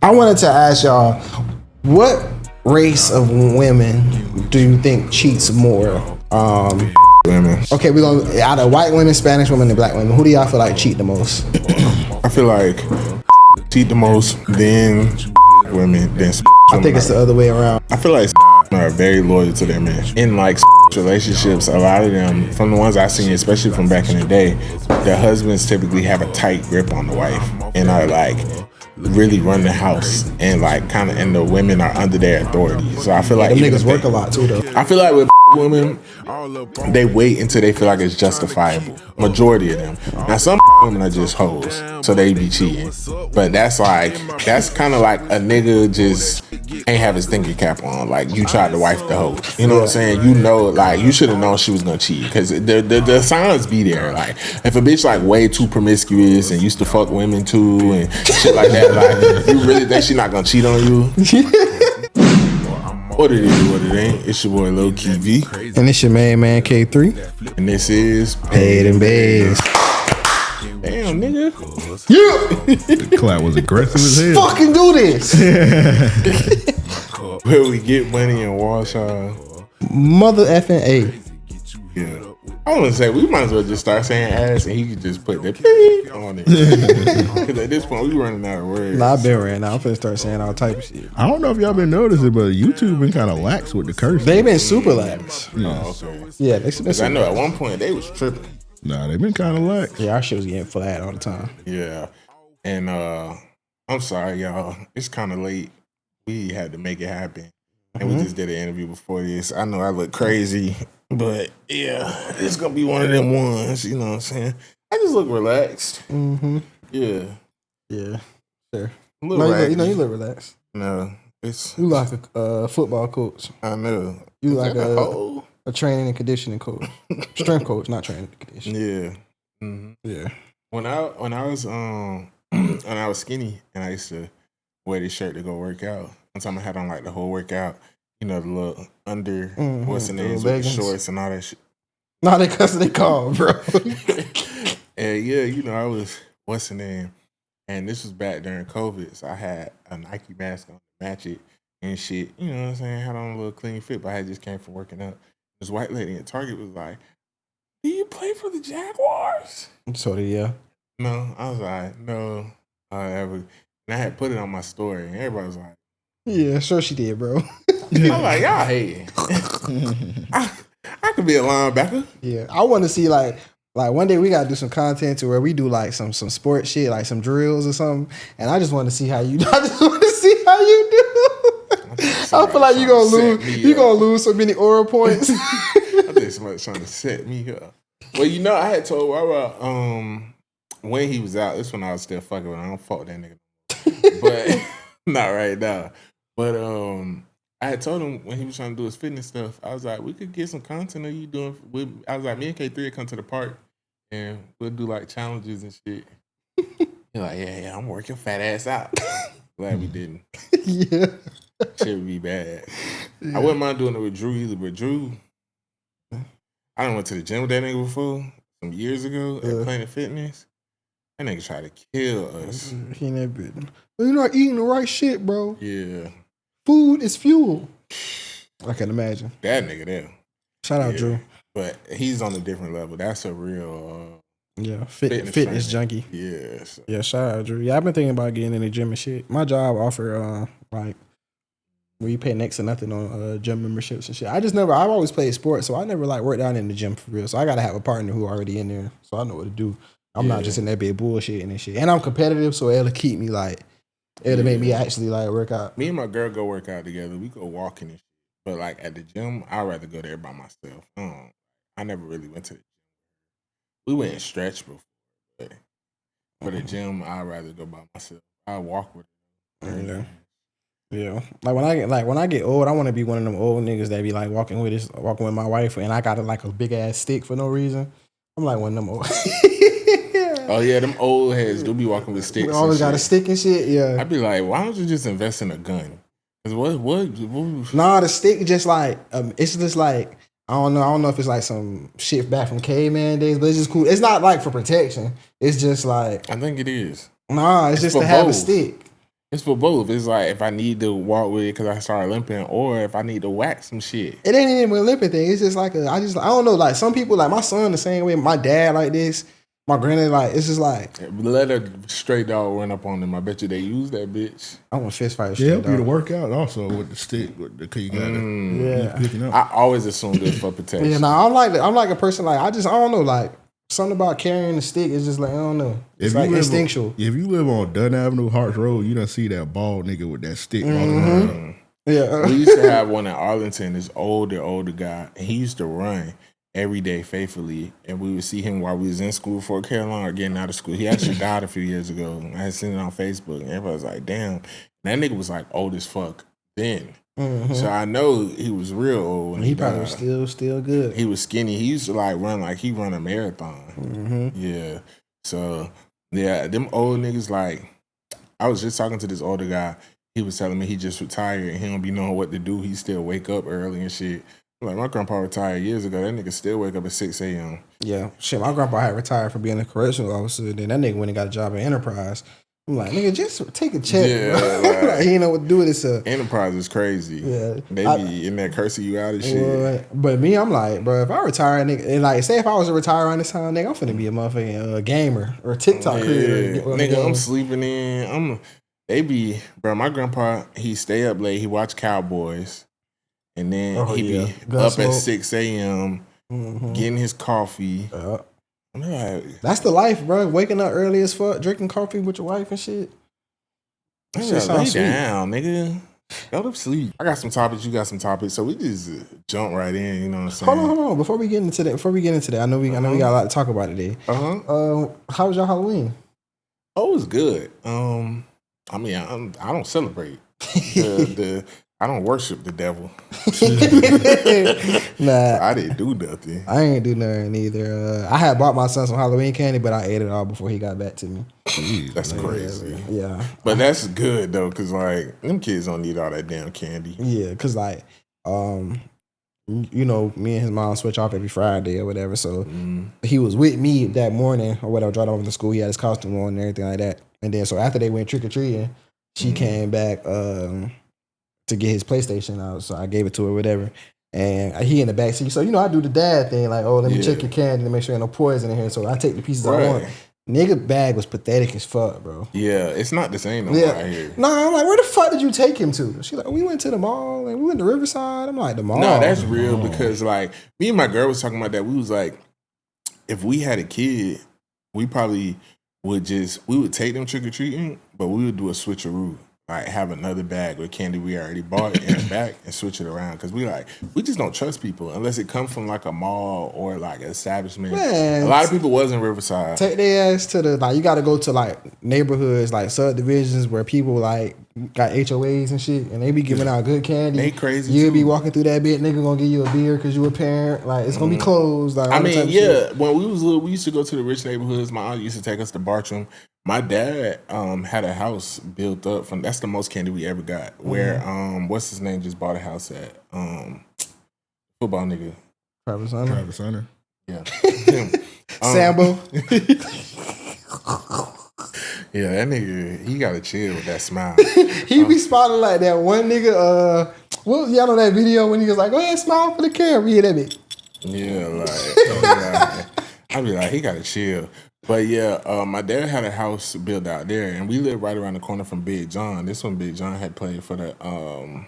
I wanted to ask y'all, what race of women do you think cheats more? Women. Okay, we're gonna out of white women, Spanish women, and black women. Who do y'all feel like cheat the most? I feel like cheat the most, then women, then I think it's the other way around. I feel like are very loyal to their men. In like relationships, a lot of them, from the ones I've seen, especially from back in the day, their husbands typically have a tight grip on the wife and are like really run the house and like kind of, and the women are under their authority. So I feel like them niggas work a lot too, though. I feel like with women, they wait until they feel like it's justifiable. Majority of them. Now some women are just hoes, so they be cheating. But that's kind of like a nigga just ain't have his thinking cap on. Like you tried to wife the hoe. You know what I'm saying? You know, like you should have known she was gonna cheat because the signs be there. Like if a bitch like way too promiscuous and used to fuck women too and shit like that, like you really think she not gonna cheat on you? What it is, what it ain't. It's your boy Lil Key V. And it's your man K3. And this is Paid N Bazed. Damn, nigga. Yeah. The clap was aggressive as hell. Fucking do this. Where we get money in Warshaw. Mother effing A. Yeah. I want to say we might as well just start saying ass and he could just put the beep on it. Because at this point we running out of words. Nah, I've been running out. I'm finna start saying all type of shit. I don't know if y'all been noticing, but YouTube been kind of lax with the curse. They been super lax. Yeah. Oh, okay. Yeah, they been super I know lax. at one point they was tripping. Nah, they been kind of lax. Yeah, our shit was getting flat all the time. Yeah. And I'm sorry, y'all. It's kind of late. We had to make it happen. And we just did an interview before this. I know I look crazy, but yeah, it's going to be one of them ones. You know what I'm saying? I just look relaxed. Mm-hmm. Yeah. Yeah. Sure. Look No, right. you look relaxed. No, it's. You like a football coach. I know. You Is like that hole? a training and conditioning coach. Strength coach, not training and conditioning. Yeah. Mm-hmm. Yeah. When I was when I was skinny and I used to wear this shirt to go work out. One time I had on like the whole workout, you know, the little under what's the name with the shorts and all that shit. Nah, they cuss they call, bro. And yeah, you know, I was what's the name? And this was back during COVID, so I had a Nike mask on to match it and shit. You know what I'm saying? I had on a little clean fit, but I just came from working out. This white lady at Target was like, "Do you play for the Jaguars?" So yeah. No, I was like, no, I ever. And I had put it on my story, and everybody was like, Yeah, sure she did, bro. I'm like, y'all hating. I could be a linebacker. Yeah, I want to see like one day we gotta do some content to where we do like some sports shit, like some drills or something. And I just want to see how you. I just want to see how you do. I feel like you gonna lose. You gonna lose so many oral points. I think somebody's trying to set me up. Well, you know, I had told Rara when he was out. This when I was still fucking with him. I don't fuck that nigga, but not right now. But I had told him when he was trying to do his fitness stuff, I was like, we could get some content of you doing. I was like, me and K3 would come to the park and we'll do like challenges and shit. He's like, yeah, I'm working fat ass out. Glad we didn't. Yeah, shit would be bad. Yeah. I wouldn't mind doing it with Drew either, but Drew, I done went to the gym with that nigga before some years ago at Planet Fitness. That nigga tried to kill us. He ain't that bit. You're not eating the right shit, bro. Yeah. Food is fuel. I can imagine. That nigga there. Shout out Drew. But he's on a different level. That's a real fitness junkie. Yeah. So. Yeah, shout out Drew. Yeah, I've been thinking about getting in the gym and shit. My job offer like where you pay next to nothing on gym memberships and shit. I've always played sports, so I never like worked out in the gym for real. So I gotta have a partner who already in there, so I know what to do. I'm not just in that bit bullshitting and shit. And I'm competitive, so it'll keep me like, it'll make me actually like work out. Me and my girl go work out together. We go walking and shit. But like at the gym, I'd rather go there by myself. I never really went to the gym. We went and stretched before, but for the gym, I'd rather go by myself. I walk with her. Yeah. Like when I get old, I want to be one of them old niggas that be like walking with my wife, and I got like a big ass stick for no reason. I'm like one of them old. Oh yeah, them old heads do be walking with sticks. We always got a stick and shit. Yeah, I'd be like, why don't you just invest in a gun? Cause what? Nah, the stick just like it's just like I don't know if it's like some shit back from caveman days, but it's just cool. It's not like for protection. It's just like I think it is. Nah, it's just to have a stick. It's for both. It's like if I need to walk with it because I started limping, or if I need to whack some shit. It ain't even a limping thing. It's just like I don't know. Like some people, like my son the same way. My dad like this. My granddad like it's just like let a straight dog run up on them. I bet you they use that bitch. I want fist fight. Yeah, help you to work out also with the stick. Cause you gotta picking up. I always assumed it for protection. Yeah, I'm like a person like I don't know like. Something about carrying the stick is just like, I don't know. It's like instinctual. If you live on Dunn Avenue, Harts Road, you don't see that bald nigga with that stick walking around. Yeah. We used to have one in Arlington, this older guy, and he used to run every day faithfully, and we would see him while we was in school for Carolina or getting out of school. He actually died a few years ago. I had seen it on Facebook, and everybody was like, damn. And that nigga was like old as fuck then. So I know he was real old when he probably was still good. He was skinny. He used to like run like he run a marathon. Yeah. So yeah, them old niggas like I was just talking to this older guy. He was telling me he just retired and he don't be knowing what to do. He still wake up early and shit. Like my grandpa retired years ago. That nigga still wake up at 6 a.m. Yeah. Shit, my grandpa had retired from being a correctional officer. Then that nigga went and got a job at Enterprise. I'm like, nigga, just take a check. Yeah, like, he ain't know what to do with this. Enterprise is crazy. Yeah, they be in there cursing you out and shit. But me, I'm like, bro, if I retire, nigga, and like, say if I was to retire around this time, nigga, I'm finna be a motherfucking gamer or TikTok creator. Nigga, I'm sleeping in. Bro, my grandpa, he stay up late. He watch Cowboys, and then he be up at 6 a.m. Getting his coffee. That's the life, bro. Waking up early as fuck, drinking coffee with your wife and shit. That shit sounds sweet. Down, nigga. Go to sleep. I got some topics. You got some topics. So we just jump right in. You know what I'm saying? Hold on. Before we get into that, I know we got a lot to talk about today. How was your Halloween? Oh, it was good. I mean, I don't celebrate. I don't worship the devil. Nah, I didn't do nothing. I ain't do nothing either. I had bought my son some Halloween candy, but I ate it all before he got back to me. Jeez, that's crazy. Yeah, but that's good though, cause like them kids don't need all that damn candy. Yeah, cause like, you know, me and his mom switch off every Friday or whatever. So he was with me that morning or whatever. Dropped off to school. He had his costume on and everything like that. And then so after they went trick or treating, she came back to get his PlayStation out. So I gave it to her, whatever. And he in the back seat. So, you know, I do the dad thing, like, oh, let me check your candy to make sure there's no poison in here. So I take the pieces I want. Nigga bag was pathetic as fuck, bro. Yeah, it's not the same no more out here. Nah, I'm like, where the fuck did you take him to? She like, we went to the mall and we went to Riverside. I'm like, the mall? No, that's real because like me and my girl was talking about that. We was like, if we had a kid, we probably would take them trick-or-treating, but we would do a switcheroo. Like have another bag with candy we already bought in the back and switch it around because we just don't trust people unless it comes from like a mall or like an establishment. Man, a lot of people was in Riverside. Take their ass to the you got to go to like neighborhoods like subdivisions where people like got HOAs and shit and they be giving out good candy. They crazy. You'll be walking through that bit, nigga gonna give you a beer because you a parent. Like it's gonna be closed. Like I mean, yeah. When we was little, we used to go to the rich neighborhoods. My aunt used to take us to Bartram. My dad had a house built up from. That's the most candy we ever got. Where what's his name just bought a house at football nigga Travis Hunter. Yeah, Sambo. Yeah, that nigga he gotta chill with that smile. He be smiling like that one nigga. What was y'all on that video when he was like, "Go ahead, smile for the camera." You hear that bit? Yeah, like I be like, he gotta chill. But yeah, my dad had a house built out there, and we lived right around the corner from Big John. This one, Big John had played for the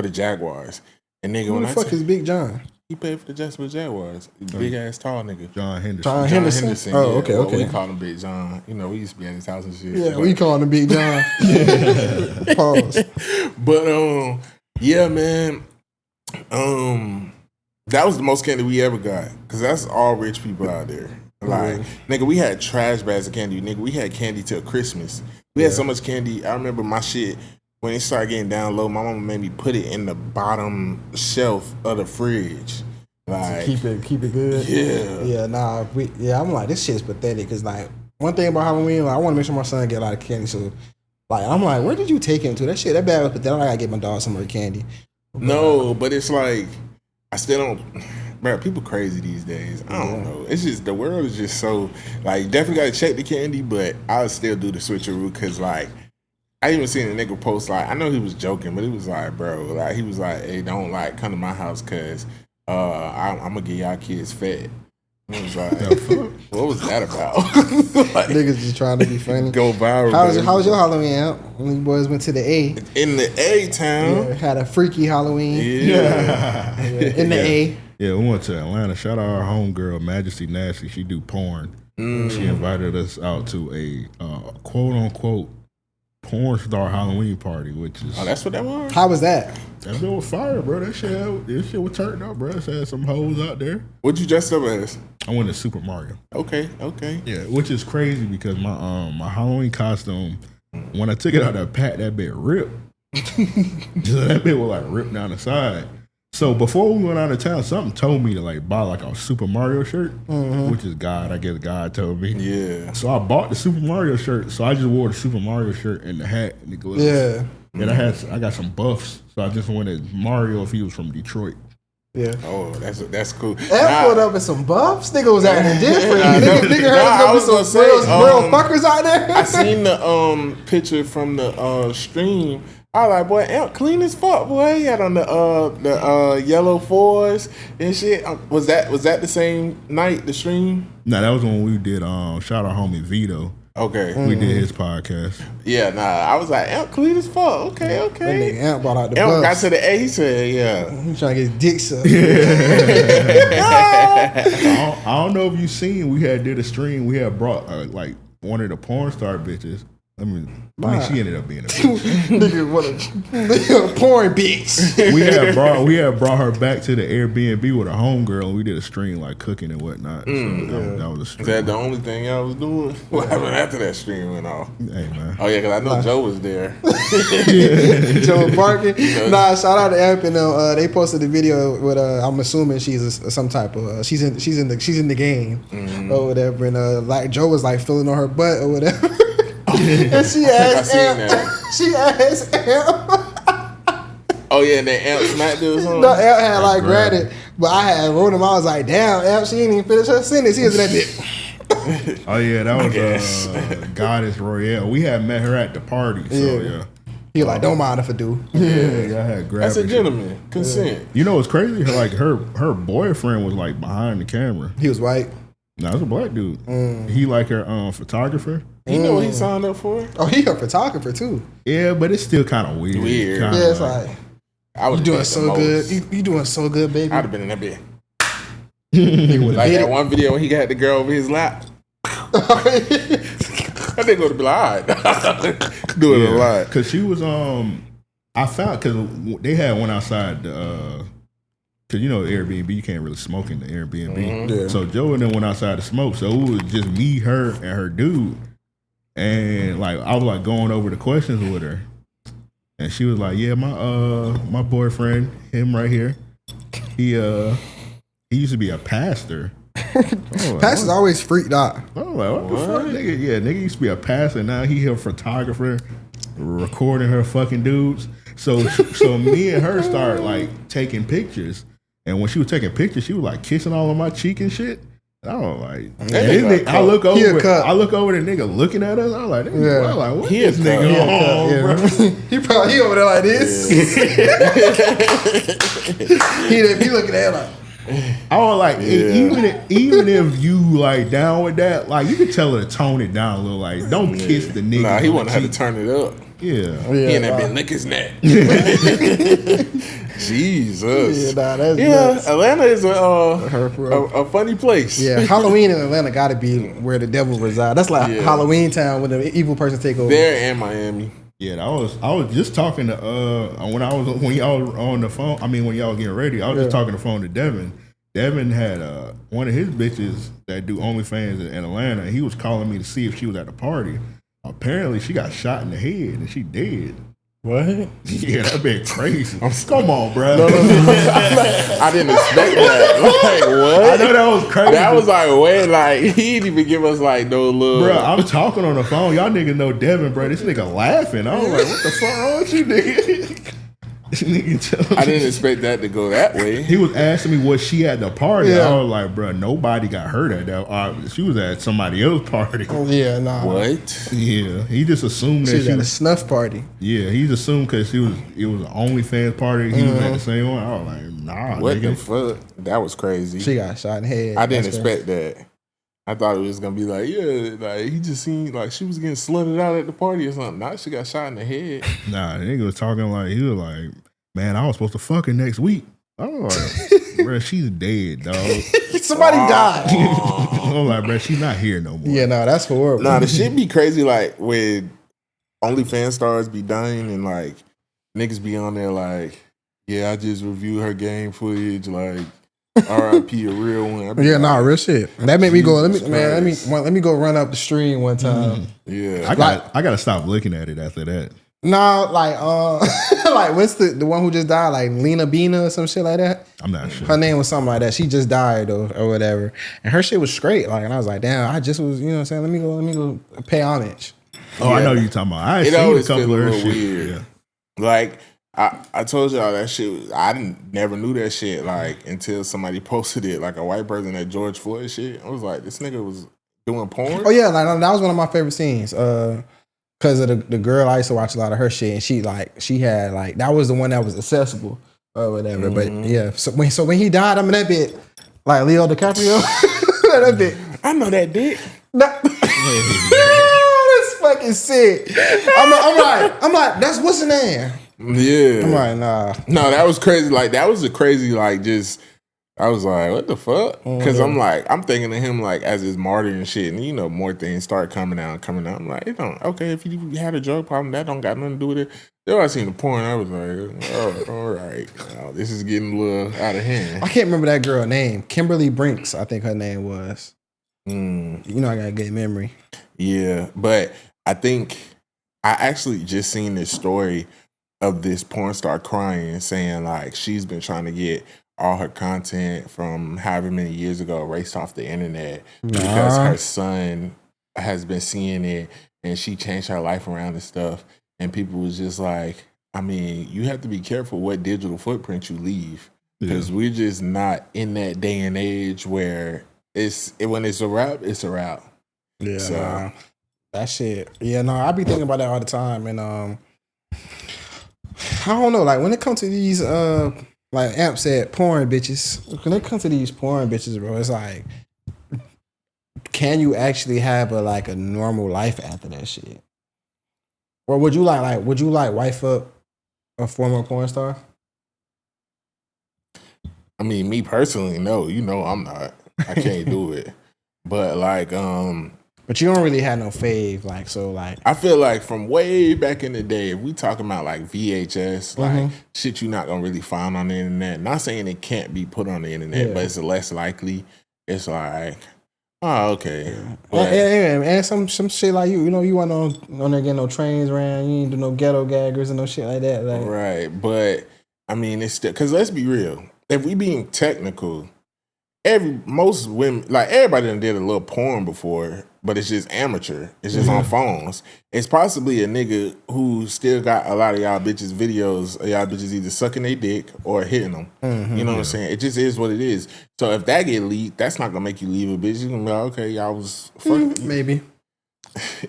Jaguars. And nigga, who the fuck is Big John? He played for the Jacksonville Jaguars. Big ass tall nigga. John Henderson. John Henderson. Oh, okay, well, okay. We called him Big John. You know, we used to be at his house and shit. Yeah, we called him Big John. Pause. But yeah, man. That was the most candy we ever got, cause that's all rich people out there. Like, nigga, we had trash bags of candy. Nigga, we had candy till Christmas. We had so much candy. I remember my shit, when it started getting down low, my mama made me put it in the bottom shelf of the fridge. Like, keep it good. Yeah. Yeah, nah. I'm like, this shit's pathetic. Cause like, one thing about Halloween, like, I want to make sure my son get a lot of candy. So, like, I'm like, where did you take him to? That bag was pathetic. I gotta get my dog some more candy. No, but it's like, I still don't. Bro, people crazy these days. I don't know. It's just, the world is just so, like, definitely got to check the candy, but I'll still do the switcheroo because, like, I even seen a nigga post like, I know he was joking, but he was like, bro, like he was like, hey, don't like come to my house because I'm gonna get y'all kids fed. And I was like, what was that about? Like, Niggas just trying to be funny. Go viral. How was your Halloween out? When you boys went to the A. In the A town. Yeah, had a freaky Halloween. Yeah. In the A. Yeah, we went to Atlanta. Shout out our homegirl, Majesty Nasty. She do porn. She invited us out to a quote unquote porn star Halloween party, which is that's what that was. How was that? That bit was fire, bro. That shit was turned up, bro. It had some hoes out there. What'd you dress up as? I went to Super Mario. Okay. Yeah, which is crazy because my Halloween costume, when I took it out of the pack, that bit ripped. That bit was like ripped down the side. So before we went out of town, something told me to like buy like a Super Mario shirt, which is God. I guess God told me. Yeah. So I bought the Super Mario shirt. So I just wore the Super Mario shirt and the hat and the gloves. Yeah. And I got some buffs. So I just wanted Mario if he was from Detroit. Yeah. Oh, that's cool. That pulled up with some buffs. Nigga was acting different. Nigga heard I was gonna say, real fuckers out there. I seen the picture from the stream. I was like, boy, Amp clean as fuck, boy. He had on the yellow fours and shit. Was that the same night, the stream? No, that was when we did shout out homie Vito. Okay. We did his podcast. Yeah, I was like, Amp clean as fuck. Okay. That nigga Amp brought out the Amp got buffs. to the A, he said, yeah. He trying to get his dick sucked. I don't know if you seen, we did a stream. We had brought like one of the porn star bitches. I mean, she ended up being a bitch. Nigga, a porn bitch. we had brought her back to the Airbnb with a homegirl, and we did a stream like cooking and whatnot. So that was a stream. Is that the only thing y'all was doing? What happened after that stream went off? Hey man. Oh yeah, because I know Joe was there. Joe barking. Nah, shout out to Amp and they posted the video with I'm assuming she's some type of she's in the game or whatever, and like Joe was like filling on her butt or whatever. And she asked Amp. She asked Amp. Oh yeah, and then Amp smacked it or something. No, Amp had like grabbed it, but I had wrote him. I was like, damn, Amp, she ain't even finished her sentence. He was in that bit. Oh yeah, that was Goddess Royale. We had met her at the party, so yeah. He like, don't mind if I do. Yeah, I had grabbed. That's a her. gentleman. Consent. You know what's crazy? Like her boyfriend was like behind the camera. He was white. No, it's a black dude. He like her photographer. You know what he signed up for? Oh, he a photographer too. Yeah, but it's still kind of weird. Weird. Yeah, it's like you doing so good. You doing so good, baby. I'd have been in that bed. Like Like that one video when he got the girl over his lap. I think it would be like, all right. Do it a lot. Because she was, I found, because they had one outside the, because you know Airbnb, you can't really smoke in the Airbnb. Yeah. So Joe and them went outside to smoke. So it was just me, her, and her dude. And like I was like going over the questions with her. And she was like, yeah, my boyfriend, him right here, he used to be a pastor. Pastors always freaked out. I'm like, what the fuck, nigga? Yeah, nigga used to be a pastor. Now he a photographer, recording her fucking dudes. So me and her started like taking pictures. And when she was taking pictures, she was like kissing all on my cheek and shit. And I was like, I look over the nigga looking at us. I was like, what this nigga on, bro? He over there like this. He looking at her like. I was like, even if you like down with that, like you could tell her to tone it down a little. Like, don't kiss the nigga. Nah, he wouldn't have to turn it up. Yeah. He ain't that been lick his neck. Jesus. That's nuts. Atlanta is a funny place. Yeah, Halloween in Atlanta got to be where the devil resides. That's like Halloween town when the evil person take over. There and Miami. Yeah, I was just talking to when y'all were on the phone. I mean, when y'all was getting ready, I was just talking on the phone to Devin. Devin had one of his bitches that do OnlyFans in Atlanta. And he was calling me to see if she was at the party. Apparently, she got shot in the head and she dead. What? Yeah, that been crazy. Come on, bro. No. I didn't expect that. Like, what? I know that was crazy. That was like, way like, he didn't even give us like no look. Bro, I'm talking on the phone. Y'all niggas know Devin, bro. This nigga laughing. I was like, what the fuck wrong with you, nigga? I didn't expect that to go that way. He was asking me was she at the party. Yeah. I was like, bro, nobody got hurt at that. She was at somebody else's party. Oh, yeah, nah. What? Yeah, he just assumed that She was she at a was. snuff party. Yeah, he just assumed because it was an OnlyFans party. He was at the same one. I was like, nah, What nigga. the fuck? That was crazy. She got shot in the head. I didn't That's expect that. I thought it was gonna be like, yeah, like he just seemed like she was getting slutted out at the party or something. Now she got shot in the head. Nah, the nigga was talking like, he was like, man, I was supposed to fuck her next week. I was like, bro, she's dead, dog. Somebody died. I was like, bro, she's not here no more. Yeah, no, that's horrible. Nah, the shit be crazy. Like when OnlyFans stars be dying and like niggas be on there like, yeah, I just reviewed her game footage, like R.I.P. a real one. I be Yeah, like, nah, real shit. That made me go. Jesus Let me go run up the stream one time. Yeah, I gotta stop looking at it after that. Nah, like like what's the one who just died? Like Lena Bina or some shit like that. I'm not sure. Her name was something like that. She just died or whatever, and her shit was straight. Like, and I was like, damn, I just was, you know what I'm saying? Let me go pay homage. Oh, I know what you're talking about. I it seen a always couple feel of a her little shit. weird. Yeah. Like I told y'all that shit. I never knew that shit like until somebody posted it. Like a white person that George Floyd shit. I was like, this nigga was doing porn. Oh yeah, like that was one of my favorite scenes. Because of the girl, I used to watch a lot of her shit, and she had like that was the one that was accessible or whatever. But yeah, so when he died, I mean that bit like Leo DiCaprio, that bit. I know that dick. That's fucking sick. I'm like, that's what's the name? Yeah. I'm like, nah. No, that was crazy. Like that was a crazy like just. I was like, what the fuck? Because I'm thinking of him like as his martyr and shit. And you know, more things start coming out. I'm like, it don't, okay, if you had a drug problem, that don't got nothing to do with it. Then I seen the porn, I was like, oh, all right. Now, this is getting a little out of hand. I can't remember that girl name. Kimberly Brinks, I think her name was. You know, I got a good memory. Yeah, but I think I actually just seen this story of this porn star crying, saying like she's been trying to get all her content from however many years ago erased off the internet because her son has been seeing it and she changed her life around and stuff. And people was just like, I mean, you have to be careful what digital footprint you leave because we're just not in that day and age where when it's a wrap, it's a wrap. Yeah, so, that shit. Yeah, no, I be thinking about that all the time. And I don't know, like when it comes to these like Amp said, porn bitches. When it comes to these porn bitches, bro, it's like, can you actually have a normal life after that shit? Or would you like wife up a former porn star? I mean, me personally, no. You know, I'm not. I can't do it. But but you don't really have no fave, like so, like I feel like from way back in the day, if we talking about like VHS, like shit, you're not gonna really find on the internet. Not saying it can't be put on the internet, but it's less likely. It's like, oh, okay. And some shit like you know, you want on there getting no trains ran, you ain't do no ghetto gaggers and no shit like that, like. Right? But I mean, it's still because let's be real. If we being technical, most women, like everybody done did a little porn before, but it's just amateur. It's just on phones. It's possibly a nigga who still got a lot of y'all bitches videos of y'all bitches either sucking their dick or hitting them. You know what I'm saying? It just is what it is. So if that get leaked, that's not gonna make you leave a bitch. You're gonna be like, okay, y'all was fucking. Maybe.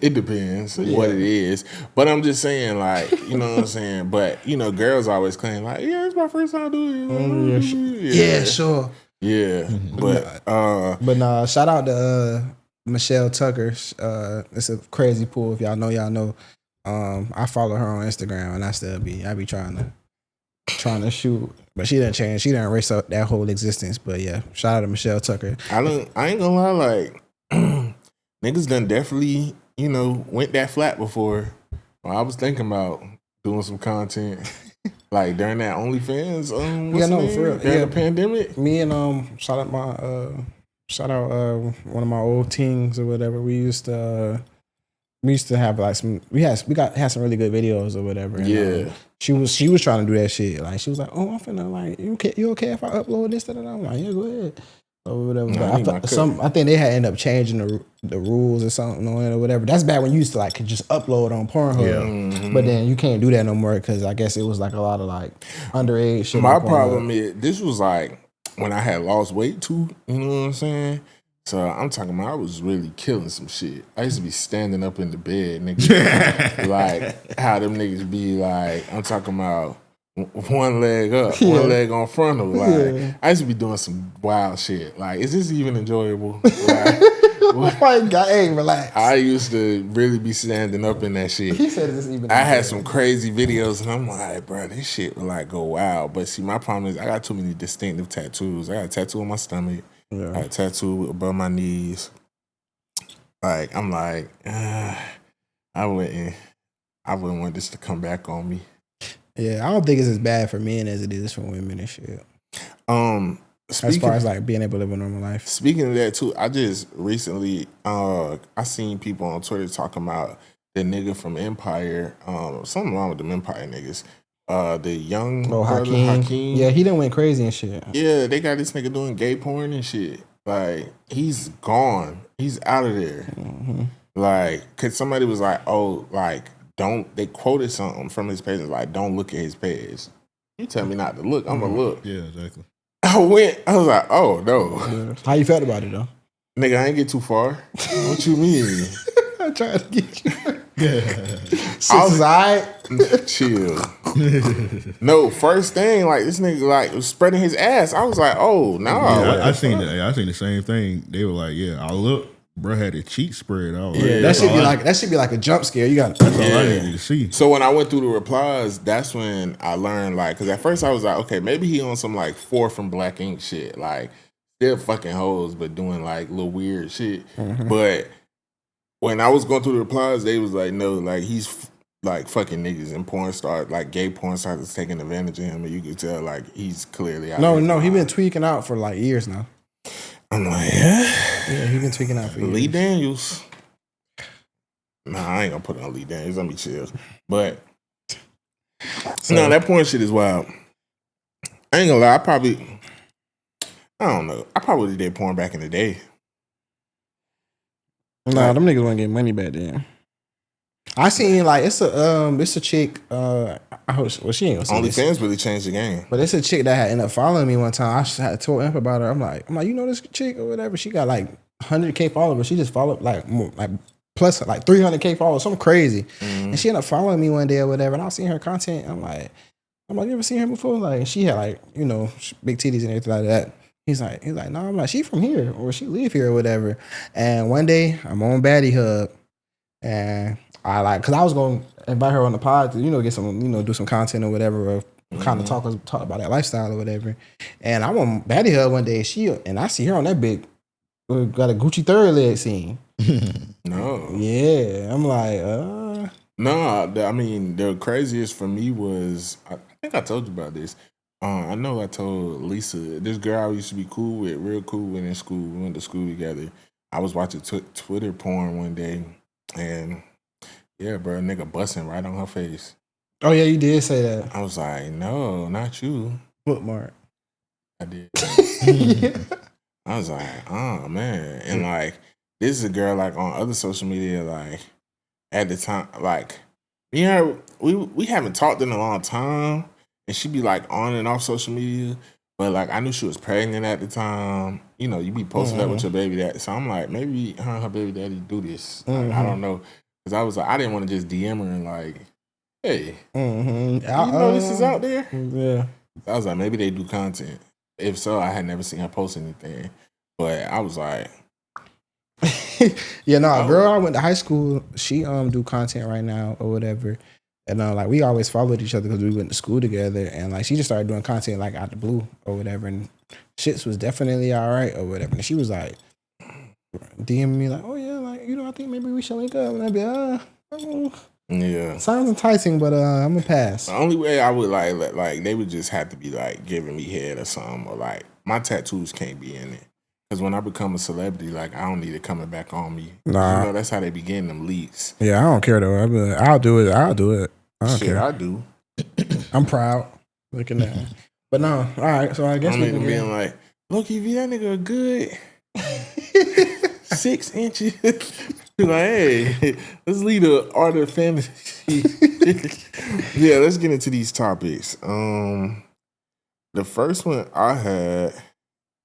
It depends what it is. But I'm just saying, like, you know what I'm saying? But, you know, girls always claim, like, yeah, it's my first time doing it. Yeah, sure. Yeah, but nah, shout out to Michelle Tucker. It's a crazy pool. If y'all know. I follow her on Instagram, and I be trying to shoot, but she didn't change. She didn't erase up that whole existence. But yeah, shout out to Michelle Tucker. I ain't gonna lie, like niggas done definitely, you know, went that flat before. Well, I was thinking about doing some content. Like during that OnlyFans, for real. During the pandemic. Me and shout out one of my old teens or whatever. We used to have like had some really good videos or whatever. And, she was trying to do that shit. Like she was like, oh, I'm finna like you okay if I upload this? And I'm like, yeah, go ahead. or whatever. No, But I think they had ended up changing the rules or something on it or whatever. That's back when you used to like could just upload on Pornhub, but then you can't do that no more because I guess it was like a lot of like underage shit. My problem is this was like when I had lost weight too. You know what I'm saying? So I'm talking about I was really killing some shit. I used to be standing up in the bed, nigga. Like how them niggas be like, I'm talking about one leg up, one leg on frontal. Like I used to be doing some wild shit. Like, is this even enjoyable? Like, hey, relax. I used to really be standing up in that shit. He said this even. I had some crazy videos, and I'm like, bro, this shit would like go wild. But see, my problem is I got too many distinctive tattoos. I got a tattoo on my stomach. I got a tattoo above my knees. Like, I'm like, I wouldn't want this to come back on me. Yeah, I don't think it's as bad for men as it is for women and shit. As far as like being able to live a normal life. Speaking of that too, I just recently I seen people on Twitter talking about the nigga from Empire. Something wrong with them Empire niggas. The young brother, Hakeem. Yeah, he done went crazy and shit. Yeah, they got this nigga doing gay porn and shit. Like, he's gone. He's out of there. Like, cause somebody was like, oh, like, they quoted something from his page, like, don't look at his page. You tell me not to look, I'm gonna look. Yeah, exactly. I was like, oh, no. Yeah. How you felt about it, though? Nigga, I ain't get too far. What you mean? I tried to get you. Six eye. Chill. No, first thing, like, this nigga, like, was spreading his ass. I was like, oh, no. Yeah, I seen that. I seen the same thing. They were like, yeah, I look. Bro had a cheek spread. That should be like a jump scare. You got that's all I needed to see. So when I went through the replies, that's when I learned, like, because at first I was like, okay, maybe he on some like 4 from Black Ink shit, like still fucking hoes, but doing like little weird shit. But when I was going through the replies, they was like, no, like he's like fucking niggas and porn stars, like gay porn stars is taking advantage of him, and you could tell like he's clearly out. No, he been tweaking out for like years now. I'm like, yeah, he been tweaking out for years. Lee Daniels. Nah, I ain't gonna put it on Lee Daniels. Let me chill. But no, that porn shit is wild. I ain't gonna lie. I don't know. I probably did porn back in the day. Nah, them niggas want to get money back then. I seen like it's a chick. I hope she ain't gonna see this. OnlyFans really changed the game. But it's a chick that had ended up following me one time. I just had told Imp about her. I'm like, you know this chick or whatever. She got like 100K followers. She just followed like plus like 300K followers, something crazy. And she ended up following me one day or whatever. And I was seeing her content. I'm like, you ever seen her before? Like, she had like, you know, big titties and everything like that. He's like, no, I'm like, she from here or she live here or whatever. And one day I'm on Baddie Hub and I like, cause I was gonna invite her on the pod to, you know, get some, you know, do some content or whatever, or kind of talk about that lifestyle or whatever. And I'm on Baddie Hub one day, and I see her on that big, got a Gucci third leg scene. No. Yeah, I'm like, No, I mean, the craziest for me was, I think I told you about this. I know I told Lisa, this girl I used to be cool with, real cool with in school. We went to school together. I was watching Twitter porn one day, and yeah, bro, a nigga busting right on her face. Oh yeah, you did say that. I was like, no, not you. Footmark. I did. I was like, oh man. And like, this is a girl like on other social media, like at the time, like we haven't talked in a long time, and she be like on and off social media. But like, I knew she was pregnant at the time. You know, you be posting up with your baby daddy. So I'm like, maybe her and her baby daddy do this. Like, I don't know. Because I was like, I didn't want to just DM her and like, hey, you know this is out there? Yeah. I was like, maybe they do content. If so, I had never seen her post anything. But I was like, yeah, no, girl I went to high school, she do content right now or whatever. And like we always followed each other because we went to school together. And like she just started doing content like out the blue or whatever. And shits was definitely all right or whatever. And she was like, DMing me like, oh yeah, like, you know, I think maybe we should link up. And I'd be, yeah, sounds enticing, but I'm gonna pass. The only way I would like they would just have to be like giving me head or something, or like my tattoos can't be in it. Because when I become a celebrity, like I don't need it coming back on me. Nah, you know, that's how they be getting them leaks. Yeah, I don't care though. I'll do it. I don't care. I do. I'm proud. Looking at it. But no, all right. So I guess I'm even being like, Loki, if that nigga a good 6 inches, be like, hey, let's leave the art of fantasy. Yeah, let's get into these topics. The first one I had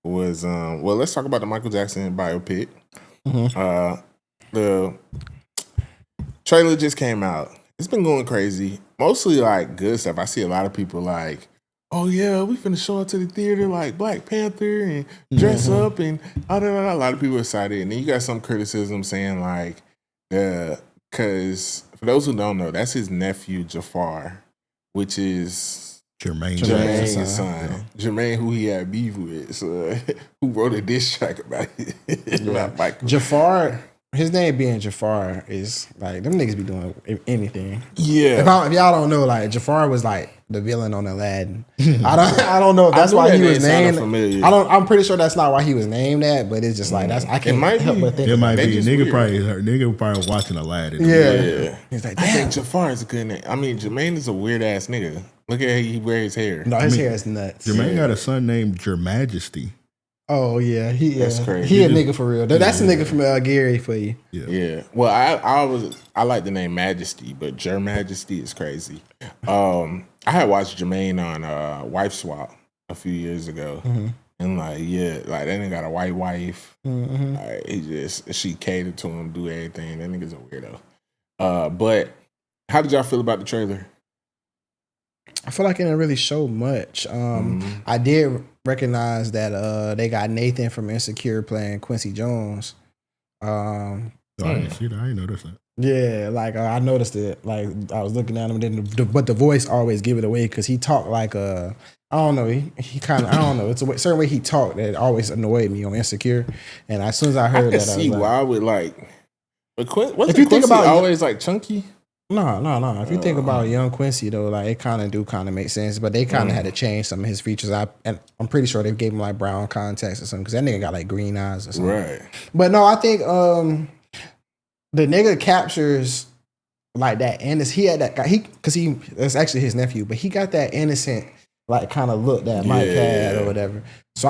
was let's talk about the Michael Jackson biopic. The trailer just came out. It's been going crazy. Mostly like good stuff. I see a lot of people like, oh yeah, we finna show up to the theater like Black Panther and dress up and a lot of people excited. And then you got some criticism saying like, because for those who don't know, that's his nephew Jafar, which is Jermaine's son. Jermaine, who he had beef with, so, who wrote a diss track about it. About Michael. Jafar, his name being Jafar is like, them niggas be doing anything. Yeah. If y'all don't know, like Jafar was like the villain on Aladdin. I don't know if that's why he was named. I'm pretty sure that's not why he was named that, but it's just like I can't help but think. It might be. Nigga probably watching Aladdin. Yeah. He's like, I think Jafar is a good name. I mean, Jermaine is a weird ass nigga. Look at how he wears his hair. No, his hair is nuts. Jermaine got a son named Your Majesty. Oh yeah, that's crazy. He a nigga for real. That's a nigga from Gary for you. Yeah. Well, I like the name Majesty, but Your Majesty is crazy. I had watched Jermaine on Wife Swap a few years ago, and like that nigga got a white wife. Like, she catered to him, do everything. That nigga's a weirdo. But how did y'all feel about the trailer? I feel like it didn't really show much. I did recognize that they got Nathan from Insecure playing Quincy Jones. I didn't see that. I didn't notice that. Yeah, like I noticed it. Like I was looking at him, but the voice always give it away because he talked like I don't know. He kind of I don't know. It's a certain way he talked that always annoyed me on Insecure. And as soon as I heard I see why I would like. But if you think about always like chunky. No. If you think about young Quincy though, like it kind of make sense, but they kind of had to change some of his features. And I'm pretty sure they gave him like brown contacts or something because that nigga got like green eyes or something. Right. But no, I think the nigga captures like that innocence. He had that guy. That's actually his nephew, but he got that innocent like kind of look that Mike had or whatever. So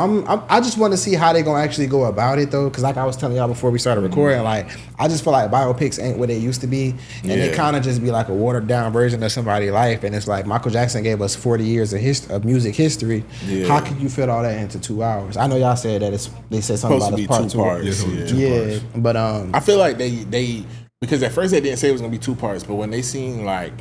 I just want to see how they gonna actually go about it though, because like I was telling y'all before we started recording, like I just feel like biopics ain't what they used to be, and it kind of just be like a watered down version of somebody's life. And it's like Michael Jackson gave us 40 years of music history. Yeah. How could you fit all that into 2 hours? I know y'all said that they said something about it's part 2 parts. Yeah, but I feel like they because at first they didn't say it was gonna be 2 parts, but when they seen like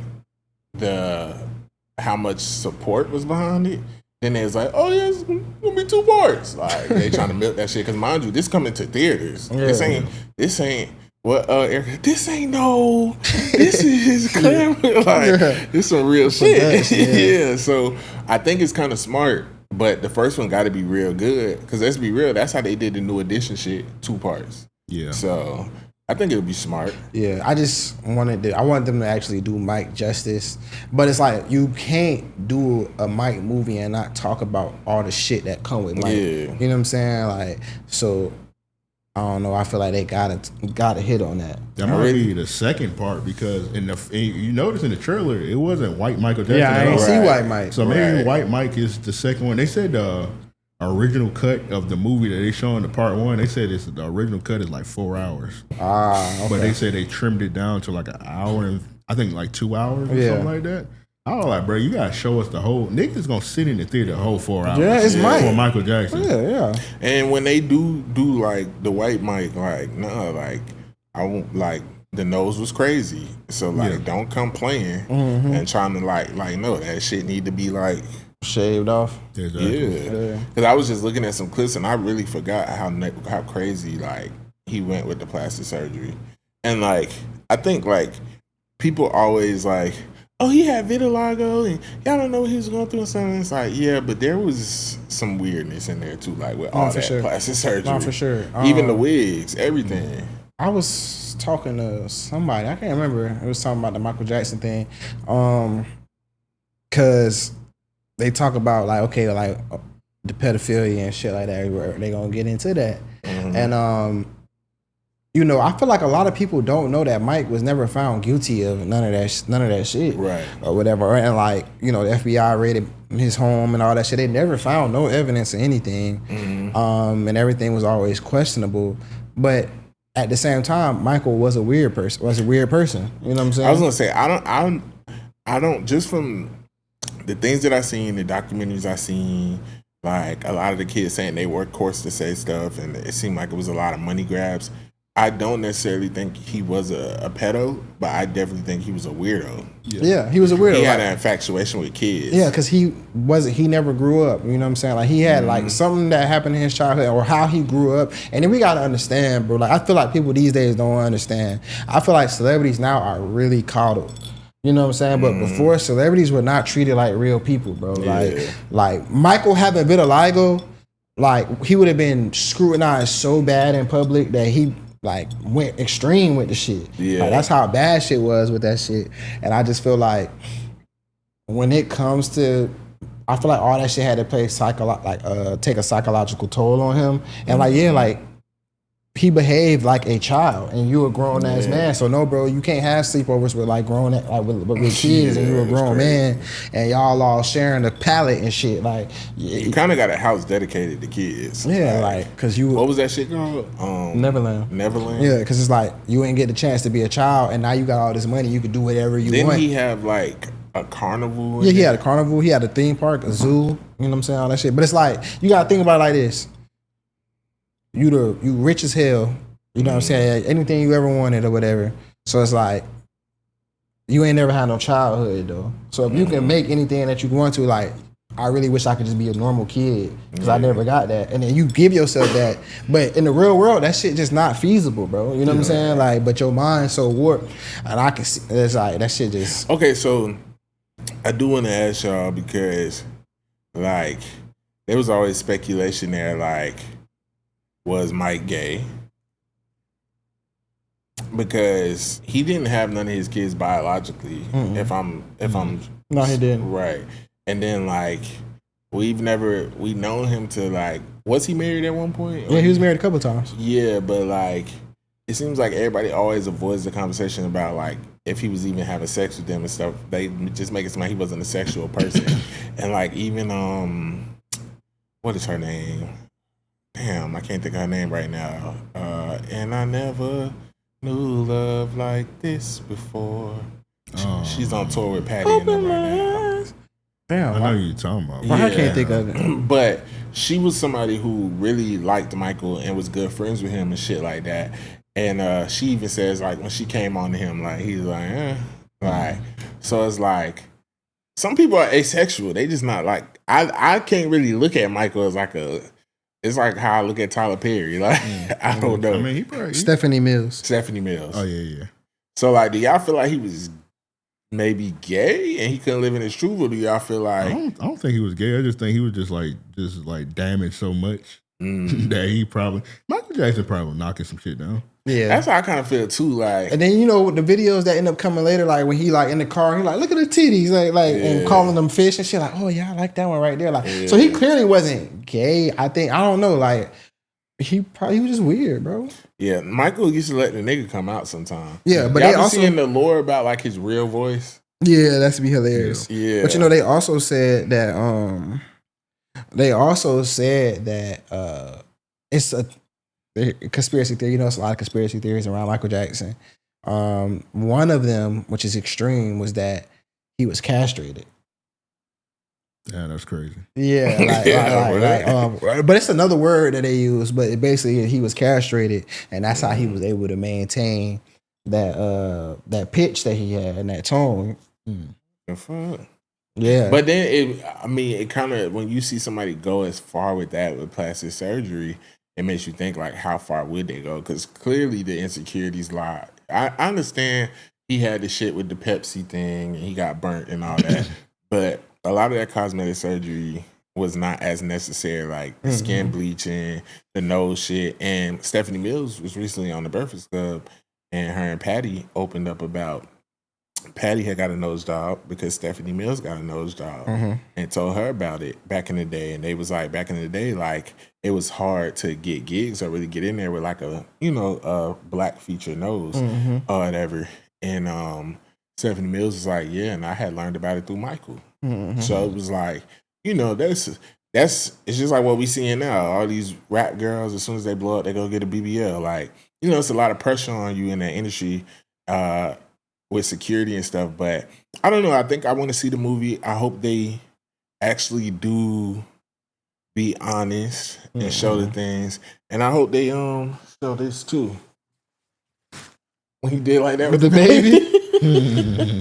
how much support was behind it. Then they was like, oh yeah, it's gonna be 2 parts. Like they trying to milk that shit. Cause mind you, this coming to theaters. Yeah. This ain't what Erica, this ain't no, this is Claremont. Like this some real shit. Yeah. So I think it's kind of smart, but the first one gotta be real good. Cause let's be real, that's how they did the New Edition shit, 2 parts. Yeah. So I think it would be smart. Yeah, I want them to actually do Mike justice. But it's like you can't do a Mike movie and not talk about all the shit that come with Mike. Yeah. You know what I'm saying? Like, so I don't know. I feel like they gotta hit on that. That might be the second part because you notice in the trailer it wasn't white Michael Jackson. Yeah, I ain't see white Mike. So maybe white Mike is the second one. They said original cut of the movie that they show in the part 1, they said the original cut is like 4 hours. Okay. But they said they trimmed it down to like an hour and I think like 2 hours or something like that. I was like, bro, you gotta show us the whole. Niggas gonna sit in the theater the whole 4 hours. Yeah, it's Mike for Michael Jackson. Yeah. And when they do like the white Mike, like like I won't like. The nose was crazy, so like don't come playing and trying to like no, that shit need to be like shaved off. Exactly. Yeah, because I was just looking at some clips and I really forgot how crazy like he went with the plastic surgery, and like I think like people always like, oh, he had vitiligo and y'all don't know what he was going through and something. It's like, yeah, but there was some weirdness in there too, like with all that plastic surgery. No, for sure. Even the wigs, everything. I was talking to somebody, I can't remember. It was talking about the Michael Jackson thing. Cause they talk about like, okay, like the pedophilia and shit like that, where they gonna get into that. And you know, I feel like a lot of people don't know that Mike was never found guilty of none of that shit, Right. or whatever. And like, you know, the FBI raided his home and all that shit. They never found no evidence of anything, and everything was always questionable. But at the same time, Michael was a weird person. You know what I'm saying? I was gonna say I don't just from the things that I seen, the documentaries I seen, like a lot of the kids saying they worked courts to say stuff, and it seemed like it was a lot of money grabs. I don't necessarily think he was a pedo, but I definitely think he was a weirdo. Yeah, he was a weirdo. He had an infatuation with kids. Yeah, because he never grew up. You know what I'm saying? Like he had like something that happened in his childhood or how he grew up. And then we gotta understand, bro. Like I feel like people these days don't understand. I feel like celebrities now are really coddled. You know what I'm saying? But before, celebrities were not treated like real people, bro. Like Michael having vitiligo, like he would have been scrutinized so bad in public that he like went extreme with the shit. Yeah. Like, that's how bad shit was with that shit. And I just feel like when it comes to, I feel like all that shit had to play take a psychological toll on him. And like, yeah, like he behaved like a child, and you a grown ass man. So no, bro, you can't have sleepovers with like with kids, and you a grown man, and y'all all sharing the pallet and shit. Like you kind of got a house dedicated to kids. Yeah, like because you. What was that shit called? Neverland. Yeah, because it's like you ain't get the chance to be a child, and now you got all this money. You can do whatever you want. Didn't he have like a carnival? Yeah, he had a carnival. He had a theme park, a zoo. You know what I'm saying? All that shit. But it's like you gotta think about it like this. You rich as hell, you know what I'm saying? Anything you ever wanted or whatever. So it's like you ain't never had no childhood though. So if you can make anything that you want to, like I really wish I could just be a normal kid because I never got that. And then you give yourself that, but in the real world, that shit just not feasible, bro. You know what I'm saying? Like, but your mind's so warped, and I can see it's like that shit just. Okay, so I do want to ask y'all because, like, there was always speculation there, like. Was Mike gay? Because he didn't have none of his kids biologically. If I'm no, he didn't. Right. And then like we've known him to like, was he married at one point? Yeah, he was married a couple times. Yeah, but like it seems like everybody always avoids the conversation about like if he was even having sex with them and stuff. They just make it seem like he wasn't a sexual person. And like even what is her name? Damn, I can't think of her name right now. And I never knew love like this before. She's on tour with Patty and them right now. Damn, I know who you're talking about. I can't think of it. But she was somebody who really liked Michael and was good friends with him and shit like that. And she even says like when she came on to him, like he's like, like so it's like some people are asexual. They just not like I can't really look at Michael as like a. It's like how I look at Tyler Perry. Like I don't know. I mean, he probably Stephanie Mills. Oh yeah. So like, do y'all feel like he was maybe gay and he couldn't live in his truth, or do y'all feel like I don't think he was gay. I just think he was just like damaged so much that he probably Michael Jackson probably knocking some shit down. Yeah, that's how I kind of feel too. Like, and then you know the videos that end up coming later, like when he like in the car, he like look at the titties, and calling them fish and shit. Like, oh yeah, I like that one right there. Like, so he clearly wasn't gay. I don't know. Like, he was just weird, bro. Yeah, Michael used to let the nigga come out sometime. Yeah, but y'all they been also seeing the lore about like his real voice. Yeah, that's be hilarious. Yeah, but you know they also said that it's a conspiracy theory. You know, it's a lot of conspiracy theories around Michael Jackson. One of them, which is extreme, was that he was castrated. Yeah, that's crazy. Yeah, but it's another word that they use. But basically, he was castrated, and that's how he was able to maintain that pitch that he had and that tone. Yeah, but then it kind of when you see somebody go as far with that with plastic surgery. It makes you think like how far would they go? Because clearly the insecurities lie. I understand he had the shit with the Pepsi thing and he got burnt and all that, but a lot of that cosmetic surgery was not as necessary, like the skin bleaching, the nose shit. And Stephanie Mills was recently on the Breakfast Club, and her and Patty opened up about Patty had got a nose job because Stephanie Mills got a nose job and told her about it back in the day. And they was like, back in the day, like it was hard to get gigs or really get in there with like a, a black feature nose or whatever. And Stephanie Mills was like, yeah, and I had learned about it through Michael. So it was like, that's it's just like what we seeing now. All these rap girls, as soon as they blow up, they go get a BBL. Like, it's a lot of pressure on you in that industry. With security and stuff, but I don't know. I think I want to see the movie. I hope they actually do be honest and show the things, and I hope they show this too. When he did like that with the baby,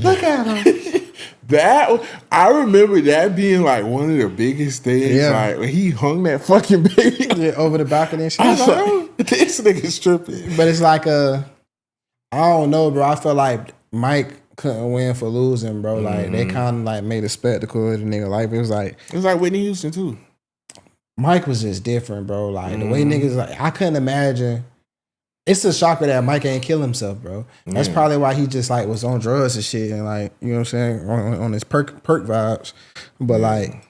look at him. That I remember that being like one of the biggest things. Yeah. Like when he hung that fucking baby over the balcony and shit. I was like, this nigga's tripping. But it's like I don't know, bro. I feel like Mike couldn't win for losing, bro. Like they kind of like made a spectacle of the nigga. Like it was like Whitney Houston too. Mike was just different, bro. Like the way niggas like I couldn't imagine. It's a shocker that Mike ain't kill himself, bro. That's probably why he just like was on drugs and shit and like you know what I'm saying on his perk vibes. But like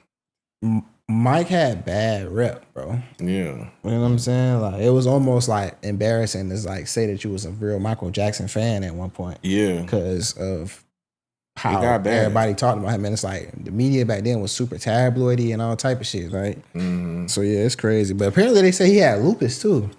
Mike had bad rep, bro. Yeah. You know what I'm saying? Like it was almost like embarrassing to like say that you was a real Michael Jackson fan at one point. Yeah. Because of how everybody talked about him. And it's like the media back then was super tabloidy and all type of shit, right? So yeah, it's crazy. But apparently they say he had lupus too.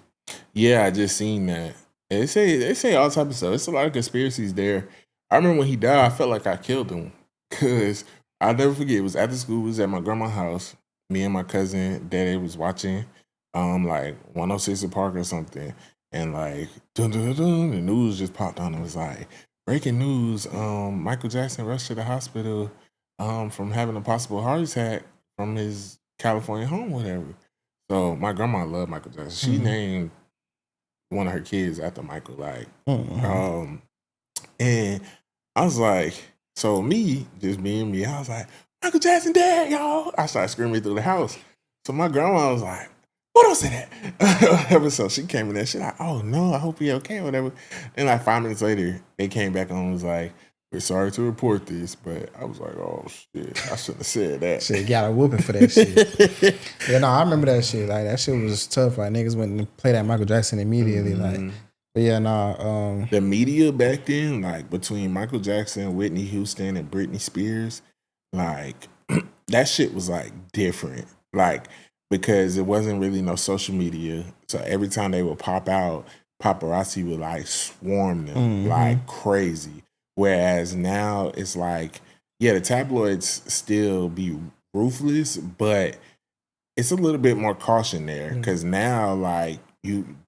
Yeah, I just seen that. They say all type of stuff. It's a lot of conspiracies there. I remember when he died, I felt like I killed him. Cause I'll never forget, it was after school, it was at my grandma's house. Me and my cousin, daddy was watching like 106 in Park or something. And like, dun, dun, dun, dun, the news just popped on. It was like, breaking news, Michael Jackson rushed to the hospital from having a possible heart attack from his California home, whatever. So my grandma loved Michael Jackson. She named one of her kids after Michael. Like, and I was like, so me, just being me, I was like, Michael Jackson dead, y'all. I started screaming through the house. So my grandma was like, "What don't say that?" Whatever. So she came in there. She like, "Oh no, I hope he okay." Whatever. Then like 5 minutes later, they came back on and was like, "We're sorry to report this," but I was like, "Oh shit, I shouldn't have said that." Shit, got a whooping for that shit. Yeah, no, I remember that shit. Like that shit was tough. Like niggas went and play that Michael Jackson immediately. Like, but yeah, no. The media back then, like between Michael Jackson, Whitney Houston, and Britney Spears, like that shit was like different. Like because it wasn't really no social media, so every time they would pop out, paparazzi would like swarm them like crazy. Whereas now it's like, yeah, the tabloids still be ruthless, but it's a little bit more caution there because now like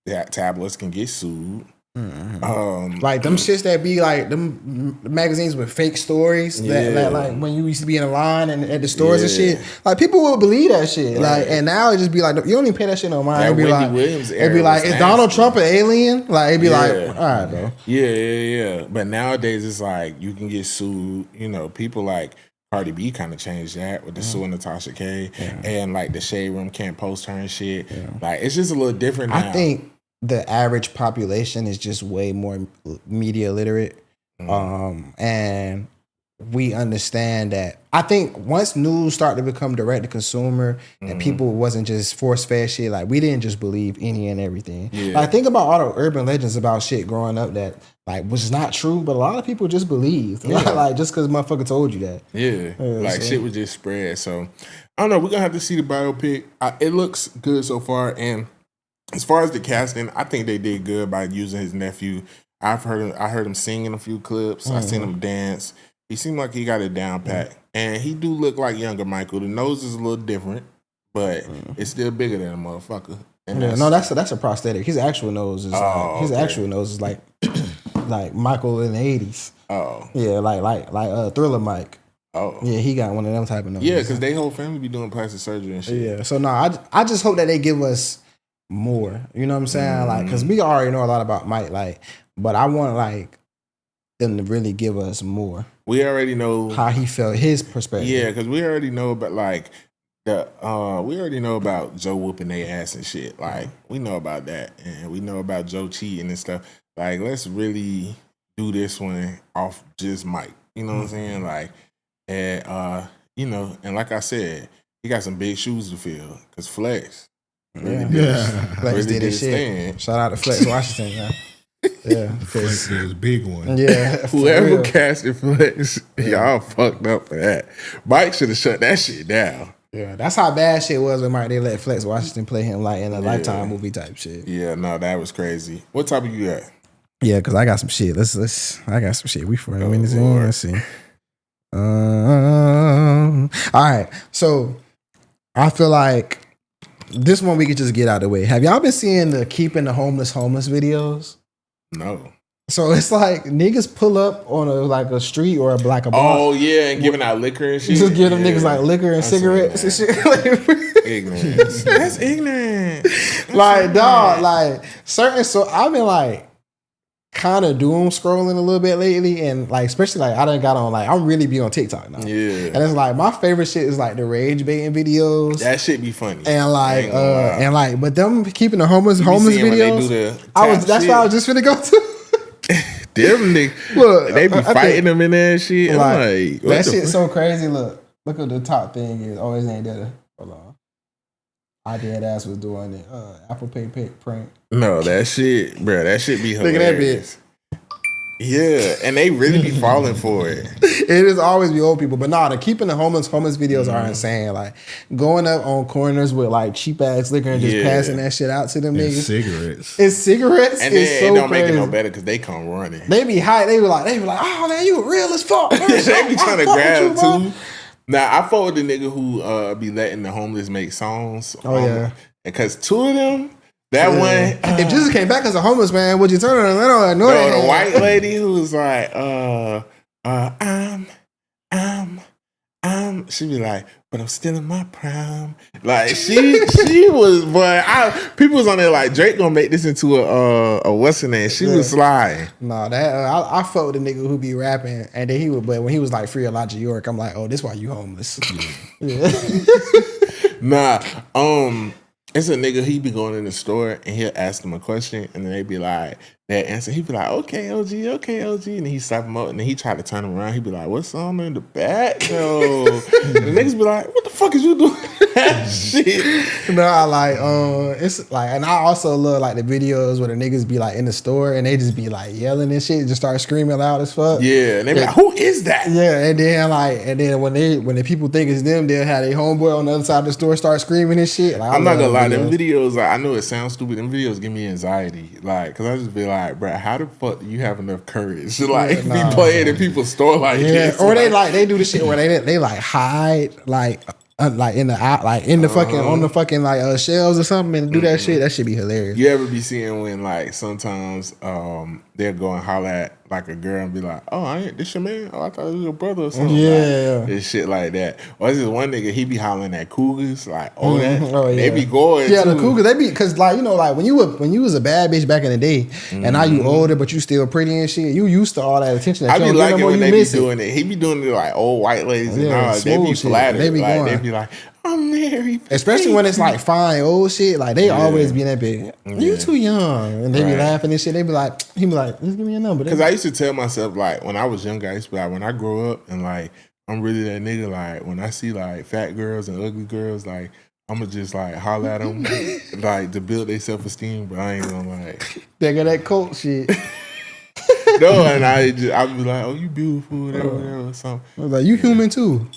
that tabloids can get sued. Like them shits that be like them magazines with fake stories that like when you used to be in a line and at the stores and shit, like people would believe that shit. Right. Like and now it just be like you don't even pay that shit no mind. It'd be like is Donald Trump an alien? Like it'd be like all right, bro. Yeah. But nowadays it's like you can get sued. You know, people like Cardi B kind of changed that with the suing Natasha K and like the Shade Room can't post her and shit. Yeah. Like it's just a little different now. I think the average population is just way more media literate. And we understand that. I think once news started to become direct to consumer and people wasn't just force fed shit, like we didn't just believe any and everything. Yeah. Like think about all the urban legends about shit growing up that like was not true, but a lot of people just believed. Yeah. Like just because motherfucker told you that. Yeah. Like shit was just spread. So I don't know. We're gonna have to see the biopic. It looks good so far, and as far as the casting, I think they did good by using his nephew. I heard him sing in a few clips. I seen him dance. He seemed like he got it down pat. And he do look like younger Michael. The nose is a little different, but it's still bigger than a motherfucker. And that's a prosthetic. His actual nose is actual nose is like like Michael in the 80s. Oh. Yeah, like Thriller Mike. Oh. Yeah, he got one of them type of noses. Yeah, because they whole family be doing plastic surgery and shit. Yeah. So no, I just hope that they give us more, you know what I'm saying? Like, cause we already know a lot about Mike, like, but I want like them to really give us more. We already know how he felt, his perspective. Yeah, because we already know about like we already know about Joe whooping their ass and shit. Like we know about that, and we know about Joe cheating and stuff. Like, let's really do this one off just mic. You know what I'm saying? Like, and you know, and like I said, he got some big shoes to fill because Flex. Flex did his shit. Stand. Shout out to Flex Washington, yeah. Yeah, Flex is a big one. Yeah, Whoever casted Flex, y'all fucked up for that. Mike should have shut that shit down. Yeah, that's how bad shit was when Mike. They let Flex Washington play him like in a Lifetime movie type shit. Yeah, no, that was crazy. What topic you got? Yeah, because I got some shit. I got some shit. We 40 minutes in. Let's see. All right. So I feel like this one we could just get out of the way. Have y'all been seeing the keeping the homeless videos? No. So it's like niggas pull up on a street or a bar. Oh yeah, and giving out liquor and shit. Just give them niggas like liquor and cigarettes and shit. Ignorant. That's ignorant. Like dog, like certain. So I've been like kind of doom scrolling a little bit lately, and like especially like I done got on like I'm really be on TikTok now. Yeah, and it's like my favorite shit is like the rage baiting videos. That shit be funny. And like, but them keeping the homeless videos. That's what I was just finna go to. Them niggas, look, they be fighting them in that shit. Like that shit's so crazy. Look at the top thing is always ain't there. Hold on. I dead ass was doing it. Apple Pay prank. No, that shit, bro. That shit be hilarious. Look at that bitch. Yeah, and they really be falling for it. It is always be old people, but nah, the keeping the homeless videos are insane. Like going up on corners with like cheap ass liquor and just passing that shit out to them niggas. Cigarettes. It's cigarettes. And then it don't make it no better because they come running. They be high. They be like, oh man, you real as fuck. They be trying to grab too. Now I fought with the nigga who be letting the homeless make songs. Because two of them. That one. If Jesus came back as a homeless man, would you turn on and no, the white lady who was like, she be like, but I'm still in my prime. Like she was, but people was on there like Drake gonna make this into a what's her name? She was sliding. No, that I fought with the nigga who be rapping, and then but when he was like Free Elijah York, I'm like, oh, this why you homeless? Nah, it's a nigga, he be going in the store and he'll ask them a question and then they be like, that answer, he be like, okay, OG. And then he slap him up and then he try to turn him around. He be like, what's on in the back? Yo. And the niggas be like, what the fuck is you doing that shit? No, I like, it's like, and I also love like the videos where the niggas be like in the store and they just be like yelling and shit, just start screaming loud as fuck. Yeah, and they be like, who is that? Yeah, and then when the people think it's them, they'll have their homeboy on the other side of the store start screaming and shit. Like, I'm not gonna lie, them videos, like, I know it sounds stupid, them videos give me anxiety. Like, cause I just be like, bro, how the fuck do you have enough courage to like be playing in people's store like this? Or they do the shit where they like hide like in the fucking on the fucking like shelves or something and do that shit. That should be hilarious. You ever be seeing when like sometimes they'll go and holler at like a girl and be like, oh, I ain't this your man? Oh, I thought it was your brother or something. Yeah, like, and shit like that. Or this is one nigga, he be hollering at cougars like, they be going. Yeah, too. the cougars, they be, cause like, you know, like when you was a bad bitch back in the day, and now you older but you still pretty and shit, you used to all that attention. That I be liking when they be doing it. He be doing it like old white ladies and all. They be flattered. They be like, I'm married. Especially when it's like fine old shit. Like they always be in that bit. You too young. And they be laughing and shit. They be like, he be like, just give me a number. Because I used to tell myself, like, when I was younger, I used to be like, when I grow up and like, I'm really that nigga, like, when I see like fat girls and ugly girls, like, I'm gonna just like holler at them, like, to build their self-esteem, but I ain't gonna like. They got that cult shit. No, and I be like, oh, you beautiful, whatever, or something. I was like, you human too.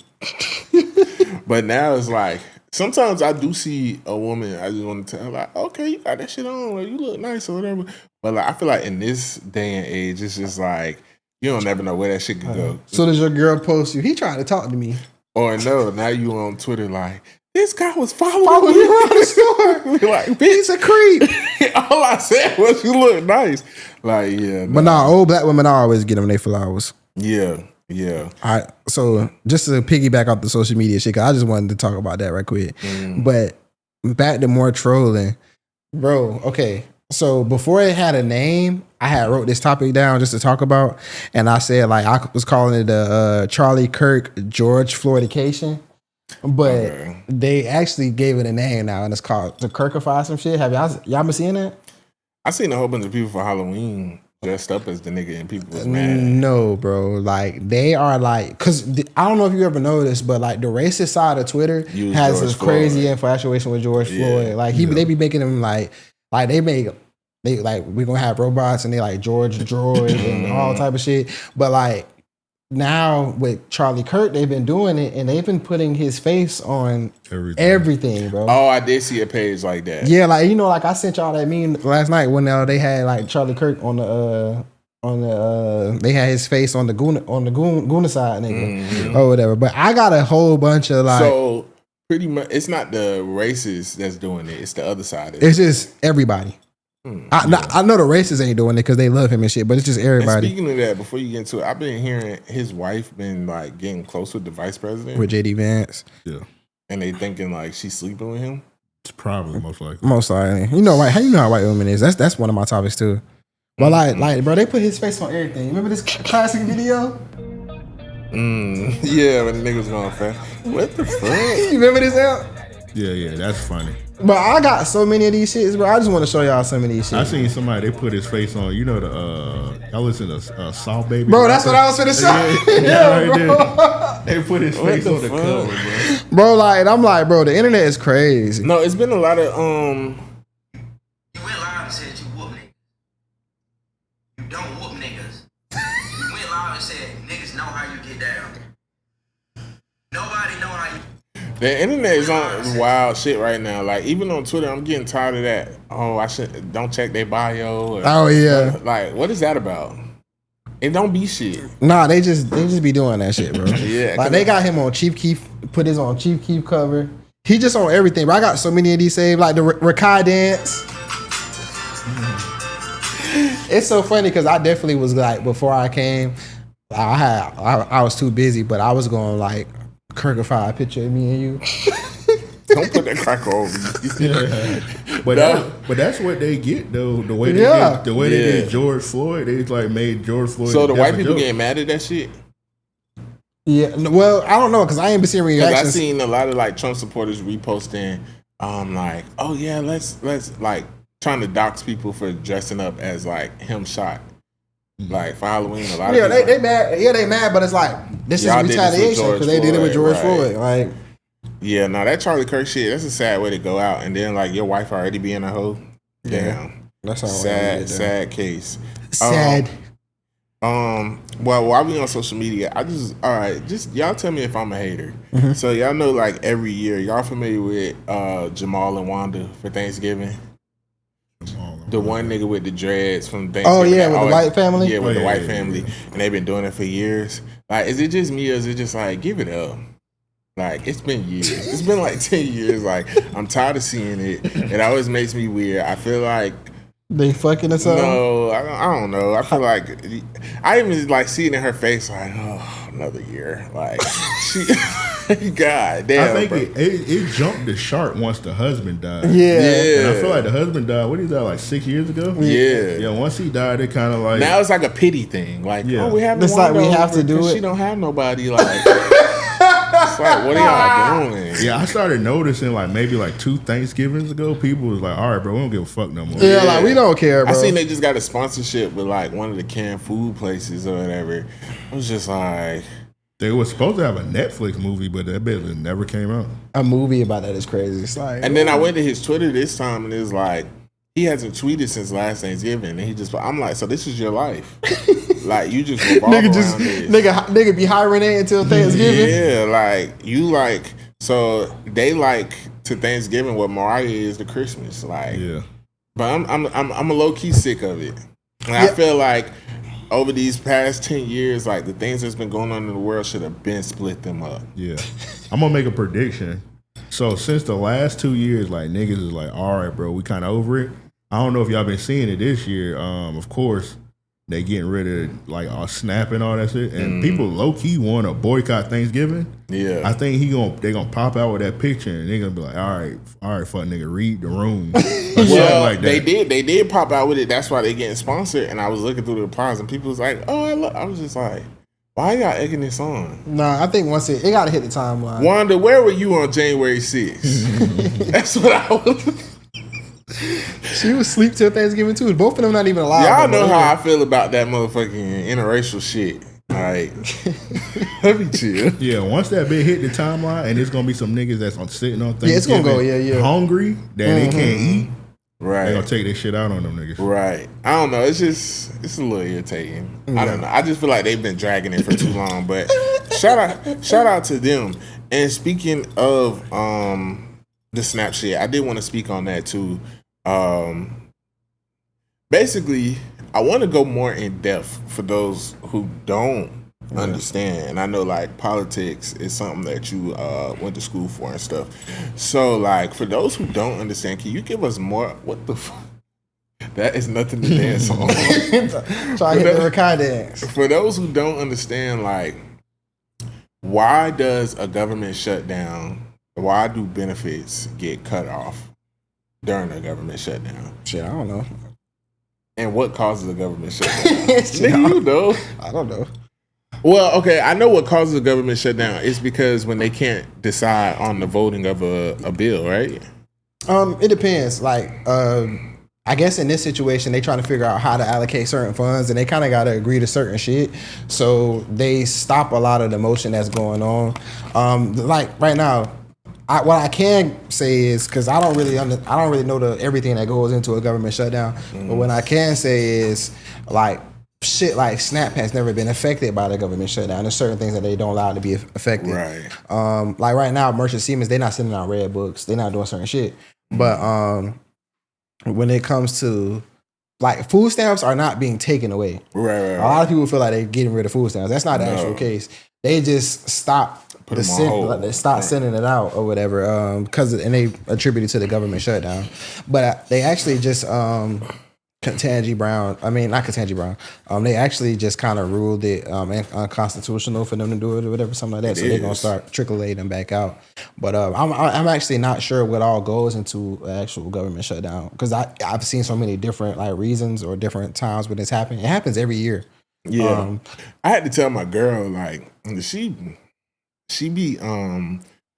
But now it's like, sometimes I do see a woman, I just want to tell her, like, okay, you got that shit on, like, you look nice or whatever. But like, I feel like in this day and age, it's just like, you don't never know where that shit could go. So does your girl post you? He tried to talk to me. Or no, now you on Twitter like, this guy was following you around the store. Like, he's a creep. All I said was you look nice. Like, yeah. But nah, old black women always get them their flowers. Yeah. All right, so just to piggyback off the social media shit, cause I just wanted to talk about that right quick. But back to more trolling, bro. Okay, so before it had a name, I had wrote this topic down just to talk about, and I said like I was calling it the Charlie Kirk George Floydication, but they actually gave it a name now, and it's called the Kirkify some shit. Have y'all been seeing that? I seen a whole bunch of people for Halloween dressed up as the nigga and people was mad. No, bro. Like they are like, cause I don't know if you ever noticed, but like the racist side of Twitter has this crazy infatuation with George Floyd. Like they be making him like they like we're gonna have robots and they like George Droid and all type of shit. But like now with Charlie Kirk, they've been doing it and they've been putting his face on everything, bro. Oh, I did see a page like that. Yeah, like like I sent y'all that meme last night when they had like Charlie Kirk on the they had his face on the Guna side nigga or whatever. But I got a whole bunch of like, so pretty much it's not the racists that's doing it, it's the other side. It's just everybody. I know the racists ain't doing it because they love him and shit, but it's just everybody. And speaking of that, before you get into it, I've been hearing his wife been like getting close with the vice president. With JD Vance. Yeah. And they thinking like she's sleeping with him. It's probably most likely. Most likely. You know how white women is. That's one of my topics too. But like bro, they put his face on everything. Remember this classic video? Yeah, when the nigga was going fast. What the fuck? You remember this out? Yeah, that's funny. But I got so many of these shits, bro. I just want to show y'all some of these shit. I seen somebody, they put his face on, you know, y'all listen to Salt Baby. Bro, that's what I was finna say. Yeah, right there. They put his face on the cover, bro. Bro, like, I'm like, bro, the internet is crazy. No, it's been a lot of, You went live and said you whoop niggas. You don't whoop niggas. You went live and said niggas know how you get down. Nobody know how you... the internet is on wild shit right now. Like even on Twitter, I'm getting tired of that. Oh, I should don't check their bio. Oh yeah. Like what is that about? It don't be shit. Nah, they just be doing that shit, bro. Yeah. Like they got him on Chief Keef, put his on Chief Keef cover. He just on everything, bro. I got so many of these saved, like the Rakai dance. It's so funny because I definitely was like before I came, I was too busy, but I was going like Kirkify a picture of me and you. Don't put that cracker over you. Yeah. But that's what they get though. The way they did George Floyd, they like made George Floyd. So the white people getting mad at that shit. Yeah, well, I don't know because I ain't been seeing reactions. I seen a lot of like Trump supporters reposting, like, oh yeah, let's like trying to dox people for dressing up as like him shot. Like for Halloween, a lot of people, they mad. Yeah, they mad, but it's like this is retaliation because they did it with George Floyd. Like, yeah, no, that Charlie Kirk shit. That's a sad way to go out, and then like your wife already being a hoe. Damn, that's how sad case. Sad. Well, while we on social media, just y'all tell me if I'm a hater. Mm-hmm. So y'all know, like every year, y'all familiar with Jamal and Wanda for Thanksgiving? The one nigga with the dreads from Thanksgiving. Oh yeah, with the white family. Yeah, with the white family, and they've been doing it for years. Like, is it just me or is it just like give it up? Like it's been years. It's been like 10 years. Like I'm tired of seeing it. It always makes me weird. I feel like they fucking or something. No, I don't know. I feel like I even like see it in her face. Like, oh, another year. Like she. God damn. I think it jumped the shark once the husband died. Yeah. And I feel like the husband died. What did he die like 6 years ago? Yeah. Yeah. Once he died, it kind of like now it's like a pity thing. Like, yeah. Oh, we have. It's like we have to do it. She don't have nobody. Like, it's like what are y'all doing? Yeah, I started noticing like maybe like 2 Thanksgivings ago, people was like, all right, bro, we don't give a fuck no more. Yeah, like we don't care, bro. I seen they just got a sponsorship with like one of the canned food places or whatever. I was just like. They were supposed to have a Netflix movie, but that bit never came out. A movie about that is crazy. It's like, and then I went to his Twitter this time, and it's like he hasn't tweeted since last Thanksgiving, and I'm like, so this is your life, like you just revolve around this. Nigga be hibernating until Thanksgiving. Yeah, like you like so they like to Thanksgiving what Mariah is to Christmas, like. Yeah. But I'm a low key sick of it, and I feel like. Over these past 10 years, like the things that's been going on in the world should have been split them up. Yeah. I'm gonna make a prediction. So since the last 2 years, like niggas is like, all right, bro, we kind of over it. I don't know if y'all been seeing it this year. Of course, they getting rid of like all Snap and all that shit, and people low key want to boycott Thanksgiving. Yeah, I think they gonna pop out with that picture, and they gonna be like, all right, fuck nigga, read the room. Well, like they did pop out with it. That's why they getting sponsored. And I was looking through the replies, and people was like, oh, I was just like, why y'all egging this on? Nah, I think once it gotta hit the timeline. Wanda, where were you on January 6th? That's what I was. She was asleep till Thanksgiving too. Both of them not even alive. Y'all know how I feel about that motherfucking interracial shit. Like, let me chill. Yeah, once that bit hit the timeline, and it's gonna be some niggas that's sitting on Thanksgiving, it's gonna go, hungry that they can't eat. Right, they gonna take their shit out on them niggas. Right. I don't know. It's a little irritating. I don't know. I just feel like they've been dragging it for too long. But shout out to them. And speaking of the Snap shit, I did want to speak on that too. Basically, I want to go more in depth for those who don't understand. And I know like politics is something that you went to school for and stuff. So like for those who don't understand, can you give us more? What the fuck? That is nothing to dance on. Try to hit the Rakai dance. For those who don't understand, like, why does a government shutdown, why do benefits get cut off during a government shutdown? Shit, I don't know. And what causes a government shutdown? Nigga, you know. I don't know. Well, okay, I know what causes a government shutdown. It's because when they can't decide on the voting of a bill, right? It depends. Like, I guess in this situation, they trying to figure out how to allocate certain funds, and they kind of got to agree to certain shit. So they stop a lot of the motion that's going on. Like right now, what I can say is, because I don't really know everything that goes into a government shutdown. But what I can say is, like, shit like SNAP has never been affected by the government shutdown. There's certain things that they don't allow to be affected. Right. Like right now, Merchant Siemens, they're not sending out red books. They're not doing certain shit. But when it comes to like food stamps are not being taken away. Right. A lot of people feel like they're getting rid of food stamps. That's not the actual case. They just stop sending it out or whatever, and they attribute it to the government shutdown. But they actually just Ketanji Brown. They actually just kind of ruled it unconstitutional for them to do it or whatever, something like that. So they're gonna start trickling them back out. But I'm actually not sure what all goes into an actual government shutdown, because I've seen so many different like reasons or different times when it's happened. It happens every year. Yeah, I had to tell my girl, like, she be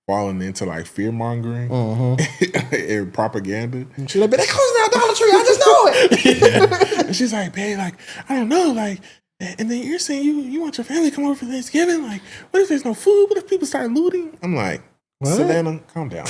falling into like fear mongering and propaganda. She's like, but that comes down Dollar Tree. I just know it. And she's like, babe, like, I don't know, like, and then you're saying you want your family to come over for Thanksgiving? Like, what if there's no food? What if people start looting? I'm like, what? Savannah, calm down.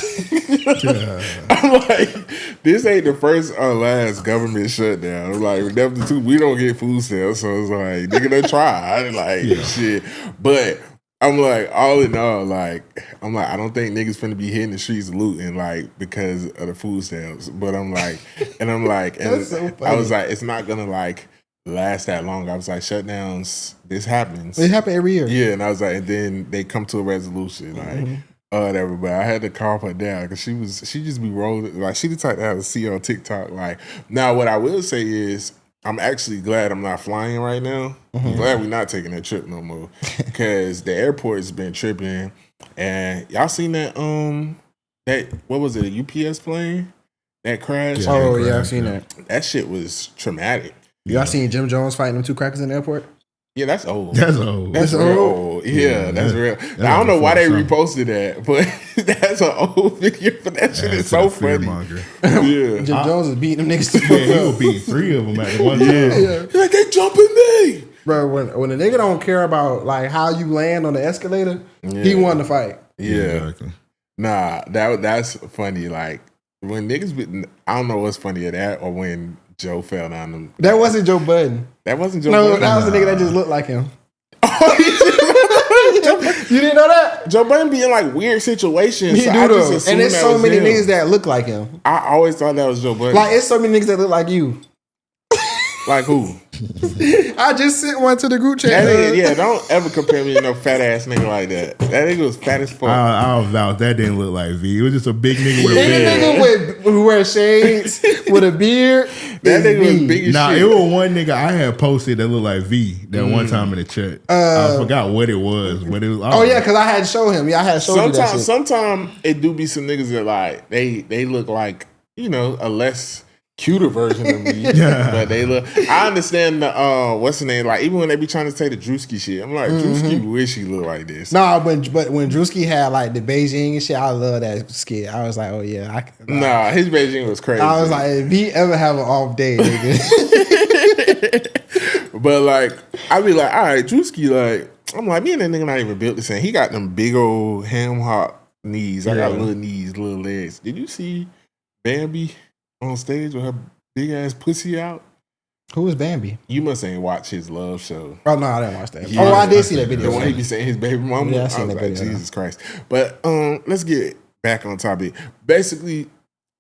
I'm like, this ain't the first or last government shutdown. I'm like, definitely, we don't get food stamps, so it's like, nigga, they try. Like, shit. But I'm like, all in all, like, I don't think niggas finna be hitting the streets looting, like, because of the food stamps. But I'm like, and so I was like, it's not gonna like last that long. I was like, shutdowns, this happens. It happens every year. Yeah, and I was like, and then they come to a resolution, like, whatever. But I had to calm her down because she just be rolling, like, she the type that I see on TikTok. Like, now what I will say is, I'm actually glad I'm not flying right now. I'm glad we're not taking that trip no more, because the airport's been tripping. And y'all seen that what was it, a UPS plane that crashed? Yeah, I've seen that. That shit was traumatic. Y'all seen Jim Jones fighting them two crackers in the airport? Yeah, that's old. That's old. That's real old. Yeah, that's real. Now, I don't know why they reposted that, but that's an old video. But that shit is so funny. Yeah, Jim Jones is beating them niggas. He was beating 3 of them at one time. Yeah. He's like, they jumping me, bro. When a nigga don't care about like how you land on the escalator, he won the fight. Yeah, exactly. Nah, that's funny. Like when niggas, I don't know what's funnier, that or when Joe fell down them. That wasn't Joe Budden. That wasn't Joe Budden. No, that was the nigga that just looked like him. You didn't know that? Joe Budden be in like weird situations. He do though. And there's so many niggas that look like him. I always thought that was Joe Budden. Like, it's so many niggas that look like you. Like who? I just sent one to the group chat. Nigga, don't ever compare me to no fat ass nigga like that. That nigga was fat as fuck. I'll vouch that didn't look like V. It was just a big nigga with a beard. Who wears shades with a beard. That nigga was big as shit. It was one nigga I had posted that looked like V that one time in the chat. I forgot what it was. But it was. Yeah, because I had to show him. Yeah, I had to show him that shit. Sometimes it do be some niggas that like they look like, you know, a less cuter version of me. But they look. I understand the what's the name? Like even when they be trying to say the Drewski shit, I'm like Drewski wish he looked like this. Nah, but when Drewski had like the Beijing and shit, I love that skit. I was like, oh yeah, nah, his Beijing was crazy. I was like, if he ever have an off day, nigga. But like, I be like, all right, Drewski, like, I'm like, me and that nigga not even built the same. He got them big old ham hock knees. I got little knees, little legs. Did you see Bambi on stage with her big ass pussy out? Who was Bambi? You must ain't watch his love show. Oh no, I didn't watch that. Yeah. Oh, I did see that video. The one he be saying his baby mama. Yeah, I I seen was that like, video. Jesus Christ. But let's get back on topic. Basically,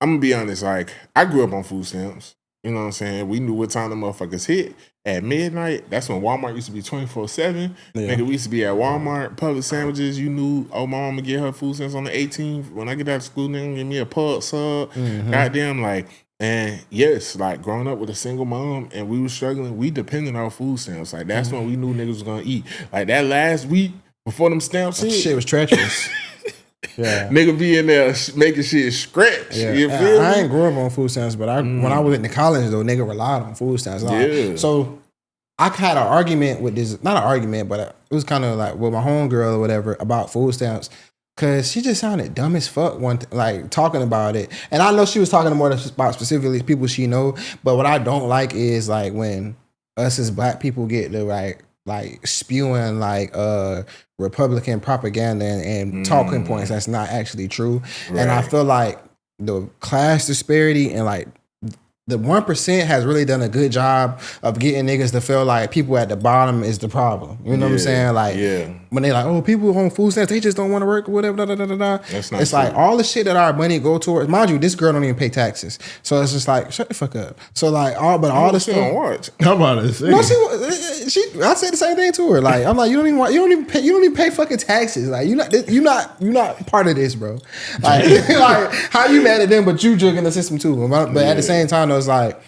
I'm gonna be honest. Like, I grew up on food stamps. You know what I'm saying? We knew what time the motherfuckers hit. At midnight, that's when Walmart used to be 24/7. Nigga, we used to be at Walmart, public sandwiches. You knew, oh, my mama get her food stamps on the 18th. When I get out of school, nigga, give me a pub sub. Goddamn, like, and yes, like growing up with a single mom and we were struggling, we depended on food stamps. Like, that's when we knew niggas was gonna eat. Like, that last week before them stamps hit, shit was treacherous. Yeah, nigga be in there making shit stretch. Yeah. You feel I me? ain't grew up on food stamps, but when I was in the college though, nigga relied on food stamps. Like, so I had an argument with this, not an argument, but it was kind of like with my homegirl or whatever about food stamps. Cause she just sounded dumb as fuck like talking about it. And I know she was talking more about specifically people she know, but what I don't like is like when us as black people get to like spewing like Republican propaganda and talking points that's not actually true. Right. And I feel like the class disparity and like the 1% has really done a good job of getting niggas to feel like people at the bottom is the problem. You know what I'm saying? Like when they like, oh, people on food stamps, they just don't want to work or whatever. That's not it's true. Like all the shit that our money go towards. Mind you, this girl don't even pay taxes, so it's just like shut the fuck up. So like all the stuff. Don't watch. How about it? No, she. I said the same thing to her. Like I'm like, you don't even pay fucking taxes. Like you're not part of this, bro. Like like how you mad at them, but you jugging the system too. But at the same time, though, it's like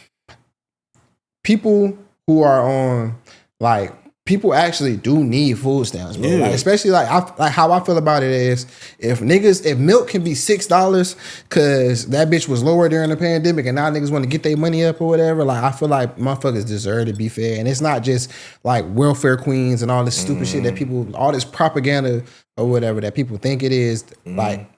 people who are on like people actually do need food stamps, bro. Like, especially like how I feel about it is if milk can be $6 because that bitch was lower during the pandemic and now niggas want to get their money up or whatever. Like I feel like motherfuckers deserve to be fair, and it's not just like welfare queens and all this stupid shit that people, all this propaganda or whatever that people think it is. Like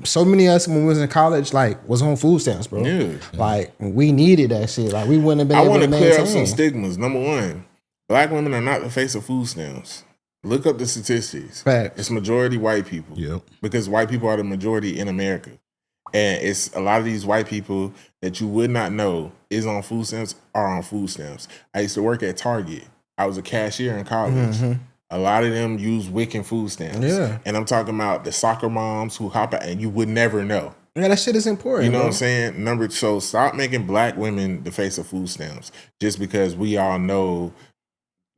so many of us when we was in college, like was on food stamps, bro. Yeah. Like we needed that shit. Like we wouldn't have been able to maintain. I want to clear up some stigmas. Number one, black women are not the face of food stamps. Look up the statistics. Facts. It's majority white people. Yep. Because white people are the majority in America. And it's a lot of these white people that you would not know is on food stamps are on food stamps. I used to work at Target. I was a cashier in college. A lot of them use Wiccan food stamps. Yeah. And I'm talking about the soccer moms who hop out and you would never know. Yeah, that shit is important. You know what I'm saying? So stop making black women the face of food stamps just because we all know,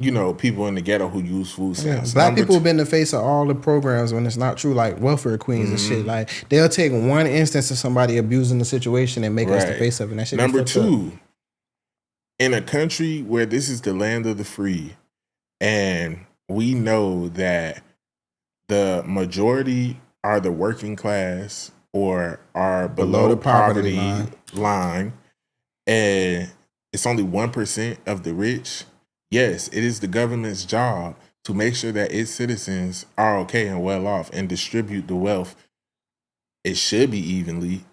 you know, people in the ghetto who use food stamps. Black people have been the face of all the programs when it's not true, like welfare queens and shit. Like they'll take one instance of somebody abusing the situation and make us the face of it. And that shit Number two, in a country where this is the land of the free and we know that the majority are the working class or are below the poverty line, and it's only 1% of the rich. Yes, it is the government's job to make sure that its citizens are okay and well off and distribute the wealth. It should be evenly,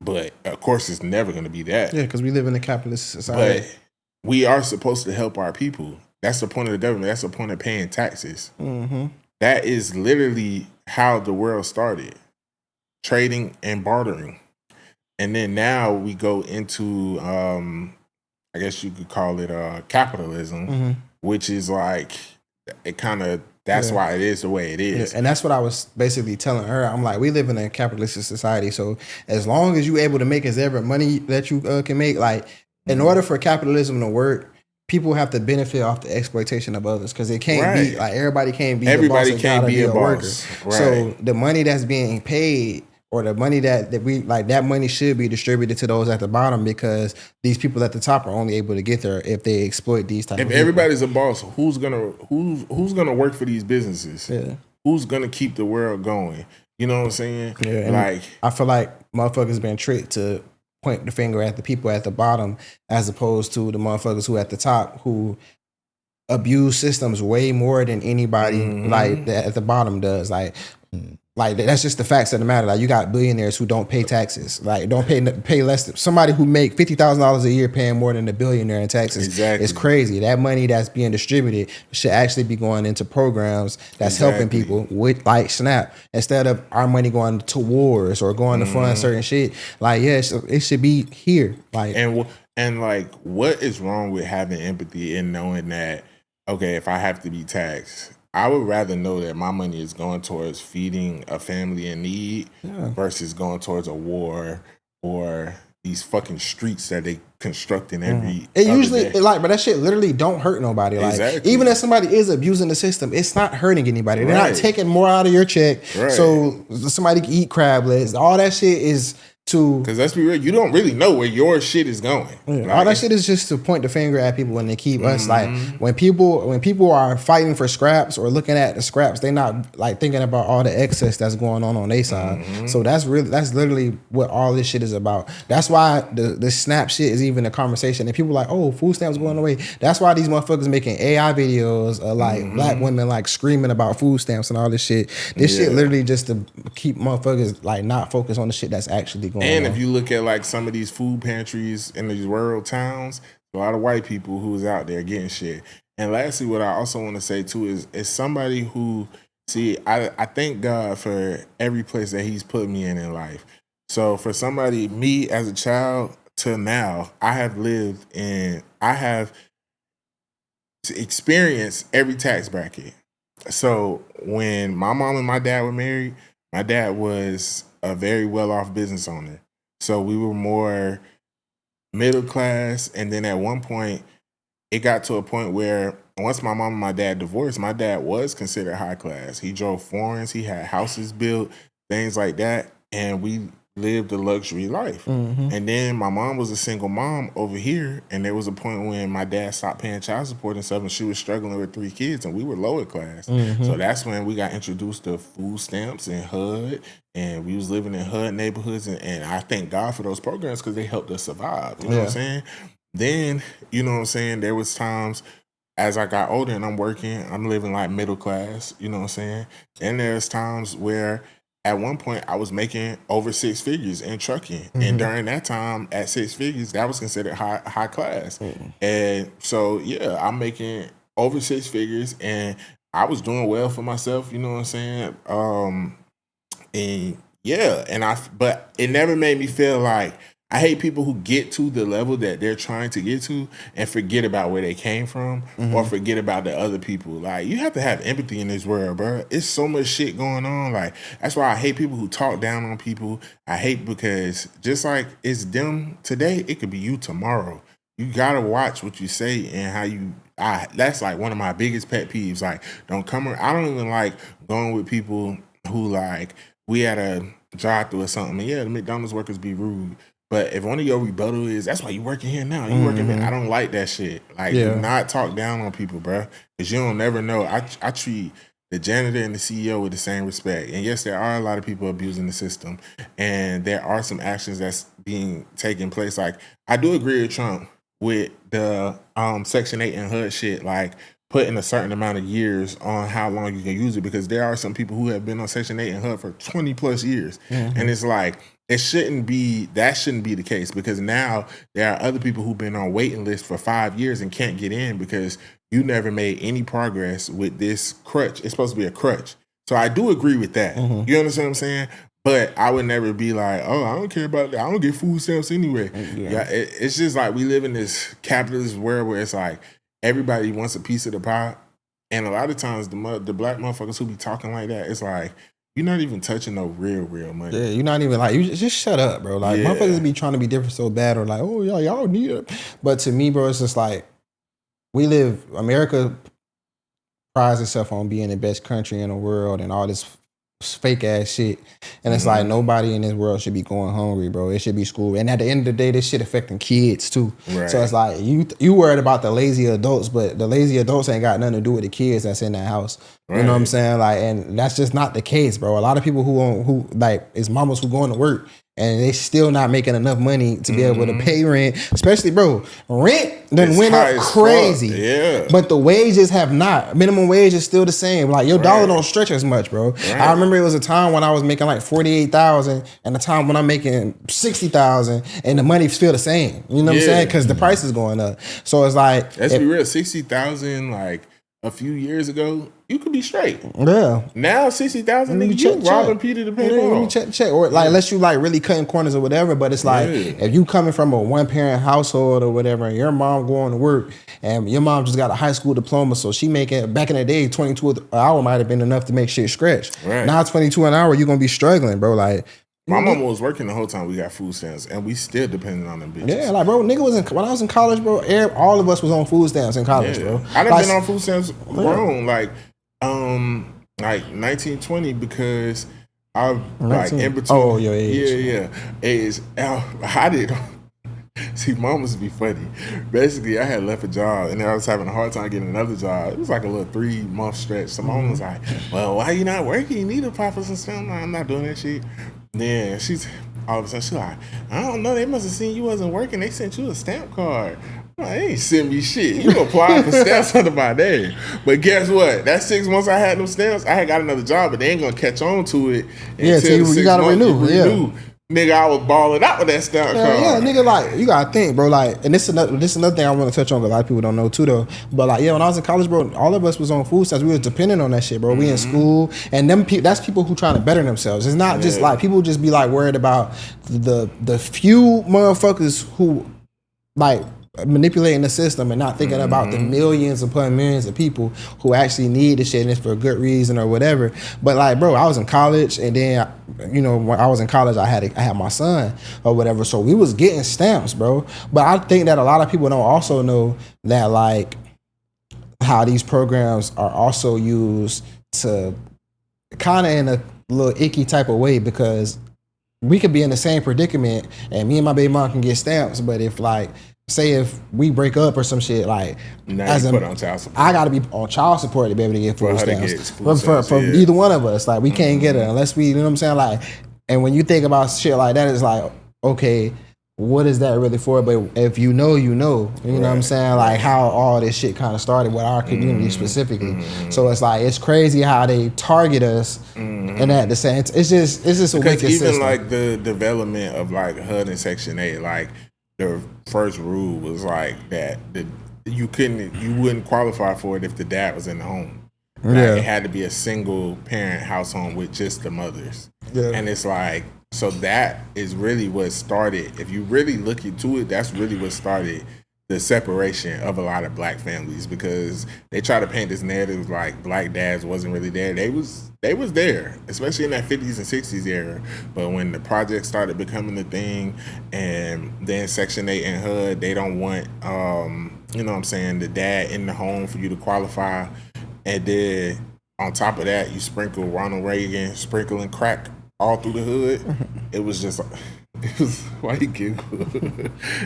but of course it's never going to be that. Yeah, because we live in a capitalist society. But we are supposed to help our people. That's the point of the government. That's the point of paying taxes. That is literally how the world started. Trading and bartering. And then now we go into, I guess you could call it capitalism, which is like, it kind of, that's why it is the way it is. Yeah, and that's what I was basically telling her. I'm like, we live in a capitalist society. So as long as you're able to make as ever money that you can make, like in order for capitalism to work, people have to benefit off the exploitation of others because it can't be like everybody can't be the boss. Can't be a boss. Right. So the money that's being paid or the money that we like, that money should be distributed to those at the bottom because these people at the top are only able to get there if they exploit these type of people. If everybody's a boss, who's gonna work for these businesses? Yeah. Who's gonna keep the world going? You know what I'm saying? Yeah. Like I feel like motherfuckers been tricked to point the finger at the people at the bottom as opposed to the motherfuckers who at the top who abuse systems way more than anybody like that at the bottom does. Like that's just the facts of the matter. Like you got billionaires who don't pay taxes, like don't pay less than somebody who make $50,000 a year paying more than a billionaire in taxes. Exactly. It's crazy. That money that's being distributed should actually be going into programs that's helping people with like SNAP instead of our money going to wars or going to fund certain shit. Like it should be here. Like and like what is wrong with having empathy and knowing that okay, if I have to be taxed, I would rather know that my money is going towards feeding a family in need versus going towards a war or these fucking streets that they constructing every it usually day. Like, but that shit literally don't hurt nobody. Like even if somebody is abusing the system, it's not hurting anybody. They're not taking more out of your check. So somebody can eat crab legs. All that shit is because let's be real, you don't really know where your shit is going. All that shit is just to point the finger at people when they keep us like when people are fighting for scraps or looking at the scraps, they're not like thinking about all the excess that's going on their side. So that's literally what all this shit is about. That's why the SNAP shit is even a conversation. And people are like, oh, food stamps going away. That's why these motherfuckers making AI videos of like black women like screaming about food stamps and all this shit. This shit literally just to keep motherfuckers like not focused on the shit that's actually going on. And if you look at like some of these food pantries in these rural towns, a lot of white people who's out there getting shit. And lastly, what I also want to say too is somebody who, I thank God for every place that he's put me in life. So for somebody, me as a child to now, I have experienced every tax bracket. So when my mom and my dad were married, my dad was a very well-off business owner. So we were more middle class. And then at one point, it got to a point where once my mom and my dad divorced, my dad was considered high class. He drove foreigns. He had houses built, things like that. And we lived a luxury life. And then my mom was a single mom over here. And there was a point when my dad stopped paying child support and stuff. And she was struggling with 3 kids. And we were lower class. So that's when we got introduced to food stamps and HUD. And we was living in HUD neighborhoods, and I thank God for those programs because they helped us survive. You know what I'm saying? Then, you know what I'm saying, there was times as I got older and I'm working, I'm living like middle class, you know what I'm saying? And there's times where at one point I was making over 6 figures in trucking. And during that time at 6 figures, that was considered high class. And so, yeah, I'm making over 6 figures and I was doing well for myself, you know what I'm saying? And yeah, but it never made me feel like I hate people who get to the level that they're trying to get to and forget about where they came from or forget about the other people. Like, you have to have empathy in this world, bro. It's so much shit going on. Like, that's why I hate people who talk down on people. I hate because just like it's them today, it could be you tomorrow. You gotta watch what you say and how you. That's like one of my biggest pet peeves. Like, don't come around. I don't even like going with people who like. We had a drive-through or something, and the McDonald's workers be rude. But if one of your rebuttal is, that's why you working here now, you working here, I don't like that shit. Like, do not talk down on people, bro, because you don't never know. I treat the janitor and the CEO with the same respect. And yes, there are a lot of people abusing the system, and there are some actions that's being taken place. Like, I do agree with Trump with the Section 8 and HUD shit, like, putting a certain amount of years on how long you can use it, because there are some people who have been on Section 8 and HUD for 20 plus years. And it's like, that shouldn't be the case, because now there are other people who've been on waiting lists for 5 years and can't get in because you never made any progress with this crutch. It's supposed to be a crutch. So I do agree with that. You understand what I'm saying? But I would never be like, oh, I don't care about that. I don't get food stamps anyway. It's just like we live in this capitalist world where it's like, everybody wants a piece of the pie, and a lot of times the black motherfuckers who be talking like that, it's like, you're not even touching no real money. Yeah, you're not even like, you just shut up, bro. Like, motherfuckers be trying to be different so bad, or like, oh, y'all need it. But to me, bro, it's just like, America prides itself on being the best country in the world and all this fake ass shit, and it's like nobody in this world should be going hungry, bro. It should be school, and at the end of the day, this shit affecting kids too. So it's like you worried about the lazy adults, but the lazy adults ain't got nothing to do with the kids that's in that house. You know what I'm saying? Like, and that's just not the case, bro. A lot of people who like is mamas who going to work and they still not making enough money to be able to pay rent. Especially, bro, rent done went up crazy. Yeah. But the wages have not. Minimum wage is still the same. Like your dollar don't stretch as much, bro. Right. I remember it was a time when I was making like 48,000, and a time when I'm making 60,000, and the money still the same. You know what I'm saying? Because the price is going up. So it's like, let's be real, 60,000 like a few years ago, you could be straight. Yeah. Now 60,000, nigga, you robbing Peter to pay Paul. Let me check. Or like, unless you like really cutting corners or whatever. But it's like, if you coming from a 1-parent household or whatever, and your mom going to work, and your mom just got a high school diploma, so she making, back in the day, 22 an hour might have been enough to make shit stretch. Right. Now 22 an hour, you're gonna be struggling, bro. Like, my mama was working the whole time we got food stamps, and we still depending on them bitches. yeah, like, bro, nigga was when I was in college, bro. All of us was on food stamps in college, bro. I done been on food stamps grown, like 1920, because I like in between. Oh, your age. Yeah. I did. See, mamas be funny. Basically, I had left a job, and then I was having a hard time getting another job. It was like a little 3-month stretch. So mom was like, "Well, why you not working? You need to apply for some stuff." I'm not doing that shit. Then she's all of a sudden she's like, "I don't know. They must have seen you wasn't working. They sent you a stamp card." I'm like, they ain't sent me shit. You applied for stamps under my name. But guess what? That 6 months I had them stamps, I had got another job, but they ain't gonna catch on to it. Yeah, so you gotta renew. Yeah. Nigga, I was balling out with that stamp card. Yeah, nigga, like, you gotta think, bro. Like, and this is another thing I want to touch on, because a lot of people don't know too, though. But like, yeah, when I was in college, bro, all of us was on food stamps. We was dependent on that shit, bro. We in school, and that's people who trying to better themselves. It's not just like people just be like worried about the few motherfuckers who like manipulating the system and not thinking about the millions upon millions of people who actually need the shit, and it's for a good reason or whatever. But like, bro, I was in college, and then, you know, when I was in college, I had my son or whatever, so we was getting stamps, bro. But I think that a lot of people don't also know that, like, how these programs are also used to kind of in a little icky type of way, because we could be in the same predicament, and me and my baby mom can get stamps, but if, like, say if we break up or some shit, like, now you put on child support. I gotta be on child support to be able to get food stamps. For Yeah. either one of us, like, we can't get it unless we, you know what I'm saying? Like, and when you think about shit like that, it's like, okay, what is that really for? But if you know, you know what I'm saying? Like, how all this shit kind of started with our community specifically. So it's like, it's crazy how they target us, and at the same, it's just a wicked even system. like the development of like HUD and Section 8, like the first rule was like that you wouldn't qualify for it if the dad was in the home. Like, it had to be a single parent household with just the mothers. And it's like, so that is really what started, if you really look into it, that's really what started the separation of a lot of black families, because they try to paint this narrative like black dads wasn't really there. They was there, especially in that 50s and 60s era. But when the project started becoming the thing, and then Section 8 and HUD, they don't want, you know what I'm saying, the dad in the home for you to qualify. And then on top of that, you sprinkle Ronald Reagan sprinkling crack all through the hood. It was just, it was, why you giggle?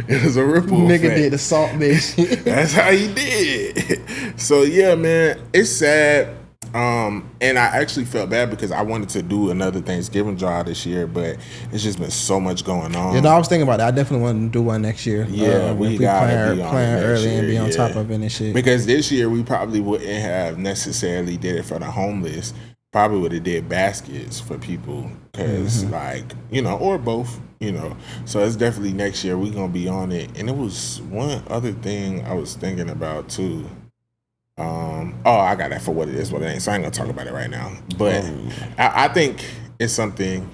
It was a ripple Nigga effect. did the salt bitch. That's how he did. So yeah, man, it's sad. And I actually felt bad because I wanted to do another Thanksgiving drive this year, but it's just been so much going on. You know, I was thinking about that. I definitely want to do one next year. Yeah, we gotta plan early year, and be on top of it and shit. Because this year we probably wouldn't have necessarily did it for the homeless. Probably would have did baskets for people, because like, you know, or both, you know. So it's definitely next year we gonna be on it. And it was one other thing I was thinking about too. I got that for what it is, what it ain't. So I ain't gonna talk about it right now. But I think it's something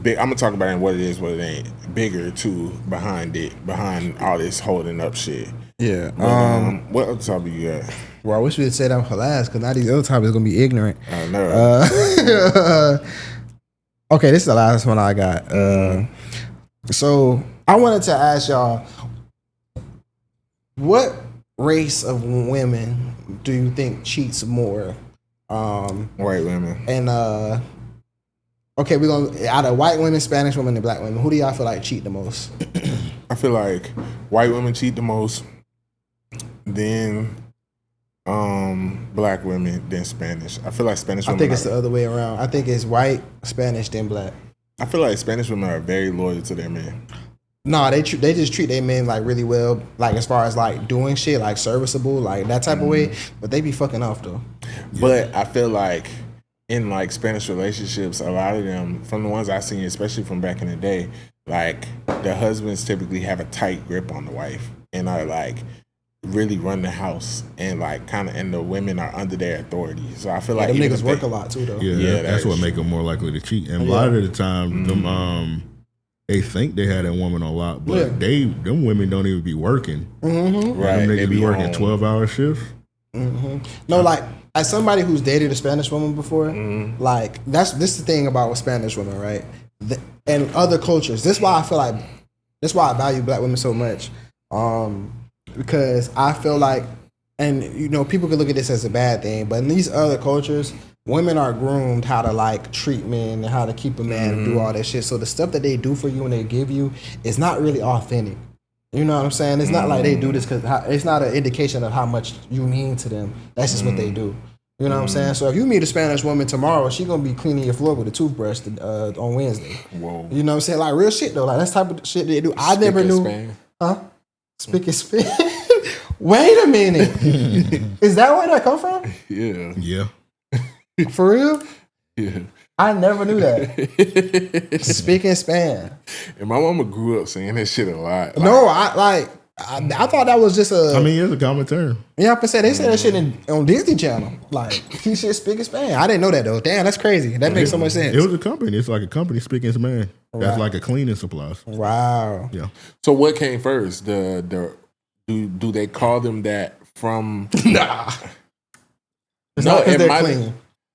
big. I'm gonna talk about it and what it is, what it ain't. Bigger too behind it, behind all this holding up shit. Yeah. But, what other topic you got? Well, I wish we had said that for last, because now these other topics are gonna be ignorant. I know. Okay, this is the last one I got. So I wanted to ask y'all, what race of women do you think cheats more? White women. And okay, we're gonna, out of white women, Spanish women, and black women, who do y'all feel like cheat the most? I feel like white women cheat the most, then black women, then Spanish. I feel like Spanish women. I think it's the other way around. I think it's white, Spanish, then black. I feel like Spanish women are very loyal to their men. No, they just treat their men like really well, like as far as like doing shit, like serviceable, like that type of way. But they be fucking off though. But I feel like in like Spanish relationships, a lot of them, from the ones I've seen, especially from back in the day, like the husbands typically have a tight grip on the wife and are like really run the house and like kind of, and the women are under their authority. So I feel like them niggas work a lot too though. Yeah, that's what make them more likely to cheat. And a lot of the time, them they think they had that woman a lot, but them women don't even be working. Mm-hmm. Right, them niggas be working 12-hour shifts. Mm-hmm. No, like as somebody who's dated a Spanish woman before, like this is the thing about Spanish women, right? And other cultures. This is why I value black women so much, because I feel like, and you know, people could look at this as a bad thing, but in these other cultures, women are groomed how to like treat men and how to keep a man and do all that shit. So the stuff that they do for you and they give you is not really authentic. You know what I'm saying? It's not like they do this because it's not an indication of how much you mean to them. That's just what they do. You know what I'm saying? So if you meet a Spanish woman tomorrow, she gonna be cleaning your floor with a toothbrush on Wednesday. Whoa. You know what I'm saying? Like real shit though. Like that's the type of shit they do. I never knew. Huh? Spick and span. Wait a minute. Is that where that come from? Yeah. For real? Yeah. I never knew that. Spick and span. And my mama grew up saying that shit a lot. No, I thought that was just a. I mean, it's a common term. Yeah, I said they said that shit on Disney Channel. Like he said Spick and span. I didn't know that though. Damn, that's crazy. That makes so much sense. It was a company. It's like a company, Spick and Span. That's like a cleaning supplies. Wow. Yeah. So what came first? Do they call them that from? Nah. It's not because they're clean.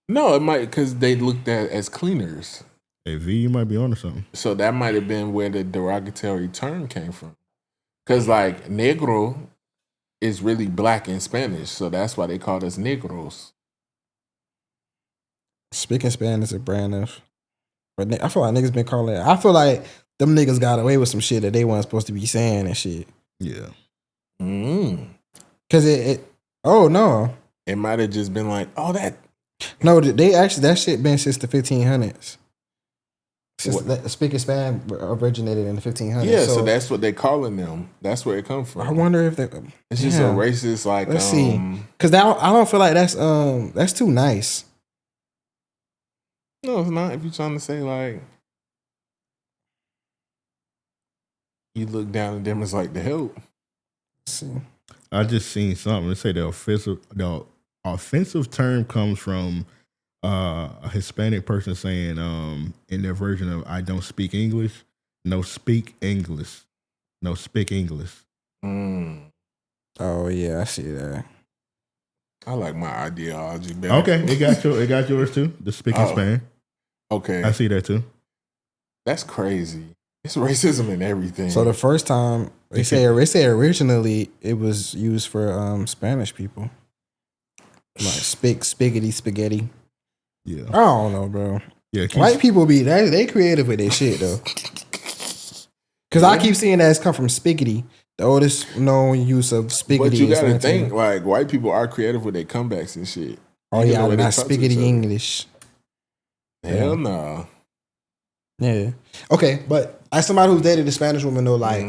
No, it might because they looked at as cleaners. Hey V, you might be onto something. So that might have been where the derogatory term came from. Because like negro is really black in Spanish, so that's why they called us negros. Spick and span is a brand of. But I feel like niggas been calling it. I feel like them niggas got away with some shit that they weren't supposed to be saying and shit. Yeah. Because it. Oh no. It might have just been like, oh that. No, they actually that shit been since the 1500s. Spick and span originated in the 1500s. Yeah, so that's what they calling them. That's where it comes from. I wonder if they. It's just a racist like. Let's see, because I don't feel like that's too nice. No, it's not. If you're trying to say like you look down at them as like the help. Let's see. I just seen something. They say the offensive term comes from a Hispanic person saying in their version of "I don't speak English," no speak English, no speak English. Oh yeah, I see that. I like my ideology better. Okay, it got yours too. The speak and span. Okay, I see that too. That's crazy. It's racism in everything. So the first time they say originally it was used for Spanish people, like spaghetti. Yeah, I don't know, bro. Yeah, white people be they creative with their shit though. Because I keep seeing that it's come from spiggity, the oldest known use of spiggity. But you gotta think like white people are creative with their comebacks and shit. Oh yeah, I'm not spiggity English. Hell no. Yeah. Okay, but as somebody who's dated a Spanish woman though, like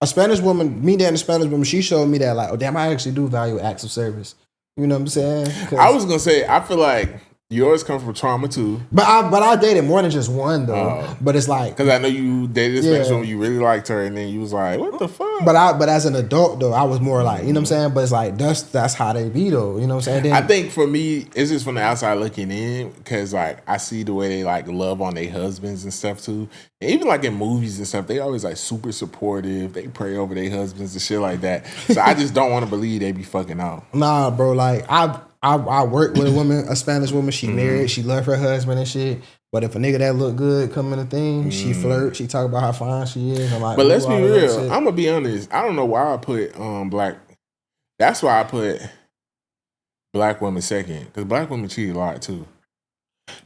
a Spanish woman, me dating a Spanish woman, she showed me that like, oh damn, I actually do value acts of service. You know what I'm saying? I was gonna say, I feel like yours come from trauma too. But I dated more than just one though. But it's like because I know you dated a Spanish woman, you really liked her, and then you was like, what the fuck? But as an adult though, I was more like, you know what I'm saying? But it's like that's how they be though. You know what I'm saying? Then, I think for me, it's just from the outside looking in, because like I see the way they like love on their husbands and stuff too. And even like in movies and stuff, they always like super supportive. They pray over their husbands and shit like that. So I just don't want to believe they be fucking out. Nah, bro. Like I worked with a woman, a Spanish woman. She married. She loved her husband and shit. But if a nigga that look good come in the thing, she flirt. She talk about how fine she is. I'm like, but let's be real. I'm gonna be honest. I don't know why I put black. That's why I put black women second, because black women cheat a lot too.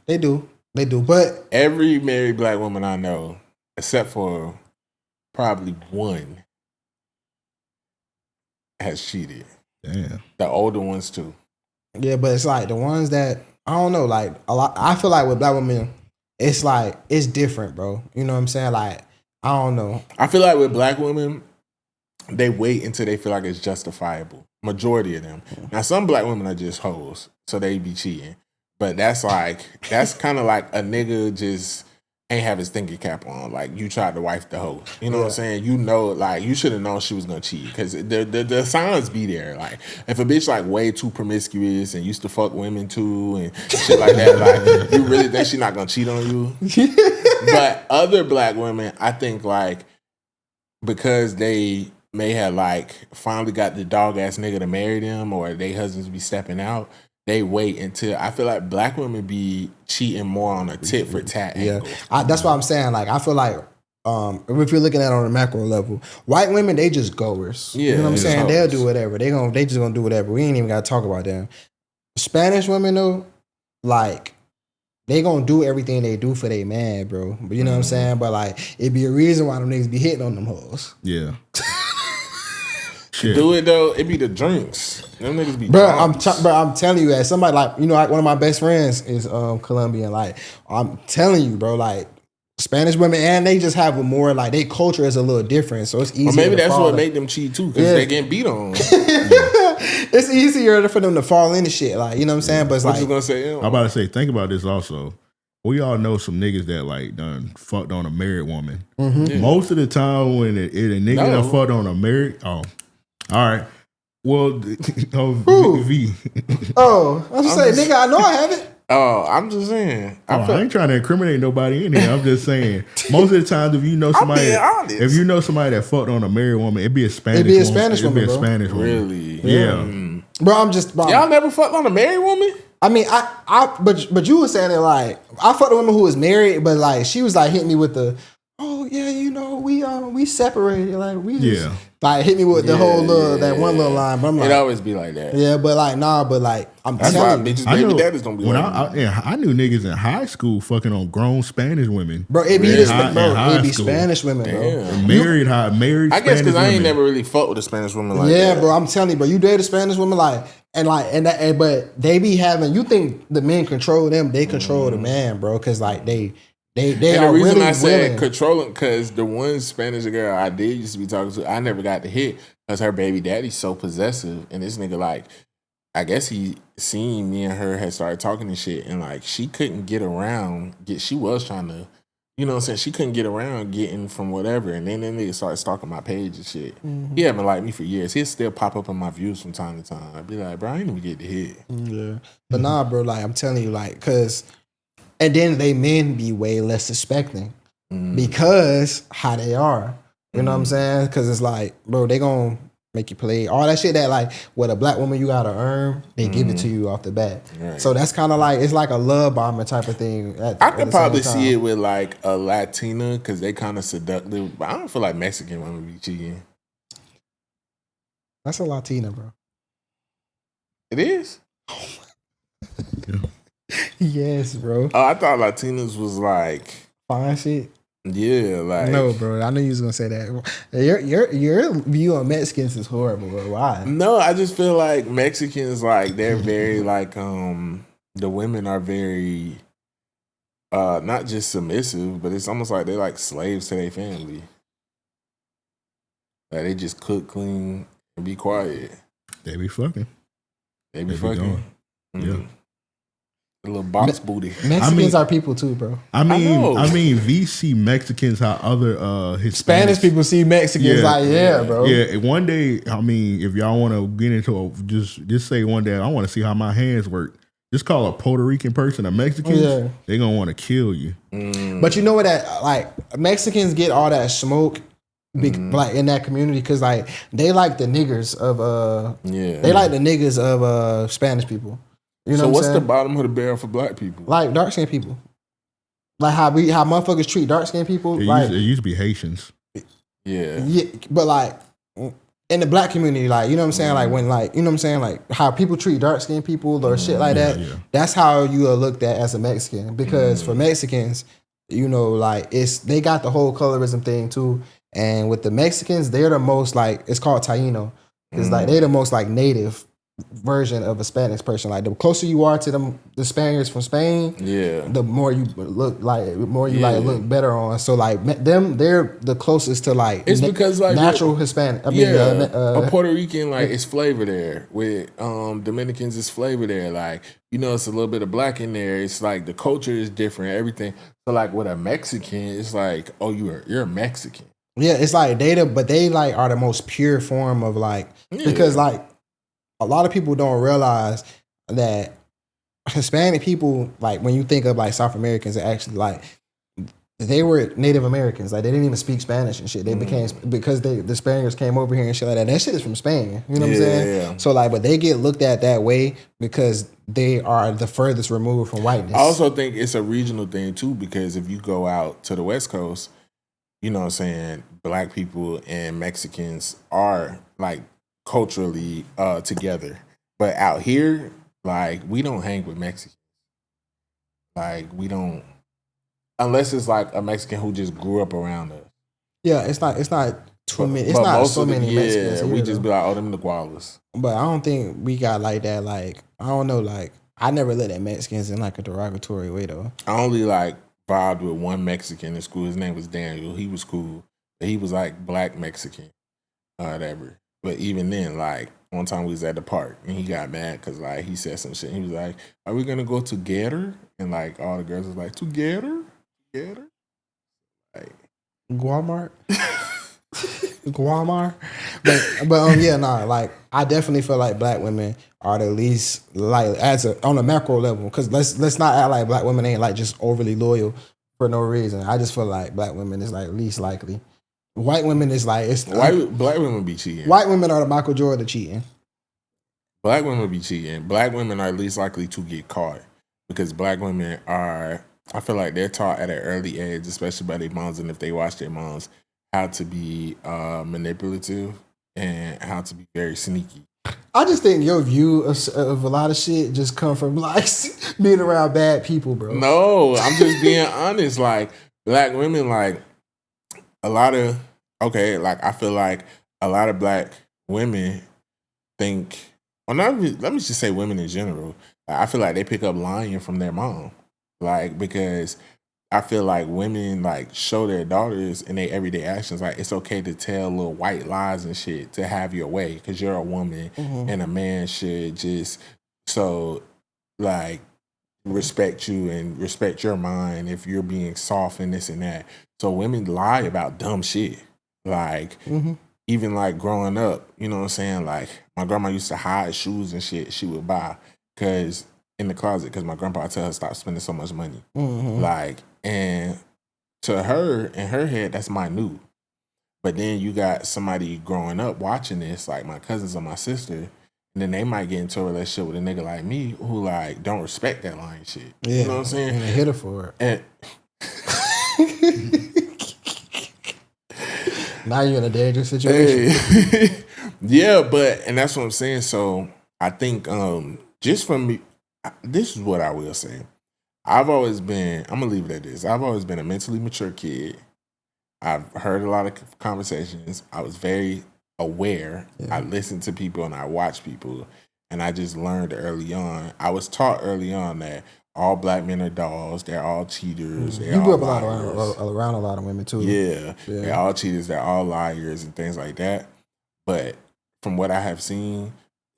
They do. But every married black woman I know, except for probably one, has cheated. Damn. The older ones too. Yeah, but it's like the ones that I don't know, like a lot. I feel like with black women, it's like it's different, bro. You know what I'm saying? Like I don't know. I feel like with black women, they wait until they feel like it's justifiable. Majority of them. Now, some black women are just hoes, so they be cheating. But that's kind of like a nigga just ain't have his thinking cap on. Like, you tried to wife the hoe. You know what I'm saying? You know, like, you should have known she was going to cheat. Because the signs be there. Like, if a bitch, like, way too promiscuous and used to fuck women, too, and shit like that, like, you really think she not going to cheat on you? But other black women, I think, like, because they may have, like, finally got the dog-ass nigga to marry them or they husbands be stepping out, they wait until, I feel like black women be cheating more on a tit for tat angle. That's what I'm saying. Like, I feel like if you're looking at it on a macro level, white women, they just goers. Yeah, you know what I'm saying? They'll hoes. do whatever. They just gonna do whatever. We ain't even gotta talk about them. Spanish women though, like, they gonna do everything they do for their man, bro. But you know what I'm saying? But like, it be a reason why them niggas be hitting on them hoes. Yeah. Do it though, it be the drinks. Them niggas be Bro, drunks. I'm telling you, as somebody like, you know, like one of my best friends is Colombian. Like, I'm telling you, bro, like Spanish women, and they just have a more like their culture is a little different, so it's easier. Or maybe to that's fall what made them cheat too, because they getting beat on. It's easier for them to fall into shit, like, you know what I'm saying? But it's What like, you gonna say? I'm about to say, think about this also. We all know some niggas that like done fucked on a married woman. Mm-hmm. Most of the time when a nigga done fucked on a married, all right. Well, V. Oh, I was just saying, nigga, I know I haven't. Oh, I'm just saying. I ain't trying to incriminate nobody in here. I'm just saying. Most of the times, if you know somebody, that fucked on a married woman, it'd be a Spanish. It'd be a Spanish woman. It'd be a Spanish woman. Really? Yeah. Bro, y'all never fucked on a married woman? I mean, but you were saying it like I fucked a woman who was married, but like she was like hitting me with the, oh yeah, you know, we separated, like we just like hit me with the whole that one little line. But I'm like, it always be like that. Yeah, but like but like I'm That's telling why you, bitches baby daddies don't be when like I knew niggas in high school fucking on grown Spanish women. Bro, it be Spanish women, bro. Married I guess because I ain't never really fucked with a Spanish woman like that. Yeah, bro, I'm telling you, bro, you date a Spanish woman but they be having. You think the men control them? They control the man, bro, because like they and the reason really I said willing. controlling, because the one Spanish girl I did used to be talking to, I never got to hit because her baby daddy's so possessive, and this nigga, like, I guess he seen me and her had started talking and shit, and like she couldn't get around. She was trying to, you know what I'm saying? She couldn't get around getting from whatever, and then that nigga started stalking my page and shit. He haven't liked me for years. He'll still pop up in my views from time to time. I'd be like, bro, I ain't even get to hit. Yeah, but nah, bro, like I'm telling you, like, cause. And then they men be way less suspecting because how they are. You know what I'm saying? Because it's like, bro, they gonna make you play all that shit that like with a black woman you gotta earn. They give it to you off the bat. Right. So that's kind of like it's like a love bombing type of thing. I could probably see it with like a Latina because they kind of seductive. But I don't feel like Mexican women be cheating. That's a Latina, bro. It is. Yes, bro. Oh, I thought Latinas was like fine shit. Yeah, like no, bro. I knew you was gonna say that. Your view on Mexicans is horrible, bro. Why? No, I just feel like Mexicans, like they're very like the women are very not just submissive, but it's almost like they're like slaves to their family. Like they just cook, clean, and be quiet. They be fucking. They be fucking. Yeah. A little box booty. Mexicans are people too, bro. I mean, we see Mexicans how other Hispanics, Spanish people see Mexicans bro. Yeah, one day, I mean, if y'all want to get into just say one day, I want to see how my hands work. Just call a Puerto Rican person a Mexican. They're gonna want to kill you. But you know what? That like Mexicans get all that smoke. Like in that community, because like they like the niggers of they like the niggas of Spanish people. You know so what's the bottom of the barrel for black people? Like dark skinned people. Like how motherfuckers treat dark skinned people. It used to be Haitians. Yeah. Yeah, but like in the black community, like you know what I'm saying, like when like you know what I'm saying, like how people treat dark skinned people or shit like that. Yeah. That's how you are looked at as a Mexican, because for Mexicans, you know, like they got the whole colorism thing too. And with the Mexicans, they're the most like, it's called Taino. It's like they're the most like native version of a Spanish person. Like the closer you are to the Spaniards from Spain, the more you look like look better on. So like them, they're the closest to like it's because like natural Hispanic. A Puerto Rican like it's flavor there. With Dominicans, it's flavor there. Like it's a little bit of black in there. It's like the culture is different. Everything. So like with a Mexican, it's like you're a Mexican. Yeah, it's like but they like are the most pure form of like because like. A lot of people don't realize that Hispanic people, like when you think of like South Americans, actually like they were Native Americans. Like they didn't even speak Spanish and shit. They became because the Spaniards came over here and shit like that. That shit is from Spain. You know what I'm saying? Yeah. So like, but they get looked at that way because they are the furthest removed from whiteness. I also think it's a regional thing too because if you go out to the West Coast, you know what I'm saying, black people and Mexicans are like culturally together, but out here, like we don't hang with Mexicans. Like we don't, unless it's like a Mexican who just grew up around us. Yeah, it's not too many. It's not so many Mexicans. Yeah, we just be like, them the Gualas. But I don't think we got like that. Like I don't know. Like I never looked at Mexicans in like a derogatory way though. I only like vibed with one Mexican in school. His name was Daniel. He was cool. But he was like black Mexican, whatever. But even then, like, one time we was at the park and he got mad because, like, he said some shit. He was like, are we going to go together? And, like, all the girls was like, together? Like, Guamar? Guamar? But yeah, nah, like, I definitely feel like black women are the least, like, on a macro level. Because let's not act like black women ain't, like, just overly loyal for no reason. I just feel like black women is, like, least likely. White women is like black women be cheating. White women are the Michael Jordan of cheating. Black women be cheating. Black women are least likely to get caught because black women are. I feel like they're taught at an early age, especially by their moms, and if they watch their moms, how to be manipulative and how to be very sneaky. I just think your view of a lot of shit just come from like being around bad people, bro. No, I'm just being honest. Like black women, like. Like I feel like a lot of black women think, let me just say women in general. I feel like they pick up lying from their mom, like because I feel like women like show their daughters in their everyday actions like it's okay to tell little white lies and shit to have your way because you're a woman and a man should just like respect you and respect your mind if you're being soft and this and that. So women lie about dumb shit. Like, even like growing up, you know what I'm saying? Like, my grandma used to hide shoes and shit she would buy in the closet because my grandpa would tell her stop spending so much money. Like, and to her, in her head, that's minute. But then you got somebody growing up watching this, like my cousins or my sister, and then they might get into a relationship with a nigga like me who like don't respect that lying shit. Yeah, you know what I'm saying? And they hit her for it. And now you're in a dangerous situation. Hey. Yeah, and that's what I'm saying. So I think just from me, this is what I will say. I'm gonna leave it at this. I've always been a mentally mature kid. I've heard a lot of conversations. I was very aware. Yeah. I listened to people and I watched people. And I just learned early on. I was taught early on that all black men are dogs. They're all cheaters. You grew up around a lot of women too. Yeah. They're all cheaters. They're all liars and things like that. But from what I have seen,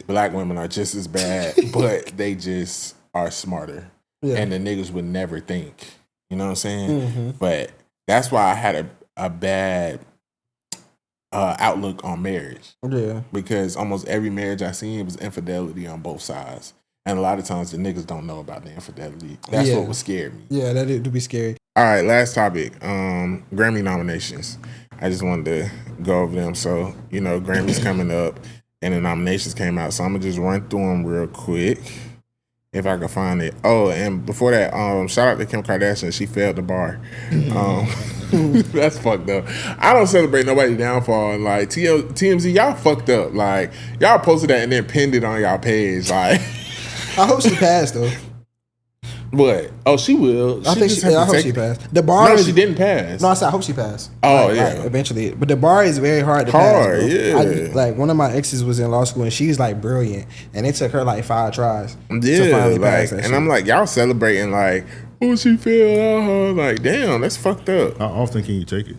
black women are just as bad, but they just are smarter. Yeah. And the niggas would never think. You know what I'm saying? But that's why I had a bad outlook on marriage. Yeah. Because almost every marriage I seen was infidelity on both sides. And a lot of times the niggas don't know about the infidelity. That's what would scare me. Yeah, that would be scary. All right, last topic. Grammy nominations. I just wanted to go over them. So, Grammy's coming up and the nominations came out. So I'm going to just run through them real quick if I can find it. Oh, and before that, shout out to Kim Kardashian. She failed the bar. That's fucked up. I don't celebrate nobody's downfall. And like TMZ, y'all fucked up. Like, y'all posted that and then pinned it on y'all page. Like, I hope she passed though. What? Oh, she will. I think just I have to hope take she it. passed. The bar No, is, she didn't pass. No, I said I hope she passed. Oh, Like, yeah. eventually. But the bar is very hard to Hard, pass. Bro. yeah. Like one of my exes was in law school and she's like brilliant, and it took her like 5 tries to Yeah, finally like, pass that and shit. I'm like, y'all celebrating like, oh, she failed. Like, damn, that's fucked up. How often can you take it?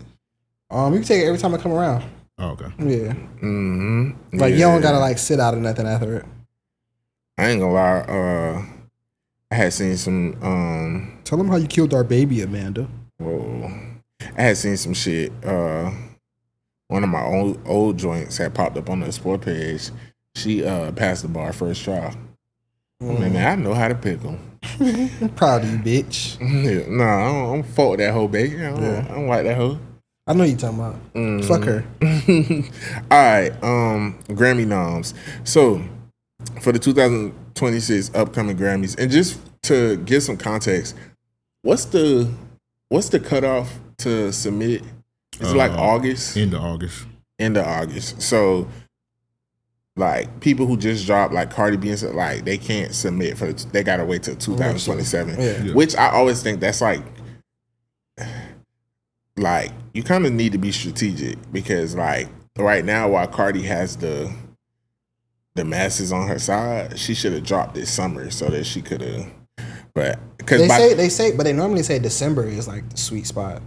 You can take it every time I come around. Oh, okay. Yeah. Mm-hmm. Like you don't gotta like sit out or nothing after it. I ain't gonna lie. I had seen some. Tell them how you killed our baby, Amanda. Whoa. I had seen some shit. One of my old joints had popped up on the sport page. She passed the bar first try. Man, I know how to pickle. I'm proud of you, bitch. Yeah, no, I don't fuck with that hoe, baby. I don't like that hoe. I know you talking about. Fuck her. All right, Grammy noms. So for the 2026 upcoming Grammys, and just to give some context, what's the cutoff to submit? Is it like August? End of August. End of August. So like people who just dropped like Cardi B and stuff, like they can't submit for they gotta wait till 2027. Yeah. Which I always think that's like you kind of need to be strategic because like right now while Cardi has the masses on her side, she should have dropped this summer so that she could have. But because they normally say December is like the sweet spot.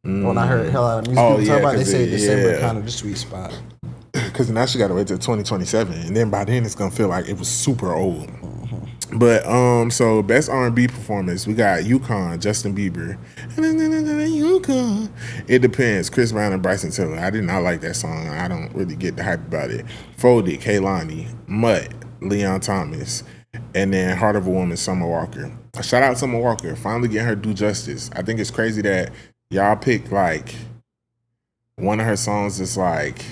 When I heard hell out of music people talk about, they say December kind of the sweet spot. Because now she got to wait till 2027, and then by then it's gonna feel like it was super old. But so best R&B performance, we got UConn, Justin Bieber. UConn. It depends. Chris Brown and Bryson Tiller. I did not like that song. I don't really get the hype about it. Folded, Kehlani, Mutt, Leon Thomas, and then Heart of a Woman, Summer Walker. Shout out Summer Walker, finally getting her due justice. I think it's crazy that y'all picked like one of her songs is like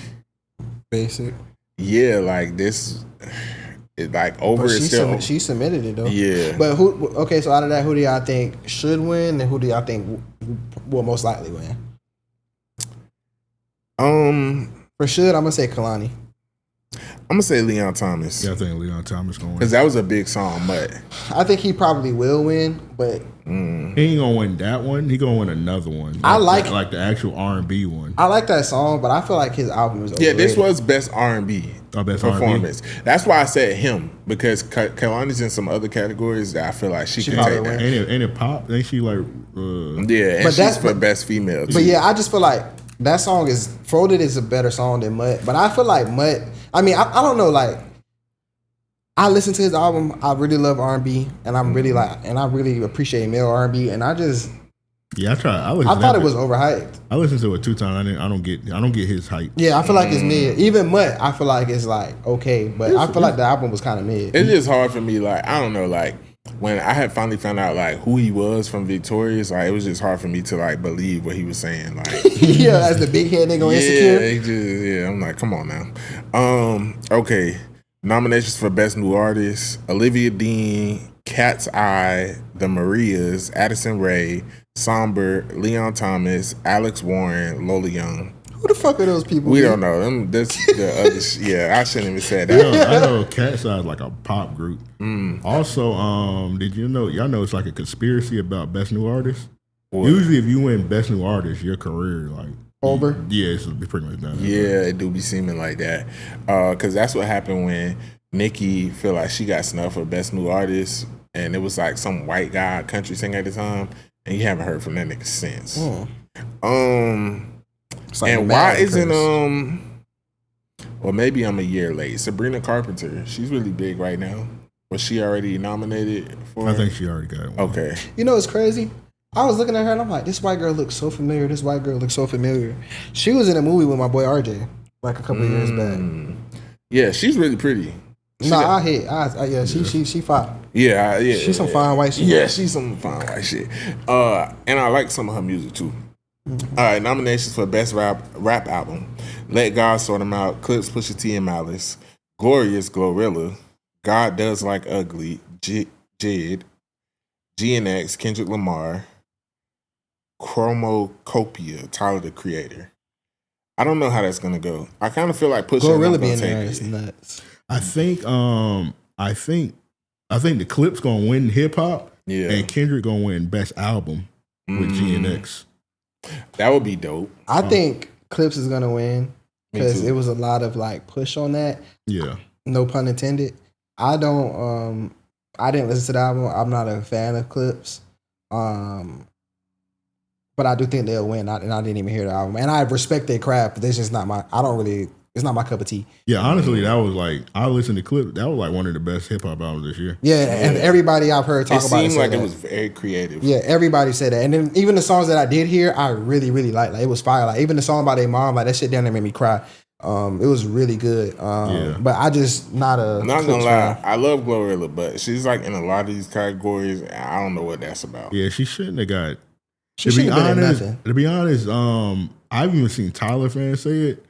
basic. Yeah, like this. It like over is still. She submitted it though. Yeah. But who? Okay, so out of that, who do y'all think should win, and who do y'all think will most likely win? For should, I'm gonna say Kehlani. I'm gonna say Leon Thomas. Yeah, I think Leon Thomas gonna win because that was a big song. But I think he probably will win, but he ain't gonna win that one. He gonna win another one. I like the actual R&B one. I like that song, but I feel like his album is overrated. Yeah, this was best R&B best performance. R&B? That's why I said him because Kehlani's in some other categories that I feel like she can probably take win. that. Ain't it pop? Ain't she like? Yeah, and But she's for best female. Too. But yeah, I just feel like that song is Folded is a better song than Mutt. But I feel like Mutt. I mean, I don't know. Like, I listen to his album. I really love R&B, and I'm really and I really appreciate male R&B. And I just I tried. I thought it was overhyped. I listened to it 2 times. I don't get his hype. Yeah, I feel like it's mid. Even Mutt, I feel like it's like okay, but I feel like the album was kind of mid. It's just hard for me. Like I don't know. Like when I had finally found out like who he was from Victorious, like it was just hard for me to like believe what he was saying. Like yeah, as the big head nigga on Insecure. I'm like, come on now. Okay. Nominations for Best New Artist: Olivia Dean, Cat's Eye, The Marias, Addison Rae, Somber, Leon Thomas, Alex Warren, Lola Young. Who the fuck are those people? We don't know them. That's the other. Yeah, I shouldn't even say that. I know Cat's Eye is like a pop group. Also, did you know? Y'all know it's like a conspiracy about Best New Artist. What? Usually, if you win Best New Artist, your career like over. Yeah, it's pretty much done. Yeah, it do be seeming like that. Because that's what happened when Nicki feel like she got snubbed for Best New Artist, and it was like some white guy country singer at the time, and you haven't heard from that nigga since. Like and why isn't well, maybe I'm a year late. Sabrina Carpenter, she's really big right now. Was she already nominated for? I think she already got one. Okay. You know, it's crazy. I was looking at her and I'm like, this white girl looks so familiar. This white girl looks so familiar. She was in a movie with my boy RJ like a couple of years back. Yeah, she's really pretty. She fine. Yeah, She's some fine white shit. Yeah, she's some fine white shit. And I like some of her music too. All right, nominations for Best Rap Album: Let God Sort 'Em Out, Clips, Pusha T and Malice, Glorious, Glorilla, God Does Like Ugly, Jid, GNX, Kendrick Lamar, Chromocopia, Tyler the Creator. I don't know how that's gonna go. I kind of feel like Pusha Glorilla being there is nuts. I think the Clip's gonna win hip hop, Yeah. And Kendrick gonna win Best Album with GNX. That would be dope. I think Clips is gonna win Me because too. it was a lot of like push on that. Yeah. No pun intended. I don't. I didn't listen to the album. I'm not a fan of Clips. But I do think they'll win. And I didn't even hear the album. And I respect their craft, but it's just not my. I don't really. It's not my cup of tea. Yeah, honestly, that was like I listened to Clip. That was like one of the best hip hop albums this year. Yeah, and everybody I've heard talk about it. It seemed like that. it was very creative. Yeah, everybody said that. And then even the songs that I did hear, I really, really liked. Like it was fire. Like even the song by their mom, like that shit down there made me cry. It was really good. But I just not I'm not gonna lie, I love Glorilla, but she's like in a lot of these categories, and I don't know what that's about. Yeah, she shouldn't have got. She shouldn't have been in nothing. To be honest, I've even seen Tyler fans say it.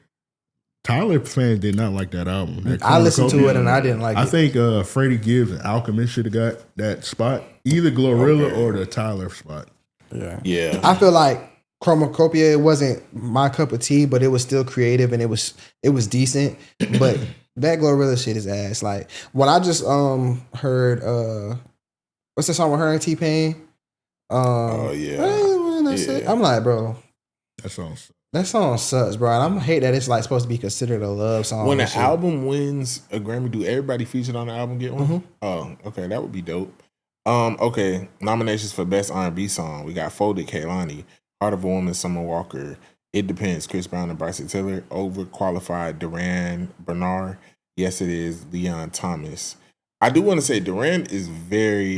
Tyler fans did not like that album. I listened to it and I didn't like it. I think Freddie Gibbs and Alchemist should have got that spot, either Glorilla or the Tyler spot. Yeah. I feel like Chromacopia, it wasn't my cup of tea, but it was still creative and it was decent. But that Glorilla shit is ass. Like when I just heard what's the song with her and T-Pain? Oh yeah. I'm like, bro, that song sucks, bro. And I hate that it's like supposed to be considered a love song. When an album wins a Grammy, do everybody featured on the album get one? Mm-hmm. Oh, okay, that would be dope. Okay, nominations for Best R&B Song. We got Folded, Kehlani, Heart of a Woman, Summer Walker, It Depends, Chris Brown and Bryson Tiller, Overqualified, Duran Bernard, Yes It Is, Leon Thomas. I do want to say Duran is very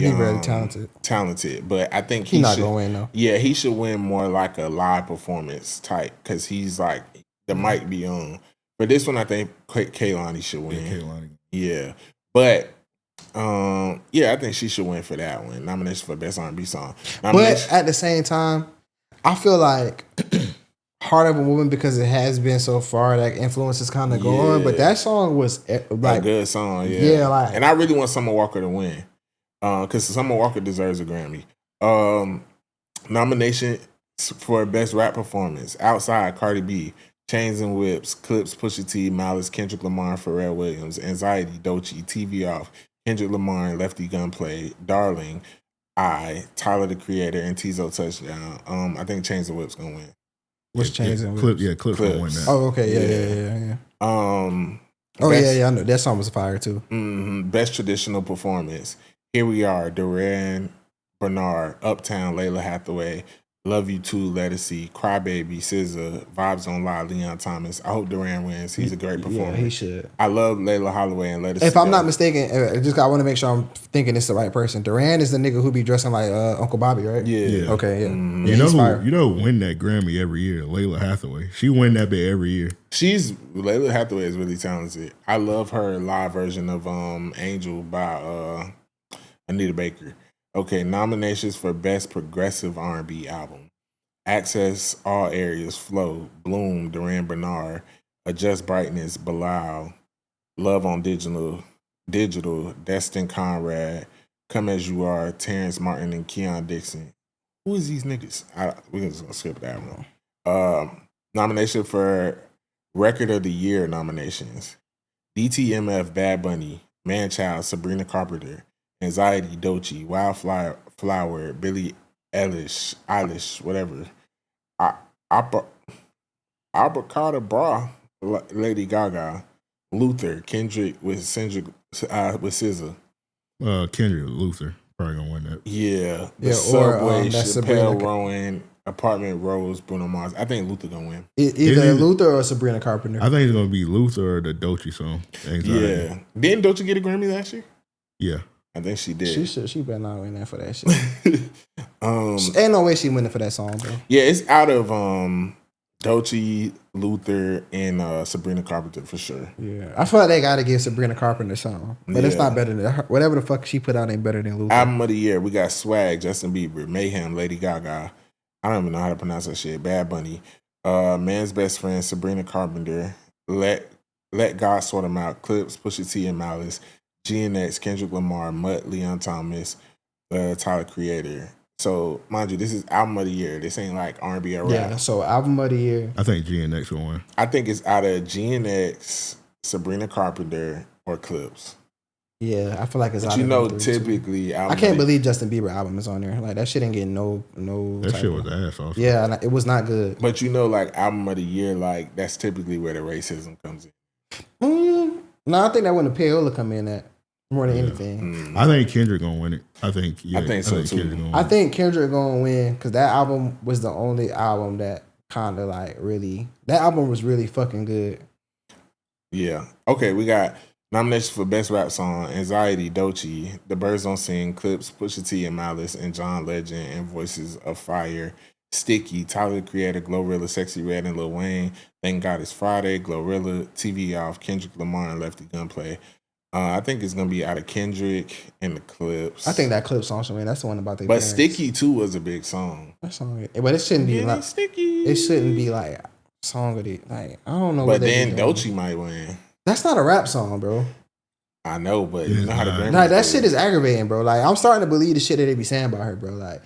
talented, but I think he's not gonna win though. Yeah, he should win more like a live performance type because he's like the mic be on. But this one, I think Kehlani should win. Kehlani. Yeah, but I think she should win for that one. Nomination for Best R&B Song. But at the same time, I feel like Heart of a Woman, because it has been so far, that influence is kind of going. But that song was like a good song, and I really want Summer Walker to win because Summer Walker deserves a Grammy. Nomination for Best Rap Performance: Outside, Cardi B, Chains and Whips, Clips, Pusha T, Malice, Kendrick Lamar, Pharrell Williams, Anxiety, Doechii, TV Off, Kendrick Lamar and Lefty Gunplay, Darling, Tyler the Creator, and Tizo Touchdown. I think Chains and Whips gonna win. What's Chains and Whips? Clips gonna win that. Oh, okay, yeah. I know that song was fire too. Best Traditional Performance: Here We Are, Duran Bernard, Uptown, Layla Hathaway, Love You Too, Let Us See, Crybaby, SZA, Vibes Don't Lie, Leon Thomas. I hope Duran wins. He's a great performer. Yeah, he should. I love Layla Holloway and Let Us See. If I'm not mistaken, I want to make sure I'm thinking it's the right person. Duran is the nigga who be dressing like Uncle Bobby, right? Yeah. Okay, yeah. You know who win that Grammy every year? Layla Hathaway. She win that bit every year. Layla Hathaway is really talented. I love her live version of Angel by Anita Baker. Okay, nominations for Best Progressive R&B Album: Access, All Areas, Flow, Bloom, Duran Bernard, Adjust Brightness, Bilal, Love on Digital, Destin Conrad, Come As You Are, Terrence Martin and Keon Dixon. Who is these niggas? We're just gonna skip that one. Nomination for Record of the Year nominations: DTMF, Bad Bunny, Manchild, Sabrina Carpenter, Anxiety, Doechii, Wildflower, Billie Eilish, whatever. Abacada Bra, Lady Gaga, Luther, Kendrick with SZA. Kendrick Luther probably gonna win that. Yeah, Subway, Chappelle Rowan, Apartment Rose, Bruno Mars. I think Luther gonna win. Either Luther or Sabrina Carpenter. I think it's gonna be Luther or the Doechii song. Anxiety. Yeah, didn't Doechii get a Grammy last year? Yeah. I think she did. She better not win that for that shit. Ain't no way she winning for that song, bro. Yeah, it's out of Doechii, Luther, and Sabrina Carpenter for sure. Yeah, I feel like they gotta give Sabrina Carpenter a song, but it's not better than her. Whatever the fuck she put out ain't better than Luther. Album of the Year: we got Swag, Justin Bieber, Mayhem, Lady Gaga. I don't even know how to pronounce that shit. Bad Bunny, Man's Best Friend, Sabrina Carpenter, Let God Sort 'Em Out, Clips, Pusha T and Malice, GNX, Kendrick Lamar, Mutt, Leon Thomas, Tyler Creator. So, mind you, this is Album of the Year. This ain't like R&B or rap. Yeah, so Album of the Year. I think GNX will win. I think it's out of GNX, Sabrina Carpenter, or Clips. Yeah, I feel like it's. But out you of know, them three, too. typically, I can't believe Justin Bieber album is on there. Like that shit ain't getting no. That type shit of- was ass. Also. Yeah, and it was not good. But you know, like album of the year, like that's typically where the racism comes in. No, I think that when the payola come in at more than Yeah. anything. I think Kendrick gonna win it. I think so too. I think Kendrick gonna win because that album was the only album that kind of like really. That album was really fucking good. Yeah. Okay, we got nominations for Best Rap Song: Anxiety, Doechii, The Birds Don't Sing, Clips, Pusha T and Malice, and John Legend, and Voices of Fire. Sticky, Tyler the Creator, Glorilla, Sexy Red, and Lil Wayne. Thank God It's Friday, Glorilla, TV Off, Kendrick Lamar, and Lefty Gunplay. I think it's gonna be out of Kendrick and the Clips. I think that clip song should win. That's the one about their But parents. Sticky too was a big song. That song, but it shouldn't be Getting like. sticky. It shouldn't be like song of the like. I don't know. But what they then be doing. Doechii might win. That's not a rap song, bro. I know, but It you is know how the not. Grammys Like that do. shit is aggravating, bro. Like I'm starting to believe the shit that they be saying about her, bro. Like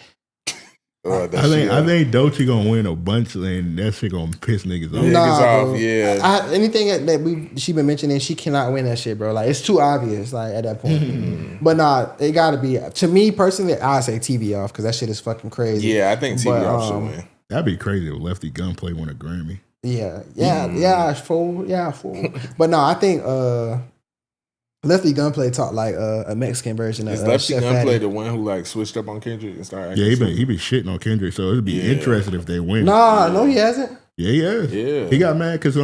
I think Doechii gonna win a bunch, and that shit gonna piss niggas off. Yeah. nah, off, bro. yeah. Anything that she been mentioning, she cannot win that shit, bro. Like it's too obvious. Like at that point, but nah, it gotta be. To me personally, I say TV Off because that shit is fucking crazy. Yeah, I think TV But, Off should win. That'd be crazy if Lefty Gunplay won a Grammy. Yeah, fool. But no, I think Lefty Gunplay taught like a Mexican version of Is Lefty Chef Gunplay Fatty. the one who like switched up on Kendrick and started? Yeah, acting he been shitting on Kendrick, so it'd be interesting if they win. Nah, no, he hasn't. Yeah, he has. Yeah. He got mad because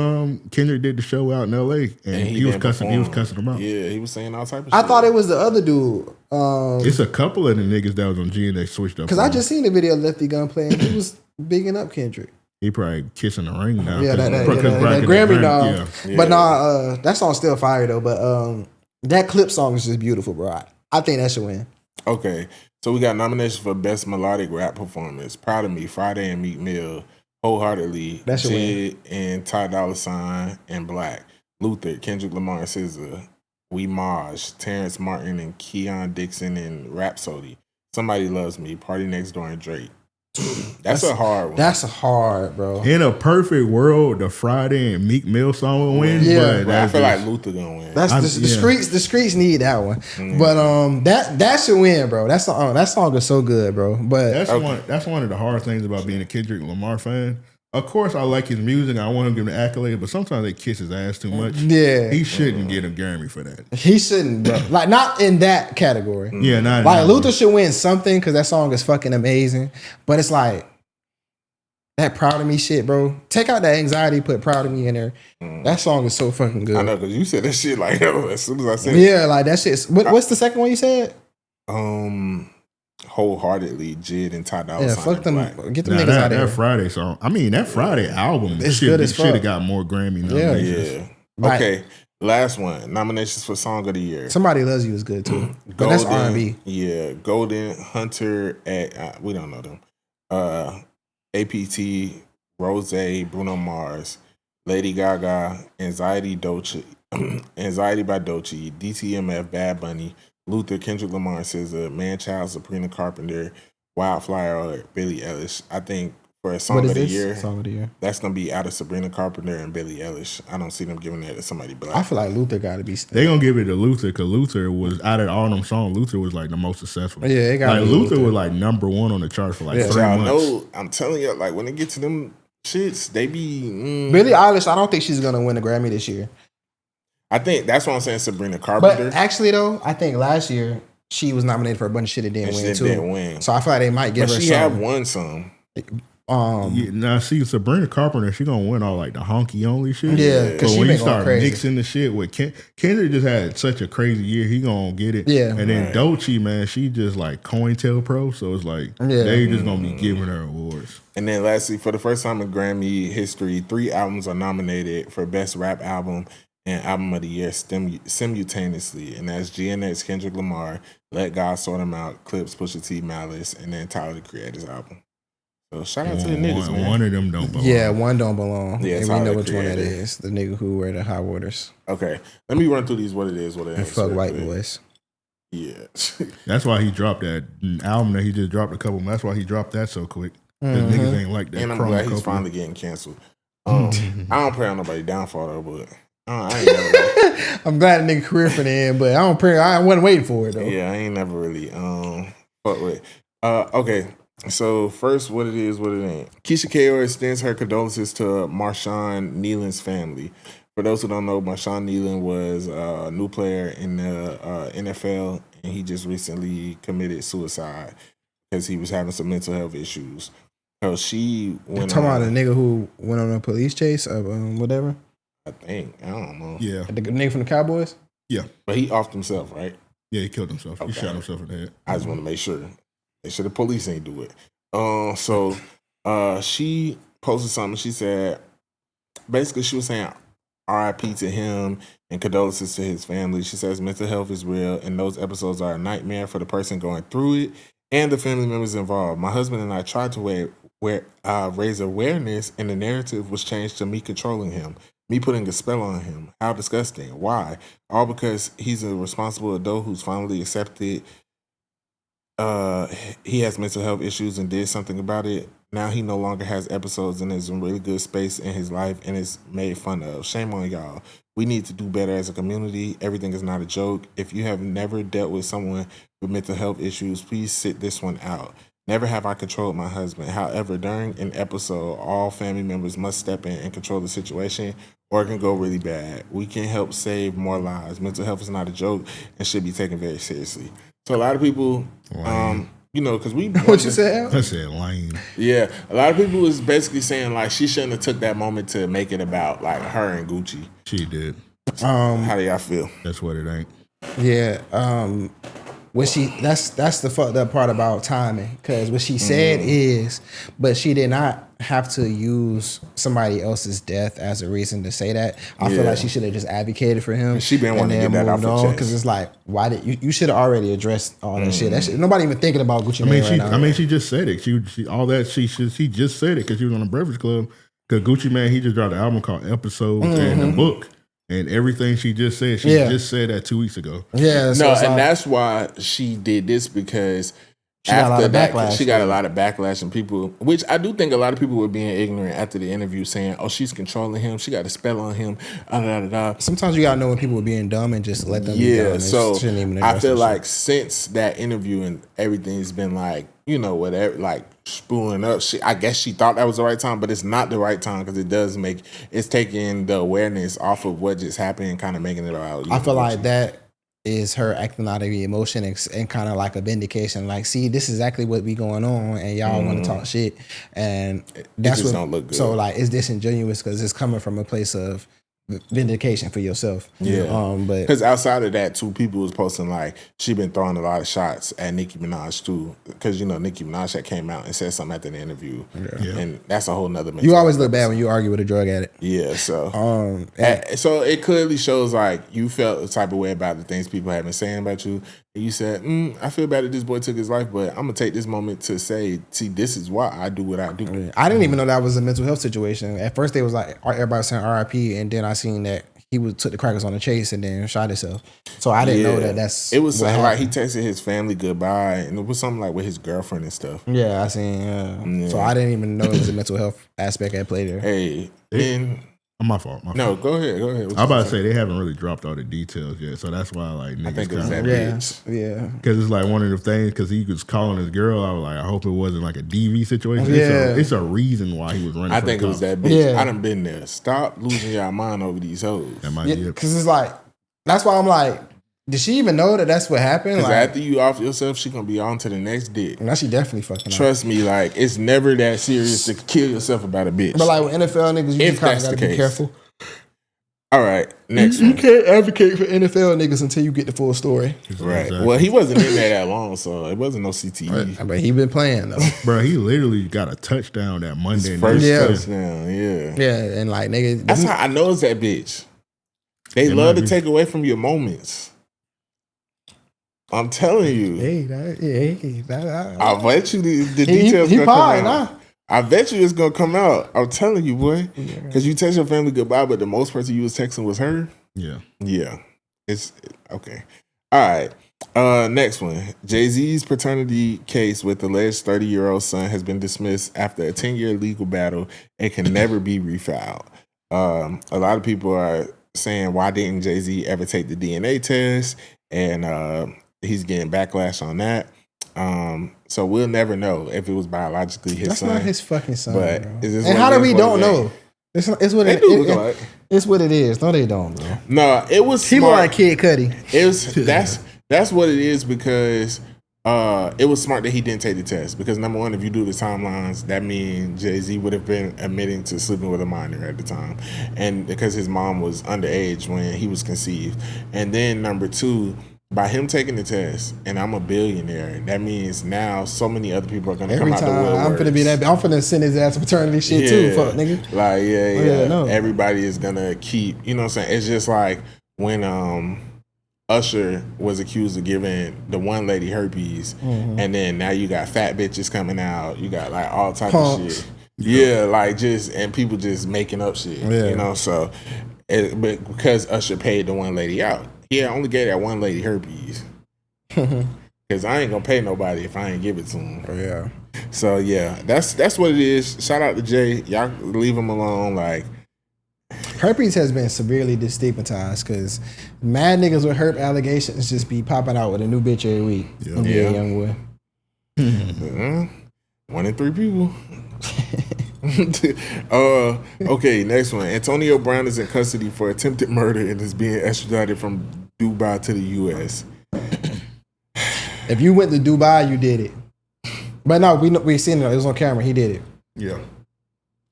Kendrick did the show out in L.A. and he was didn't cussing. He was perform. cussing him out. Yeah, he was saying all type of I shit. thought it was the other dude. It's a couple of the niggas that was on G and they switched up. Because I just seen the video of Lefty Gunplay and he was bigging up Kendrick. he probably kissing the ring now. Yeah, that Bracken Grammy the dog. Yeah. But nah, that song's still fire though. But that clip song is just beautiful, bro. I think that should win. Okay, so we got nominations for Best Melodic Rap Performance: Proud of Me, Friday and Meek Mill, Wholeheartedly, That should Jid and Ty Dolla $ign and Black, Luther, Kendrick Lamar and SZA, We Maj, Terrence Martin and Keon Dixon and Rhapsody, Somebody Loves Me, Party Next Door and Drake. That's a hard one. That's hard, bro. In a perfect world, the Friday and Meek Mill song would win. Yeah. but But I that's feel just- like Luther gonna win. That's the streets. The streets need that one. But that should win, bro. That song is so good, bro. But that's one of the hard things about being a Kendrick Lamar fan. Of course, I like his music. I want him to give him an accolade, but sometimes they kiss his ass too much. yeah, He shouldn't get a Grammy for that. he shouldn't, bro. Like not in that category. Yeah, not Like Luther should win something because that song is fucking amazing. But it's like that Proud of Me shit, bro. Take out that anxiety, put Proud of Me in there. That song is so fucking good. I know because you said that shit like as soon as I said it. Yeah, like that shit's what's the second one you said? Wholeheartedly, Jid and Ty Dolla Yeah, $ign fuck and them. Black. Get them Nah, niggas that out of here. Friday song. I mean, that Friday album It's should good as fuck. have got more Grammy nominations. Yeah. Like- Okay. Last one. Nominations for Song of the Year. Somebody Loves You is good too. But that's R&B. Yeah. Golden, Hunter at we don't know them. APT, Rose, Bruno Mars, Lady Gaga, Anxiety Anxiety by Doechii, DTMF, Bad Bunny, Luther, Kendrick Lamar and SZA, Manchild, Sabrina Carpenter, Wildflower, or Billie Eilish. I think for a Song What of is the this? Year, Song of the Year. that's gonna be out of Sabrina Carpenter and Billie Eilish. I don't see them giving that to somebody black. I feel like Luther got to be. They gonna give it to Luther because Luther was out of all them songs. Luther was like the most successful. Yeah, it gotta like be Luther Luther. was like number one on the chart for like Yeah. 3 Y'all months. know, I'm telling you, like when they get to them shits, they be. Billie Eilish, I don't think she's gonna win a Grammy this year. I think that's what I'm saying. Sabrina But Carpenter, actually, though, I think last year she was nominated for a bunch of shit that didn't and win she too. didn't win. So I feel like they might give But her she have some. won some. Yeah, now see Sabrina Carpenter, she gonna win all like the honky only shit. Yeah, 'cause but she when been you going start crazy. mixing the shit with Kendrick, just had such a crazy year. He gonna get it. Yeah. and then Right. Doechii, man, she just like COINTELPRO, so it's like Yeah. they just gonna be giving her awards. And then lastly, for the first time in Grammy history, 3 albums are nominated for Best Rap Album and Album of the Year simultaneously. And that's GNX, Kendrick Lamar, Let God Sort Them Out, Clips, Pusha T, Malice, and then Tyler the Creator's album. So shout out to the niggas, man. One of them don't belong. Yeah, one don't belong. Yeah, and we Tyler know which one that Creator. is. The nigga who wear the high waters Okay, let me run through these. What it is, what it and ain't. fuck real white quick. boys. Yeah. That's why he dropped that album that he just dropped a couple. That's why he dropped that so quick. 'Cause niggas ain't like that. And I'm glad he's finally getting canceled. I don't pray on nobody downfall though, but I ain't never really, I'm glad a nigga career for the end, but I wasn't waiting for it though. yeah, I ain't never really fuck with. Okay. So first, what it is, what it ain't. Keisha Kaur extends her condolences to Marshawn Nealon's family. For those who don't know, Marshawn Nealon was a new player in the NFL, and he just recently committed suicide because he was having some mental health issues. So she went Talking about on. the nigga who went on a police chase or whatever. I don't know. Yeah. The nigga from the Cowboys. Yeah. But he offed himself, right? Yeah, he killed himself. Okay. He shot himself in the head. I just want to make sure. Make sure the police ain't do it. So she posted something. She said, basically, she was saying RIP to him and condolences to his family. She says mental health is real, and those episodes are a nightmare for the person going through it and the family members involved. My husband and I tried to raise awareness, and the narrative was changed to me controlling him, me putting a spell on him. How disgusting. Why? All because he's a responsible adult who's finally accepted he has mental health issues and did something about it. Now he no longer has episodes and is in really good space in his life and is made fun of. Shame on y'all. We need to do better as a community. Everything is not a joke. If you have never dealt with someone with mental health issues, please sit this one out. Never have I controlled my husband. However, during an episode, all family members must step in and control the situation, or it can go really bad. We can help save more lives. Mental health is not a joke and should be taken very seriously. So a lot of people, because we... What you said, Al? I said lame. Yeah, a lot of people was basically saying, like, she shouldn't have took that moment to make it about, like, her and Gucci. She did. How do y'all feel? That's what it ain't. Yeah. That's the fucked up part about timing, because what she said is, but she did not have to use somebody else's death as a reason to say that. I feel like she should have just advocated for him. She been wanting to get that off her chest. Because it's like, why did you should have already addressed all that shit. That shit. Nobody even thinking about Gucci Mane right now. She just said it. She all that she just said it because she was on the Breakfast Club. Because Gucci Mane, he just dropped an album called Episodes and the book. And everything she just said, just said that 2 weeks ago. Yeah, that's why she did this, because after that, she got a lot of backlash, and people, which I do think a lot of people were being ignorant after the interview, saying, "Oh, she's controlling him. She got a spell on him." Sometimes you gotta know when people are being dumb and just let them be dumb. Yeah, so I feel like since that interview and everything's been like, whatever, like spooling up. I guess she thought that was the right time, but it's not the right time, because it's taking the awareness off of what just happened and kind of making it all out. I feel like that is her acting out of the emotion and kind of like a vindication. Like, see, this is exactly what be going on, and y'all want to talk shit, and that's what don't look good. So like, it's disingenuous because it's coming from a place of vindication for yourself. Yeah. But because outside of that, too, people was posting like she been throwing a lot of shots at Nicki Minaj too, because Nicki Minaj had came out and said something after the interview, and that's a whole nother. You always look bad when you argue with a drug addict. Yeah. So so it clearly shows like you felt the type of way about the things people have been saying about you. And you said, I feel bad that this boy took his life, but I'm gonna take this moment to say, see, this is why I do what I do. I didn't even know that was a mental health situation. At first, they was like everybody was saying R.I.P. and then I seen that he took the crackers on the chase and then shot himself. So I didn't know that. It was something like he texted his family goodbye, and it was something like with his girlfriend and stuff. Yeah, I seen. So I didn't even know it was a mental health aspect at play there. Hey, my fault. No, go ahead. I'm about to say they haven't really dropped all the details yet, so that's why like niggas. I think it was that bitch. Yeah, because it's like one of the things. Because he was calling his girl. I was like, I hope it wasn't like a DV situation. Yeah, it's a reason why he was running. I think it was that bitch. Yeah. I done been there. Stop losing your mind over these hoes. That might be it. Because it's like that's why I'm like, did she even know that that's what happened? Because like, after you off yourself, she gonna be on to the next dick. Now she definitely fucking. Trust me, like it's never that serious to kill yourself about a bitch. But like with NFL niggas, you just kind of gotta be careful. All right, next you one. can't advocate for NFL niggas until you get the full story. Right. Exactly. Well, he wasn't in there that long, so it wasn't no CTE. But he been playing though. Bro, he literally got a touchdown that Monday. His first touchdown, yeah. Yeah, and like niggas. That's how I know it's that bitch. They love to take away from your moments. I'm telling you. I bet you the details gonna come out. I bet you it's gonna come out. I'm telling you, boy. Because you text your family goodbye, but the most person you was texting was her. Yeah. Yeah. It's okay. All right. Next one. Jay-Z's paternity case with alleged 30-year-old son has been dismissed after a 10-year legal battle and can never be refiled. A lot of people are saying why didn't Jay-Z ever take the DNA test, and he's getting backlash on that. So we'll never know if it was biologically his son. That's not his fucking son, but bro. And how do we don't know? It's what they do look alike. It's what it is. No, they don't, bro. No, it was He smart. look like Kid Cudi. It was that's what it is because it was smart that he didn't take the test because number one, if you do the timelines, that means Jay-Z would have been admitting to sleeping with a minor at the time, and because his mom was underage when he was conceived, and then number two, by him taking the test, and I'm a billionaire, that means now so many other people are gonna come out the woodworks. I'm finna be that. I'm finna send his ass to paternity shit too, fuck nigga. Like No. everybody is gonna keep. You know what I'm saying? It's just like when Usher was accused of giving the one lady herpes, and then now you got fat bitches coming out. You got like all type of shit. Yeah, like just and people just making up shit. Yeah. You know, so but because Usher paid the one lady out. Yeah, I only gave that one lady herpes. Because I ain't gonna pay nobody if I ain't give it to him. Yeah. So yeah, that's what it is. Shout out to Jay. Y'all leave him alone. Like herpes has been severely destigmatized because mad niggas with herp allegations just be popping out with a new bitch every week. Yeah, young boy. 1 in 3 people. Okay, next one. Antonio Brown is in custody for attempted murder and is being extradited from Dubai to the U.S. If you went to Dubai, you did it. But no, we seen it. It was on camera. He did it. Yeah.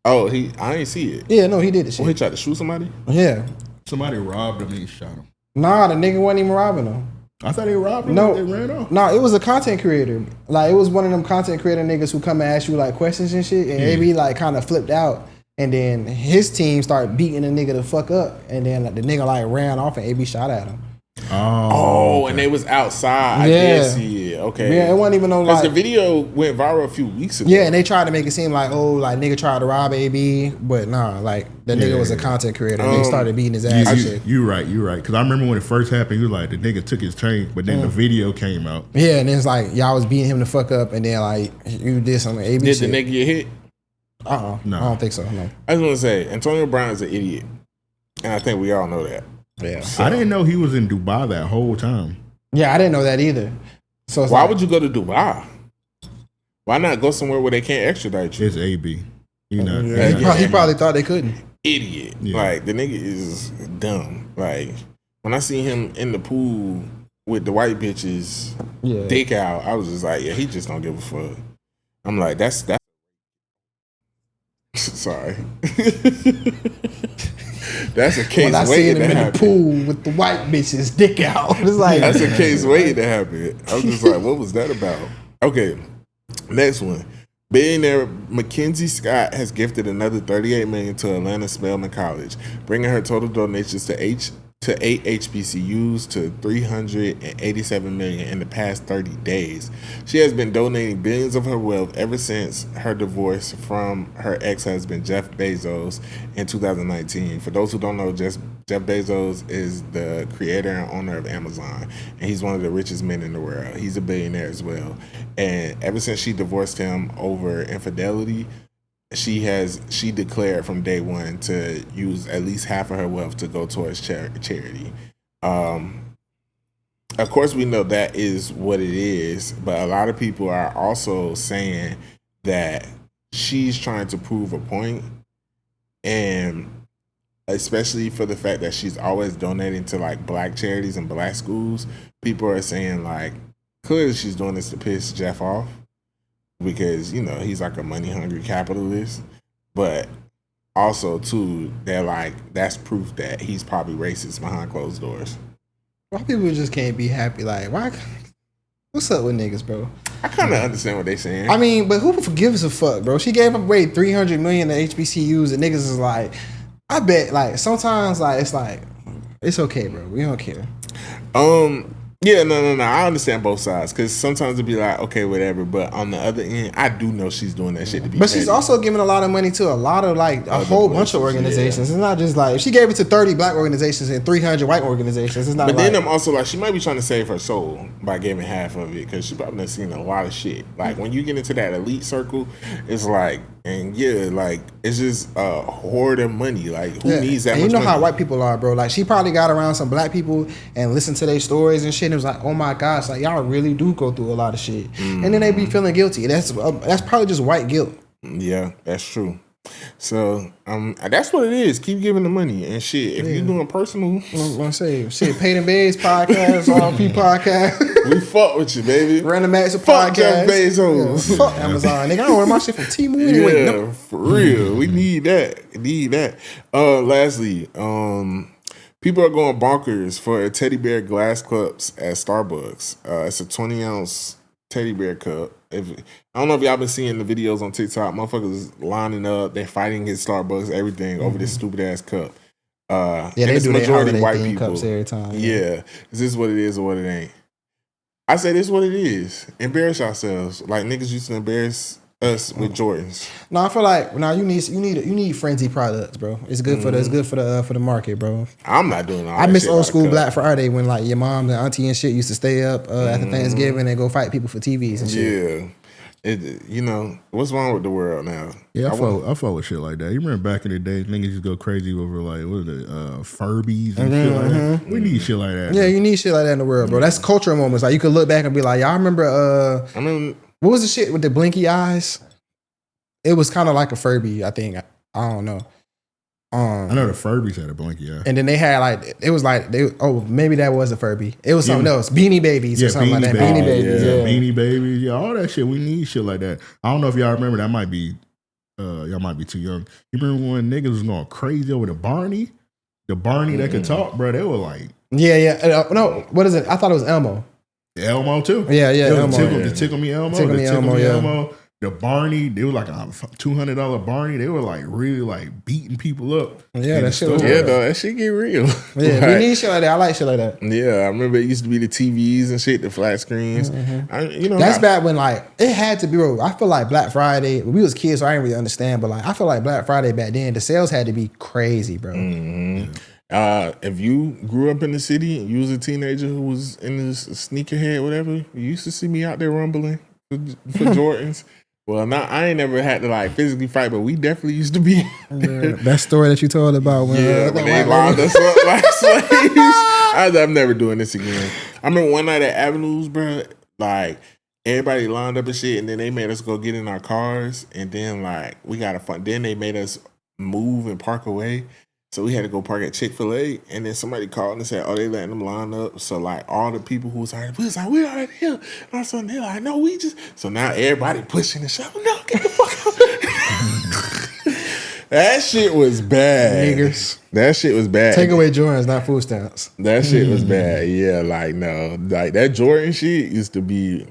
Oh, I ain't see it. Yeah, no, he did it. Oh, he tried to shoot somebody? Yeah. Somebody robbed him and he shot him. Nah, the nigga wasn't even robbing him. I thought they robbed him. No, they ran off. No, it was a content creator. Like it was one of them content creator niggas who come and ask you like questions and shit, and they be like kind of flipped out. And then his team started beating the nigga the fuck up, and then the nigga like ran off and AB shot at him. Oh, okay. And they was outside. I did see it. Okay. Yeah, it wasn't even no like. Because the video went viral a few weeks ago. Yeah, and they tried to make it seem like, oh, like nigga tried to rob AB, but nah, like the nigga was a content creator. And they started beating his ass and shit. You right. Because I remember when it first happened, he was like, the nigga took his chain, but then the video came out. Yeah, and it's like y'all was beating him the fuck up, and then like you did some AB Did shit. the nigga get hit? No, I don't think so. No. I just want to say, Antonio Brown is an idiot, and I think we all know that. Yeah, so. I didn't know he was in Dubai that whole time. Yeah, I didn't know that either. So why would you go to Dubai? Why not go somewhere where they can't extradite you? It's AB. He probably thought they couldn't. Idiot. Yeah. Like the nigga is dumb. Like when I see him in the pool with the white bitches, dick out, I was just like, yeah, he just don't give a fuck. I'm like, that's. Sorry. That's a case waiting to happen. When I see him in the pool with the white bitches dick out, it's like that's a case waiting to happen. I was just like, what was that about? Okay, next one. Billionaire Mackenzie Scott has gifted another $38 million to Atlanta Spelman College, bringing her total donations to 8 HBCUs to $387 million in the past 30 days. She has been donating billions of her wealth ever since her divorce from her ex-husband Jeff Bezos in 2019. For those who don't know, Jeff Bezos is the creator and owner of Amazon, and he's one of the richest men in the world. He's a billionaire as well. And ever since she divorced him over infidelity, she declared from day one to use at least half of her wealth to go towards charity. Of course, we know that is what it is, but a lot of people are also saying that she's trying to prove a point, and especially for the fact that she's always donating to like black charities and black schools, people are saying like clearly she's doing this to piss Jeff off. Because, you know, he's like a money-hungry capitalist. But also, too, they're like, that's proof that he's probably racist behind closed doors. Why people just can't be happy? Like, why? What's up with niggas, bro? I kind of understand what they're saying. I mean, but who gives a fuck, bro? She gave away $300 million to HBCUs, and niggas is like, I bet, like, sometimes, like, it's like, it's okay, bro. We don't care. Yeah, no. I understand both sides because sometimes it'd be like, okay, whatever. But on the other end, I do know she's doing that shit to be. But she's also giving a lot of money to a lot of like a whole bunch of organizations. Yeah. It's not just like if she gave it to 30 black organizations and 300 white organizations. It's not. But then I'm also like, she might be trying to save her soul by giving half of it because she probably done seen a lot of shit. Like when you get into that elite circle, it's like And yeah, like it's just a hoard of money. Like who needs that and much you know money? how white people are, bro. Like she probably got around some black people and listened to their stories and shit. And it was like, oh my gosh, like y'all really do go through a lot of shit. And then they be feeling guilty. That's probably just white guilt. Yeah, that's true. So that's what it is. Keep giving the money and shit. If you're doing personal, I'm gonna say shit. Paid N Bazed podcast, RP podcast. we fuck with you, baby. Random Acts of Fuck podcast. Jeff Bezos. Yeah, fuck Amazon. Nigga, I don't order my shit from Temu anyway. Yeah, No. for real. We need that. Lastly, people are going bonkers for teddy bear glass cups at Starbucks. It's a 20-ounce teddy bear cup. I don't know if y'all been seeing the videos on TikTok. Motherfuckers lining up, they're fighting at Starbucks, everything over this stupid ass cup. They do majority white people cups every time. Yeah, is this what it is or what it ain't? I say this is what it is. Embarrass ourselves like niggas used to embarrass us with Jordans. No, I feel like now you need frenzy products, bro. It's good for the market, bro. I'm not doing all I that miss shit old by the school cup. Black Friday when like your mom and auntie and shit used to stay up after Thanksgiving and go fight people for TVs and shit. Yeah. What's wrong with the world now? Yeah, I fuck with shit like that. You remember back in the day, niggas used to go crazy over like what is it, Furbies and shit like that. We need shit like that. Yeah, you need shit like that in the world, bro. That's cultural moments. Like you could look back and be like, y'all remember what was the shit with the blinky eyes? It was kind of like a Furby, I think. I don't know. I know the Furbies had a blinky eye. And then they had maybe that was a Furby. It was something else. Beanie Babies or something like that. Beanie Babies. Yeah, Beanie Babies. Yeah, all that shit. We need shit like that. I don't know if y'all remember. That might be, y'all might be too young. You remember when niggas was going crazy over the Barney? The Barney that could talk, bro. They were like, yeah. No, what is it? I thought it was Elmo. Elmo too. Yeah, Elmo. Tickle Me Elmo. Tickle Me Elmo. The Barney, they were like a $200 Barney. They were like really like beating people up. Yeah, that shit was that shit get real. Yeah, we need shit like that. I like shit like that. Yeah, I remember it used to be the TVs and shit, the flat screens. That's bad when like it had to be. Bro, I feel like Black Friday. We was kids, so I didn't really understand. But like I feel like Black Friday back then, the sales had to be crazy, bro. If you grew up in the city and you was a teenager who was in this sneakerhead, whatever, you used to see me out there rumbling for Jordans. Well, I ain't never had to like physically fight, but we definitely used to be. That story that you told about when they lined us up like slaves. I'm never doing this again. I remember one night at Avenues, bro, like everybody lined up and shit, and then they made us go get in our cars, and then like we got a fun. Then they made us move and park away. So we had to go park at Chick-fil-A, and then somebody called and said, "Oh, they letting them line up." So like all the people who was already, we already here. And all of a sudden they're like, "No, we just." So now everybody pushing and shoving. No, get the fuck out. That shit was bad. Niggers. That shit was bad. Take away Jordans, not food stamps. That shit was bad. Yeah, like no, like that Jordan shit used to be.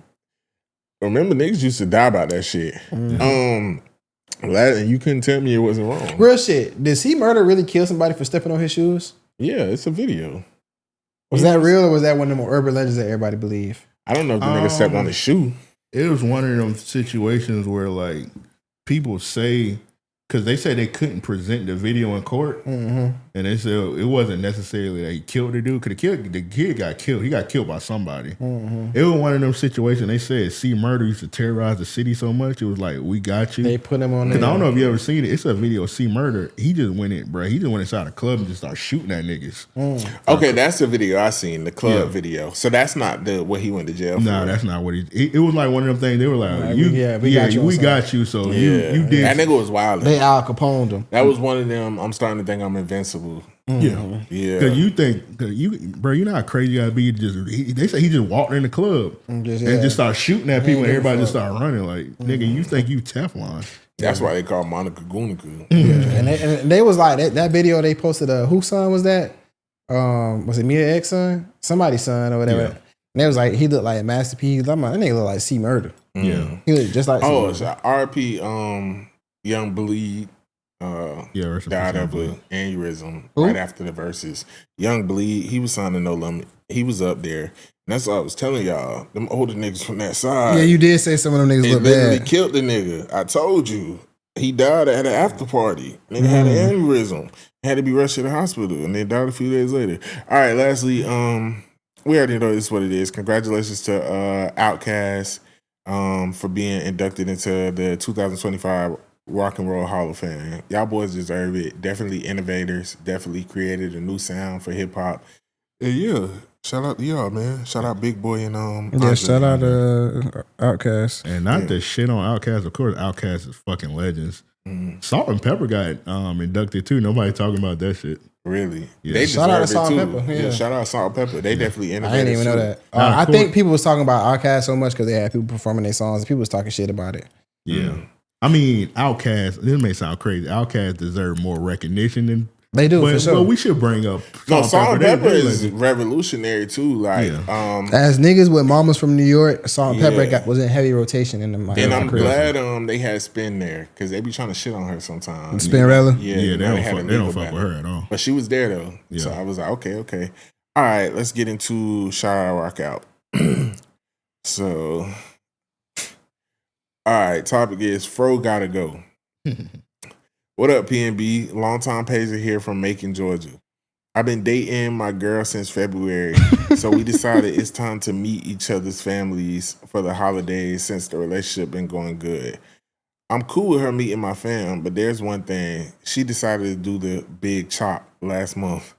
Remember, niggas used to die about that shit. And you couldn't tell me it wasn't wrong. Real shit. Did C Murder really kill somebody for stepping on his shoes? Yeah, it's a video. Was that real or was that one of them urban legends that everybody believe? I don't know if the nigga stepped on his shoe. It was one of them situations where like people say, because they said they couldn't present the video in court, and they said it wasn't necessarily that he killed the dude. Because the kid got killed. He got killed by somebody. It was one of them situations. They said C Murder used to terrorize the city so much. It was like, we got you. They put him on. Because I don't know if you ever seen it. It's a video of C Murder. He just went in, bro. He just went inside a club and just started shooting at niggas. Okay, that's the video I seen, the club video. So that's not what he went to jail for. No, that's not what he. It was like one of them things. They were like, we got you. So you did. That nigga was wild. They Al Caponed him. That was one of them. I'm starting to think I'm invincible. Yeah. Because you think, bro, you know how crazy you gotta be. They say he just walked in the club and just started shooting at people, and everybody just started running. Like, nigga, you think you Teflon? That's why they call Monica Gunica. And they was like that video they posted. Whose son was that? Was it Mia X's son? Somebody's son or whatever. Yeah. And they was like, he looked like a masterpiece. I'm like, that nigga look like C Murder. Yeah, he looked just like. It's RP. Young Bleed. Died of an aneurysm right after the verses. Young Bleed, he was signing No Limit. He was up there. And that's what I was telling y'all. Them older niggas from that side. Yeah, you did say some of them niggas look literally bad. Killed the nigga. I told you. He died at an after party. Nigga had an aneurysm. Had to be rushed to the hospital. And then died a few days later. All right, lastly, we already know this is what it is. Congratulations to Outkast for being inducted into the 2025 Rock and Roll Hall of Fame. Y'all boys deserve it. Definitely innovators. Definitely created a new sound for hip hop. And yeah, shout out to y'all, man. Shout out Big Boy and Yeah, Andre. shout out Outkast. And not the shit on Outkast. Of course, Outkast is fucking legends. Salt and Pepper got inducted too. Nobody talking about that shit. Really? Yeah. They Shout out to deserve Salt it and too. Pepper, Yeah, yeah. shout out Salt and Pepper. They definitely I innovated. didn't even know too. that. I think people was talking about Outkast so much because they had people performing their songs. People was talking shit about it. Yeah. I mean, Outkast, this may sound crazy. Outkast deserve more recognition than They do, but, for sure. Well, we should bring up No, Salt and Pepper They is legend. revolutionary too. Like, As niggas with mamas from New York, Salt and Pepper Yeah. was in heavy rotation in the and I'm career. glad they had Spin there because they be trying to shit on her sometimes. Spinrella? Yeah, Yeah, you know, they had a don't legal fuck with battle. her at all. But she was there though. So Yeah. I was like, okay. All right, let's get into Shout Out Rock Out. So, all right, topic is Fro Gotta Go. What up, PNB? Longtime Pager here from Macon, Georgia. I've been dating my girl since February, so we decided it's time to meet each other's families for the holidays since the relationship been going good. I'm cool with her meeting my fam, but there's one thing. She decided to do the big chop last month,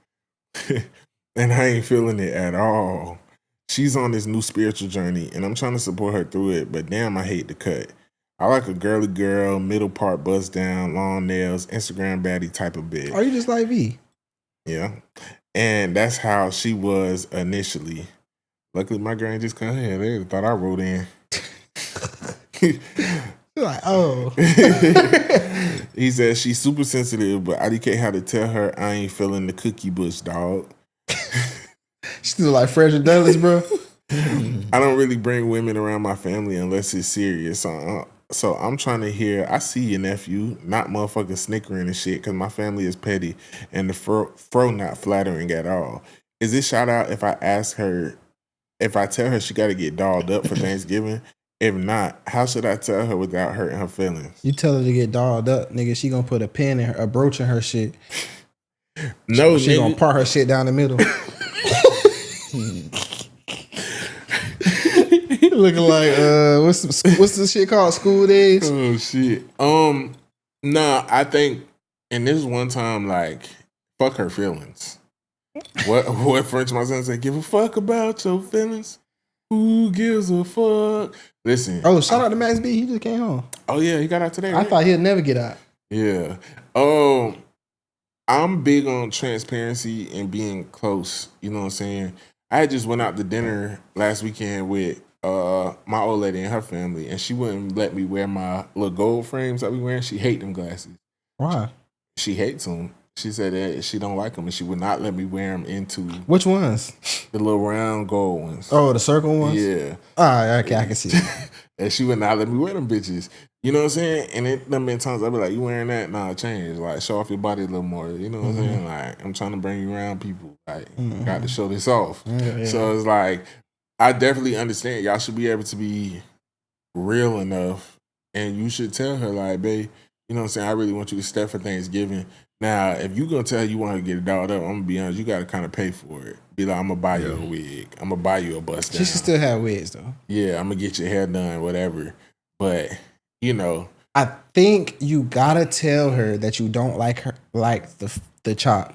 and I ain't feeling it at all. She's on this new spiritual journey, and I'm trying to support her through it, but damn, I hate the cut. I like a girly girl, middle part bust down, long nails, Instagram baddie type of bitch. Are you just like V? Yeah. And that's how she was initially. Luckily, my girl ain't just come here. They thought I wrote in. Like, oh. He said she's super sensitive, but IDK had to tell her I ain't feeling the cookie bush, dog. She's still like Frederick Douglass, bro. I don't really bring women around my family unless it's serious. So I'm trying to hear, I see your nephew, not motherfucking snickering and shit, because my family is petty and the fro not flattering at all. Is this shout out if I tell her she got to get dolled up for Thanksgiving? If not, how should I tell her without hurting her feelings? You tell her to get dolled up, nigga. She gonna put a pin in her, a brooch in her shit. No, She gonna part her shit down the middle. Looking like what's this shit called? School days. Oh shit. Nah, I think, and this is one time like, fuck her feelings. What French my son said? Give a fuck about your feelings. Who gives a fuck? Listen. Oh, shout out to Max B. He just came home. Oh yeah, he got out today. I Right? thought he'd never get out. Yeah. I'm big on transparency and being close. You know what I'm saying? I just went out to dinner last weekend with my old lady and her family, and she wouldn't let me wear my little gold frames I be wearing. She hate them glasses. Why? She hates them. She said that she don't like them, and she would not let me wear them into Which ones? the little round gold ones. Oh, the circle ones? Yeah. Okay, I can see that. And she would not let me wear them bitches. You know what I'm saying? And it done been times I'd be like, you wearing that? Nah, change. Like, show off your body a little more. You know what I'm saying? Like, I'm trying to bring you around people. Like, got to show this off. Yeah. So it's like, I definitely understand. Y'all should be able to be real enough. And you should tell her, like, babe, you know what I'm saying? I really want you to step for Thanksgiving. Now, if you going to tell her you want her to get it dolled up, I'm going to be honest, you got to kind of pay for it. Be like, I'm going to buy you a wig. I'm going to buy you a bust down. She should still have wigs, though. Yeah, I'm going to get your hair done, whatever. But, you know. I think you gotta tell her that you don't like her, like the chop,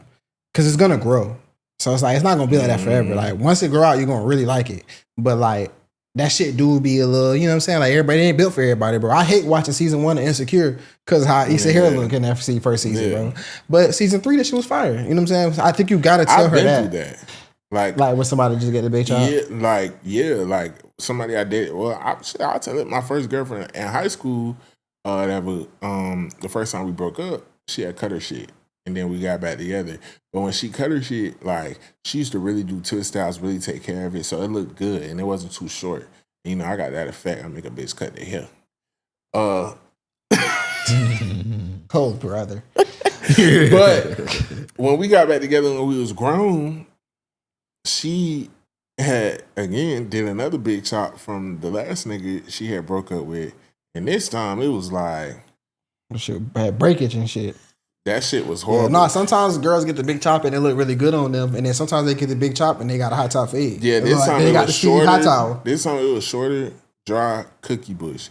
because it's gonna grow. So it's like it's not gonna be like that forever. Like once it grow out, you're gonna really like it. But like that shit do be a little, you know what I'm saying? Like everybody ain't built for everybody, bro. I hate watching season 1 of Insecure because how Issa hair look in that first season, bro. But season 3, that shit was fire. You know what I'm saying? I think you gotta tell I've her been that. through that. Like when somebody just get the big chop. like somebody I dated. Well, I'll tell it. My first girlfriend in high school. That was the first time we broke up. She had cut her shit, and then we got back together. But when she cut her shit, like she used to really do twist styles, really take care of it, so it looked good and it wasn't too short. You know, I got that effect. I make a bitch cut their hair. Cold brother. But when we got back together when we was grown, she had again did another big chop from the last nigga she had broke up with. And this time it was like shit, bad breakage and shit. That shit was horrible. Yeah, no, sometimes girls get the big chop and it look really good on them, and then sometimes they get the big chop and they got a hot top fade. Yeah, this time they it got was the hot shorter. towel. This time it was shorter, dry cookie bush.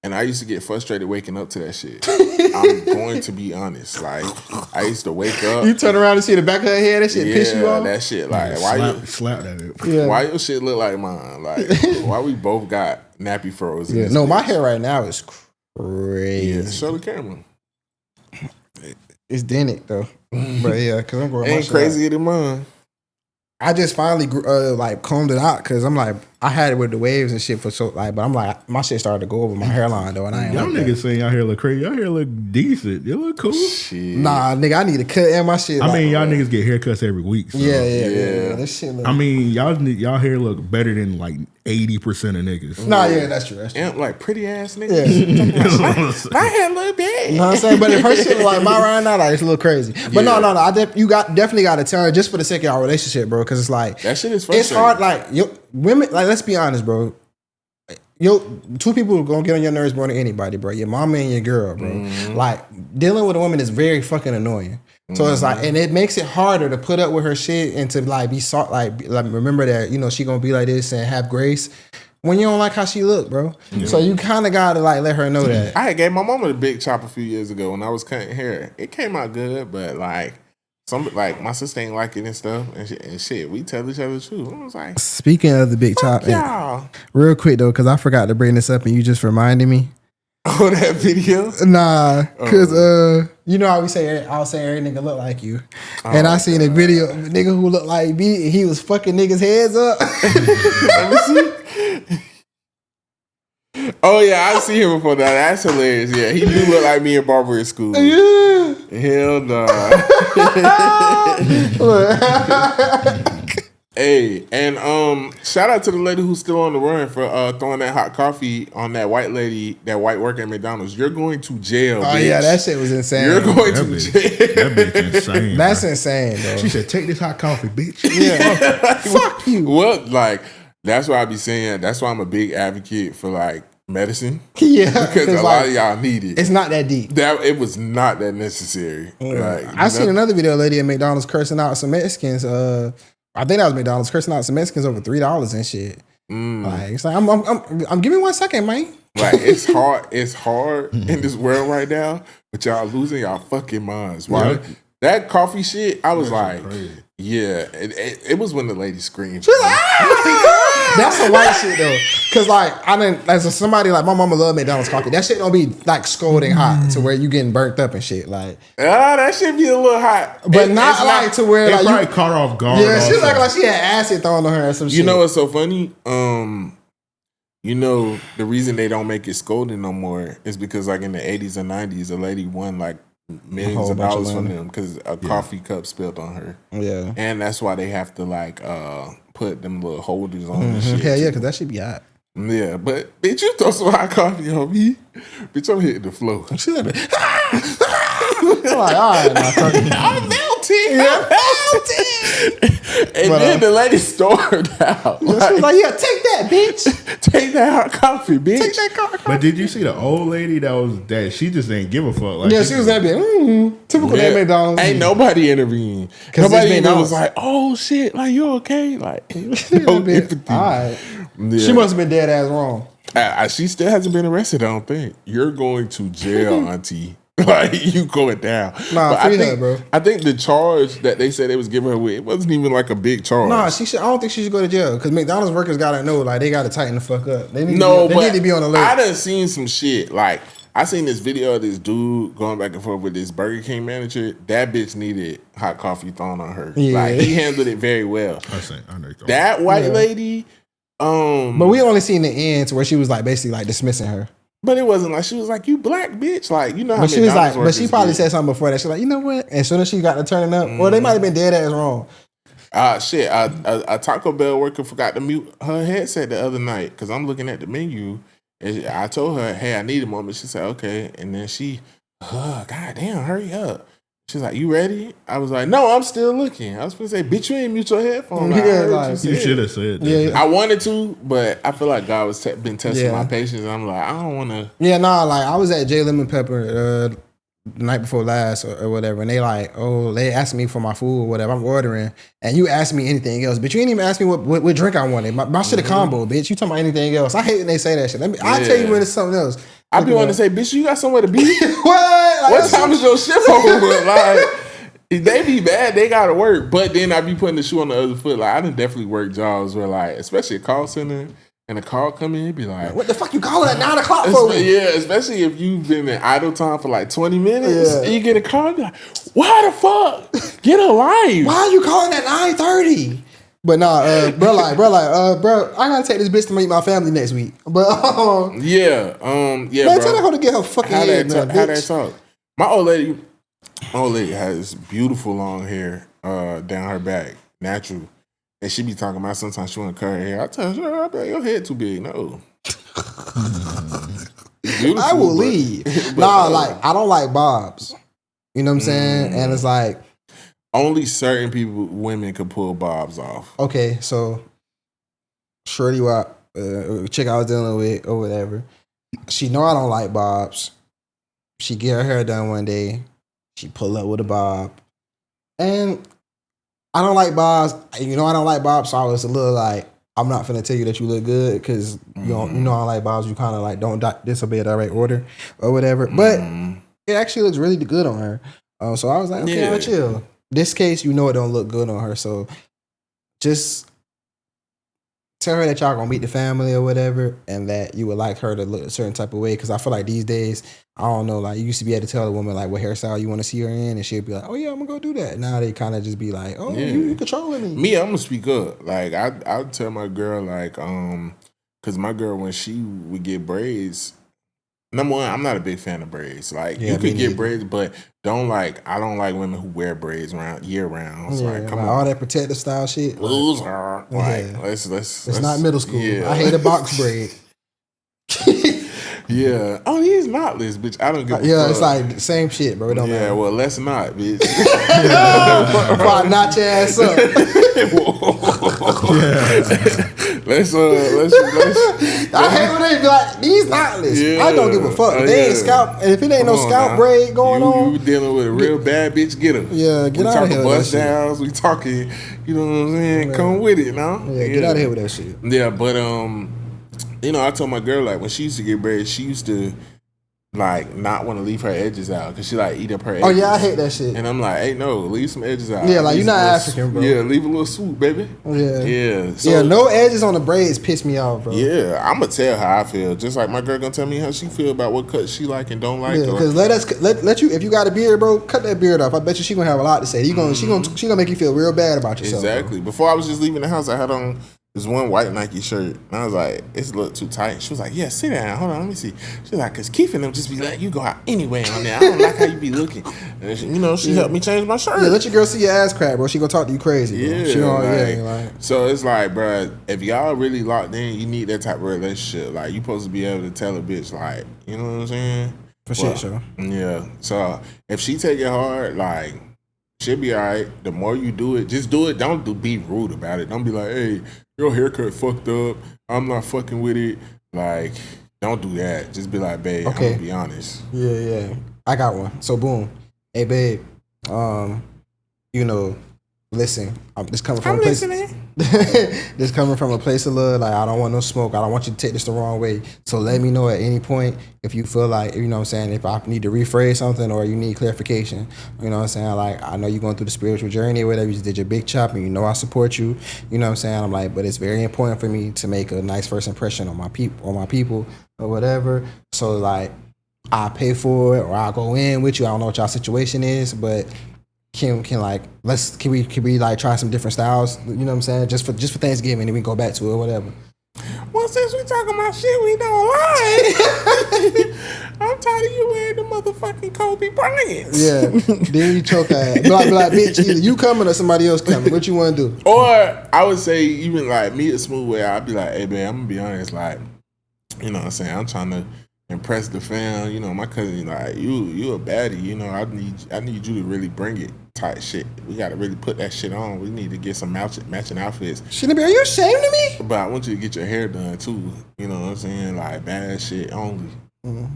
And I used to get frustrated waking up to that shit. I'm going to be honest. Like, I used to wake up. You turn around and see the back of her head, that shit piss you off? That shit, like, slap that. Why your shit look like mine? Like, why we both got nappy froze? Yeah. No, my hair right now is crazy. Yeah, show the camera. It's dented though. But yeah, because I'm growing my Ain't shit crazier out. than mine. I just finally like combed it out because I'm like, I had it with the waves and shit for so like, but I'm like, my shit started to go over my hairline though, and I ain't Y'all like niggas saying y'all hair look crazy. Y'all hair look decent. You look cool. Shit. Nah, nigga, I need to cut in my shit. I mean, y'all niggas get haircuts every week. So. Yeah. This shit look. I mean, y'all hair look better than like 80% of niggas. Nah, yeah, that's true. And like pretty ass niggas. Yeah. My hair look bad. You know what I'm saying? But if her shit like mine right now, like it's a little crazy. But no. You definitely got to tell her just for the sake of our relationship, bro. Because it's like that shit is frustrating. It's hard. Like women, like let's be honest, bro. Two people gonna get on your nerves more than anybody, bro. Your mama and your girl, bro. Mm-hmm. Like dealing with a woman is very fucking annoying. So it's like, and it makes it harder to put up with her shit and to like be like remember that she gonna be like this and have grace when you don't like how she look, bro. Yeah. So you kind of gotta like let her know that. I had gave my mama the big chop a few years ago when I was cutting hair. It came out good, but like my sister ain't like it and stuff and shit. We tell each other the truth. I was like, speaking of the big chop, y'all. Real quick though, because I forgot to bring this up and you just reminded me. Oh, that video? Nah, because I was saying every nigga look like you, and I seen a video of a nigga who looked like me, and he was fucking niggas' heads up. Let me see. Oh yeah, I see him before that. That's hilarious. Yeah, he do look like me in barber school. Yeah. Hell no. Hey, and shout out to the lady who's still on the run for throwing that hot coffee on that white lady, that white worker at McDonald's. You're going to jail. Oh bitch. Yeah, that shit was insane. You're going to jail. That bitch insane. That's insane, though. She said, "Take this hot coffee, bitch." Yeah, fuck you. Well, like that's why I be saying. That's why I'm a big advocate for like medicine. Yeah, because a lot of y'all need it. It's not that deep. It was not that necessary. Yeah. I seen another video of a lady at McDonald's cursing out some Mexicans. I think that was McDonald's cursing out some Mexicans over $3 and shit. Like it's like I'm give me 1 second, man. Like it's hard. It's hard in this world right now, but y'all losing y'all fucking minds. Why? Yeah. That coffee shit, I was like, crazy. Yeah. It was when the lady screamed. She's like, that's some white shit though, cause like I didn't as somebody like my mama love McDonald's coffee. That shit don't be like scalding hot to where you getting burnt up and shit. Like that shit be a little hot, but not like to where like probably caught her off guard. Yeah, she like she had acid thrown on her or some shit. You know what's so funny? The reason they don't make it scalding no more is because like in the 80s and 90s, a lady won like millions of dollars from them because a coffee cup spilled on her. Yeah, and that's why they have to like put them little holders on and shit. Hell yeah, because that should be hot. Yeah, but bitch, you throw some hot coffee on me, bitch, I'm hitting the floor. She like, all right, I'm melting. Yeah. And then the lady stormed out. She was like, yeah, take that, bitch. Take that hot coffee, bitch. Take that coffee. But did you see the old lady that she just didn't give a fuck? Like, yeah, she was that bitch. Typical that McDonald's. Ain't nobody intervened. Nobody even was like, oh shit, like you okay? Like no empathy. All right. Yeah. She must have been dead ass wrong. She still hasn't been arrested, I don't think. You're going to jail, auntie. Like you going down. Nah, but free her, bro. I think the charge that they said they was giving her with, it wasn't even like a big charge. Nah, I don't think she should go to jail because McDonald's workers gotta know, like they gotta tighten the fuck up. They need to be on alert. I done seen some shit. Like I seen this video of this dude going back and forth with this Burger King manager. That bitch needed hot coffee thrown on her. Yeah. Like he handled it very well. I know that white lady. But we only seen the end where she was like basically like dismissing her. But it wasn't like she was like, you black bitch. Like, you know how but she was like, but she probably said something before that. She's like, you know what? As soon as she got to turning up, well, they might have been dead ass wrong. Shit. A Taco Bell worker forgot to mute her headset the other night because I'm looking at the menu. And I told her, hey, I need a moment. She said, okay. And then she, God damn, hurry up. She's like, you ready? I was like, no, I'm still looking. I was going to say, bitch, you ain't mute your headphones. You should have said that. Yeah. I wanted to, but I feel like God was been testing my patience. And I'm like, I don't want to. Yeah, nah, like I was at J Lemon Pepper the night before last or whatever, and they like, oh, they asked me for my food or whatever. I'm ordering, and you asked me anything else, but you didn't even ask me what drink I wanted. My shit a combo, bitch. You talking about anything else? I hate when they say that shit. I'll tell you when it's something else. I be wanting to say, bitch, you got somewhere to be? What? Like, what time is your shift over? Like, if they be bad, they gotta work. But then I be putting the shoe on the other foot. Like, I done definitely work jobs where, like, especially a call center, and a call come in, be like, what the fuck you calling at 9 o'clock for? Yeah, especially if you've been in idle time for like 20 minutes, and you get a call, be like, why the fuck? Get a life. Why are you calling at 9:30? But nah, bro, I gotta take this bitch to meet my family next week. But yeah, man, bro. tell her to get her fucking head. How that talk? My old lady has beautiful long hair down her back, natural. And she be talking about sometimes she want to cut her hair. I tell her, I bet your head too big. No. I will leave. Nah, like, I don't like bobs. You know what I'm saying? And it's like, only certain women could pull bobs off. Okay, so shorty, chick I was dealing with or whatever, she know I don't like bobs. She get her hair done one day. She pull up with a bob. And I don't like bobs. You know I don't like bobs, so I was a little like, I'm not finna tell you that you look good because you know I don't like bobs. You kind of like don't disobey a direct order or whatever. But it actually looks really good on her. So I was like, okay, I'll chill. This case, you know it don't look good on her. So just tell her that y'all gonna meet the family or whatever, and that you would like her to look a certain type of way. Because I feel like these days, I don't know, like you used to be able to tell a woman like what hairstyle you want to see her in, and she'd be like, "Oh yeah, I'm gonna go do that." Now they kind of just be like, "Oh, you controlling me." Me, I'm gonna speak up. Like I tell my girl like, because my girl when she would get braids. Number one, I'm not a big fan of braids. Like you could get braids, but I don't like women who wear braids year round. It's like, come on, all that protective style shit. Lose her. Like let's. It's not middle school. Yeah. I hate a box braid. Yeah. Oh, he's knotless, bitch. I don't give a fuck. Yeah, it's like the same shit, bro. It don't matter. Well, let's not, bitch. Before I notch your ass up. Let's I hate when they be like, these knotless. Yeah. I don't give a fuck. They ain't scalp. And if it ain't no scalp braid going on. You dealing with a real bad bitch, get her. Yeah, get out of here. We talking bust downs. We talking, you know what I'm saying? Yeah. Come with it, now. Yeah, get out of here with that shit. Yeah, but you know, I told my girl like when she used to get braids, she used to like not want to leave her edges out because she like eat up her edges. Oh yeah, I hate that shit. And I'm like, hey, no, leave some edges out. Yeah, like leave you're not African, bro. Yeah, leave a little swoop, baby. Yeah. So, no edges on the braids piss me off, bro. Yeah, I'm gonna tell how I feel. Just like my girl gonna tell me how she feel about what cut she like and don't like. Yeah, because let you, if you got a beard, bro, cut that beard off. I bet you she gonna have a lot to say. She gonna make you feel real bad about yourself. Exactly. Bro. Before I was just leaving the house, I had on this one white Nike shirt. And I was like, it's a little too tight. She was like, yeah, sit down. Hold on, let me see. She was like, because Keith and them just be letting you go out anyway on there. I don't like how you be looking. And she helped me change my shirt. Yeah, let your girl see your ass crack, bro. She gonna talk to you crazy, bro. Yeah, so it's like, bro, if y'all really locked in, you need that type of relationship. Like, you supposed to be able to tell a bitch, like, you know what I'm saying? For shit, sure. Yeah. So if she take it hard, like, she'll be all right. The more you do it, just do it. Don't be rude about it. Don't be like, hey, your haircut fucked up. I'm not fucking with it. Like, don't do that. Just be like, babe, okay. I'm gonna be honest. Yeah. I got one. So boom. Hey, babe. You know, listen. This coming from this coming from a place of love. Like, I don't want no smoke. I don't want you to take this the wrong way. So let me know at any point if you feel like, you know what I'm saying, if I need to rephrase something or you need clarification. You know what I'm saying? Like, I know you're going through the spiritual journey or whatever. You just did your big chop and you know I support you. You know what I'm saying? I'm like, but it's very important for me to make a nice first impression on my people or whatever. So like, I pay for it or I'll go in with you. I don't know what y'all situation is, but can we like try some different styles? You know what I'm saying? Just for Thanksgiving, and then we go back to it or whatever. Well, since we talking about shit we don't like, I'm tired of you wearing the motherfucking Kobe Bryants. Yeah. Then you choke ass. Be like, bitch, either you coming or somebody else coming. What you want to do? Or I would say even like me a smooth way. I'd be like, hey, babe, I'm gonna be honest. Like, you know what I'm saying? I'm trying to impress the fam. You know, my cousin, like, you a baddie. You know, I need you to really bring it. Tight shit. We gotta really put that shit on. We need to get some matching outfits. Shouldn't be. Are you ashamed of me? But I want you to get your hair done too. You know what I'm saying? Like bad shit only. Mm-hmm.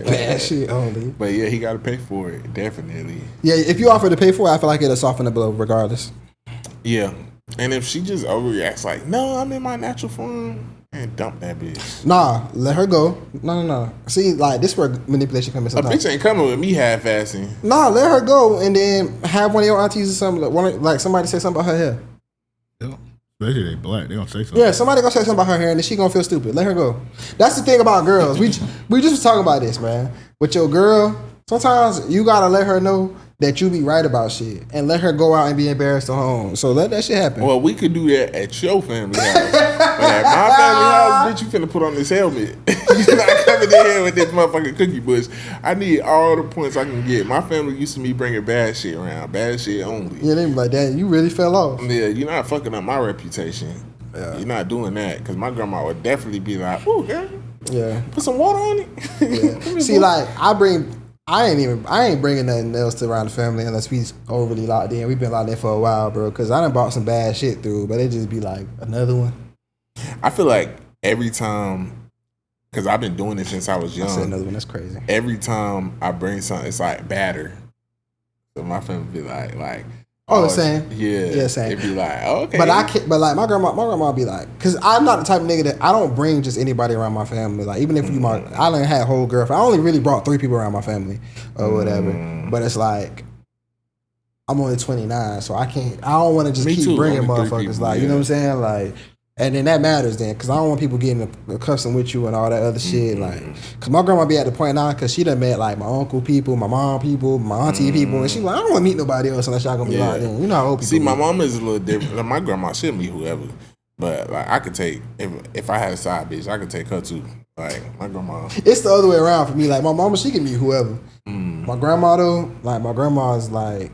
Bad shit only. But yeah, he got to pay for it. Definitely. Yeah, if you offer to pay for it, I feel like it'll soften the blow regardless. Yeah. And if she just overreacts like, no, I'm in my natural form, and dump that bitch. Nah, let her go. No. See, like, this is where manipulation comes in A sometimes. bitch ain't coming with me half-assing. Nah, let her go and then have one of your aunties or something, like somebody say something about her hair. Yeah. Especially they black, they gonna say something. Yeah, somebody gonna say something about her hair and then she gonna feel stupid. Let her go. That's the thing about girls. We just was talking about this, man. With your girl, sometimes you gotta let her know that you be right about shit and let her go out and be embarrassed at home. So let that shit happen. Well, we could do that at your family house. But at my family house, bitch, you finna put on this helmet. You're not coming in here with this motherfucking cookie bush. I need all the points I can get. My family used to me bringing bad shit around. Bad shit only. Yeah, they be like, damn, you really fell off. Yeah, you're not fucking up my reputation. Yeah. You're not doing that. Because my grandma would definitely be like, ooh, girl, yeah, put some water on it. Yeah. See, like, I ain't bringing nothing else to around the family unless we overly locked in. We've been locked in for a while, bro. Because I done bought some bad shit through, but it just be like another one. I feel like every time, because I've been doing this since I was young. I said another one. That's crazy. Every time I bring something, it's like batter. So my family be like. Oh, the same. Yeah, same. It'd be like, oh, okay. But I can't. But like my grandma be like, because I'm not the type of nigga that I don't bring just anybody around my family. Like even if I done had a whole girlfriend. I only really brought 3 people around my family or whatever. But it's like I'm only 29, so I can't. I don't want to just keep bringing motherfuckers. People, like you know what I'm saying, like. And then that matters then, because I don't want people getting accustomed with you and all that other shit. Like, because my grandma be at the point now, because she done met like my uncle people, my mom people, my auntie people, and she like, I don't want to meet nobody else unless y'all gonna be locked in. You know how old people See, my be. mom is a little different. Like, my grandma, she'll meet whoever. But like, I could take, if I had a side bitch, I could take her too. Like, my grandma. It's the other way around for me. Like, my mama, she can meet whoever. My grandma though, like my grandma's like,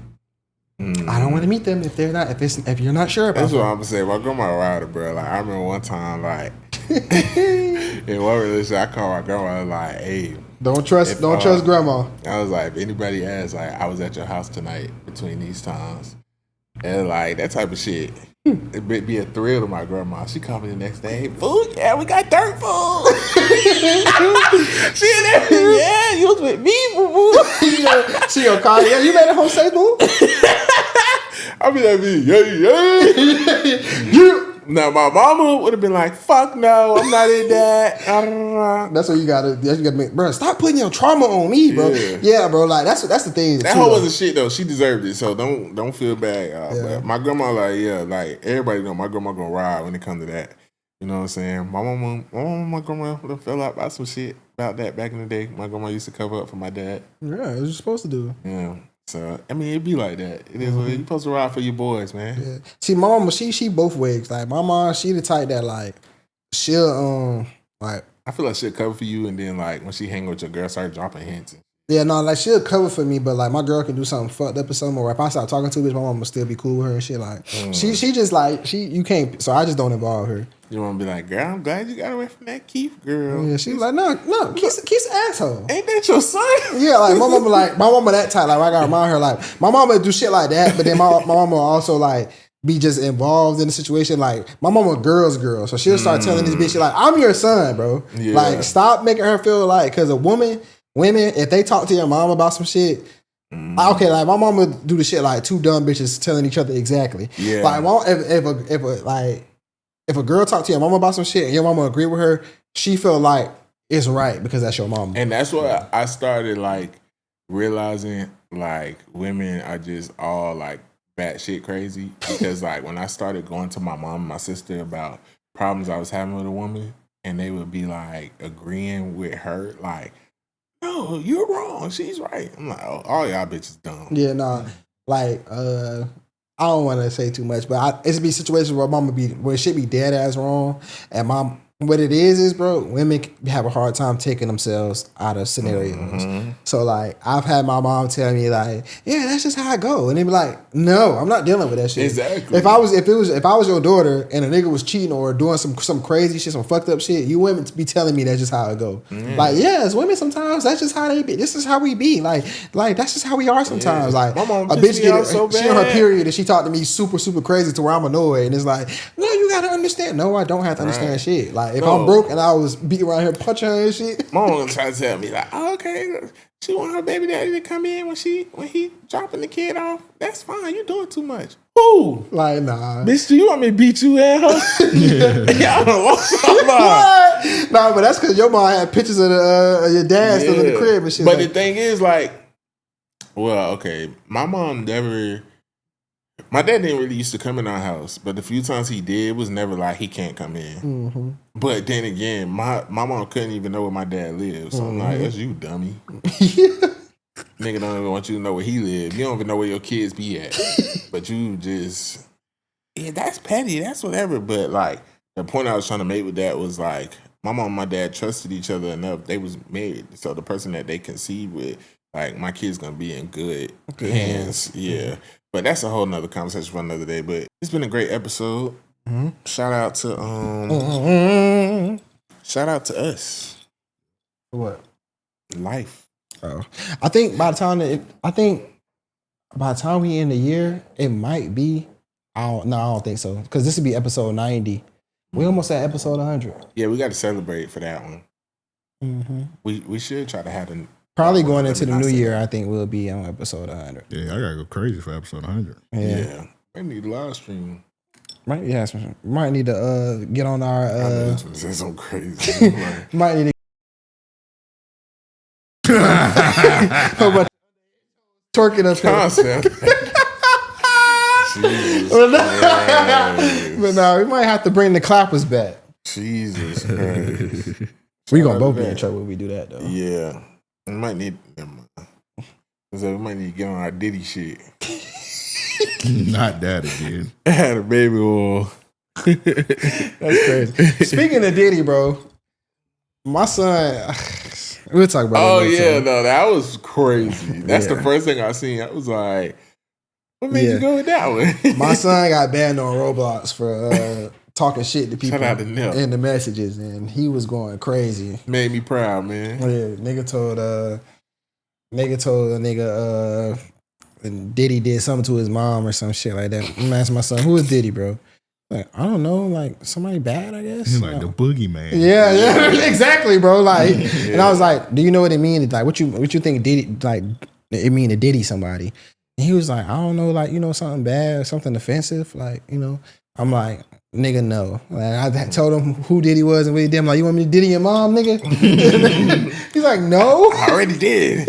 I don't want to meet them if you're not sure about That's them. what I'm gonna say. My grandma router, bro. Like I remember one time, like in one relationship, I called my grandma like, "Hey, don't trust grandma." I was like, if anybody asks, like, I was at your house tonight between these times, and like that type of shit. It'd be a thrill to my grandma. She called me the next day. Food? Yeah, we got dirt food. She in there. Yeah, you was with me, boo boo. She gonna call you. You made it home safe, boo. I be like, yeah. Now my mama would have been like, fuck no, I'm not in that. That's what you gotta make, bro. Stop putting your trauma on me, bro. Yeah, bro. Like that's the thing. That hoe wasn't shit though. She deserved it, so don't feel bad. But my grandma, like everybody know, my grandma gonna ride when it comes to that. You know what I'm saying? My grandma fell out about some shit about that back in the day. My grandma used to cover up for my dad. Yeah, it was supposed to do. Yeah. So I mean, it be like that. It is what you're supposed to ride for your boys, man. Yeah. See, my mama, she both ways. Like my mom, she the type that like she'll like. I feel like she'll cover for you, and then like when she hang with your girl, start dropping hints. Yeah, no, like she'll cover for me, but like my girl can do something fucked up or something. Or if I start talking to her, bitch, my mom will still be cool with her and shit. Like she just like you can't. So I just don't involve her. You want to be like, girl, I'm glad you got away from that Keith girl. Yeah, she's like, no, Keith's an asshole. Ain't that your son? Yeah, like my mama that type. Like I gotta remind her, like my mama do shit like that, but then my mama also like be just involved in the situation. Like my mama girl's girl, so she'll start telling this bitch like, I'm your son, bro. Yeah. Like stop making her feel like, because women, if they talk to your mom about some shit. Okay, like my mama do the shit like two dumb bitches telling each other exactly. Yeah. Like if a girl talk to your mama about some shit and your mama agree with her, she feel like it's right because that's your mama. And that's what I started like realizing, like women are just all like batshit crazy. Because like when I started going to my mom and my sister about problems I was having with a woman, and they would be like agreeing with her, like, no, you're wrong, she's right. I'm like, oh, all y'all bitches dumb. Yeah, nah. Like, I don't want to say too much, but it's be situations where it should be dead ass wrong, and what it is, bro, women have a hard time taking themselves out of scenarios. Mm-hmm. So like, I've had my mom tell me like, yeah, that's just how I go, and they be like, no, I'm not dealing with that shit. Exactly. If I was your daughter and a nigga was cheating or doing some crazy shit, some fucked up shit, you women be telling me that's just how it go. Mm. Like, yes, women sometimes that's just how they be. This is how we be. Like that's just how we are sometimes. Yeah. Like my mom a bitch she on her period and she talked to me super super crazy to where I'm annoyed, and it's like, no, you gotta understand. No, I don't have to understand shit. Like Like, if No. I'm broke and I was beating around here punching her and shit. My mom tried to tell me like, oh, okay, she want her baby daddy to come in when he dropping the kid off. That's fine. You doing too much. Who? Like, nah. Bitch, do you want me to beat you in, huh? Y'all don't want somebody. What? Nah, but that's because your mom had pictures of your dad still in the crib and shit. But like, the thing is, like, well, okay, my dad didn't really used to come in our house, but the few times he did, it was never like he can't come in. mm-hmm. But then again, my mom couldn't even know where my dad lived. So I'm like, that's you, dummy. Nigga don't even want you to know where he lived. You don't even know where your kids be at. But you just, yeah, that's petty. That's whatever. But like, the point I was trying to make with that was like, my mom and my dad trusted each other enough. They was married. So the person that they conceived with, like, my kid's going to be in good hands. Yeah. But that's a whole nother conversation for another day. But it's been a great episode. Mm-hmm. Shout out to us. What? Life. Oh, I think by the time we end the year, it might be. I don't think so, because this would be episode 90. We almost at episode 100. Yeah, we got to celebrate for that one. Mm-hmm. We should try to have an. Probably going into the new year, I think we'll be on episode 100. Yeah, I gotta go crazy for episode 100. Yeah. I need a live stream. Might need to get on our. I say something crazy. Might need to. How much twerking up here? Concept. But no, we might have to bring the clappers back. Jesus Christ. We gonna both be in trouble when we do that though. Yeah. We might need we might need to get on our Diddy shit. Not that again. I had a baby oil. That's crazy. Speaking of Diddy, bro, my son, we'll talk about it. Oh yeah, no, that was crazy. That's the first thing I seen. I was like, what made you go with that one? My son got banned on Roblox for talking shit to people Shout out to Nip. in the messages, and he was going crazy. Made me proud, man. Yeah, nigga told a nigga and Diddy did something to his mom or some shit like that. I'm asking my son, who is Diddy, bro? Like, I don't know, like somebody bad, I guess. He's like the boogeyman. Yeah, exactly, bro. Like, and I was like, do you know what it means? Like, what you think Diddy, like, it mean to Diddy somebody? And he was like, I don't know, like, something bad, something offensive, like, I'm like, nigga, no. Like, I told him who Diddy was and what he did. I'm like, you want me to Diddy your mom, nigga? He's like, no. I already did.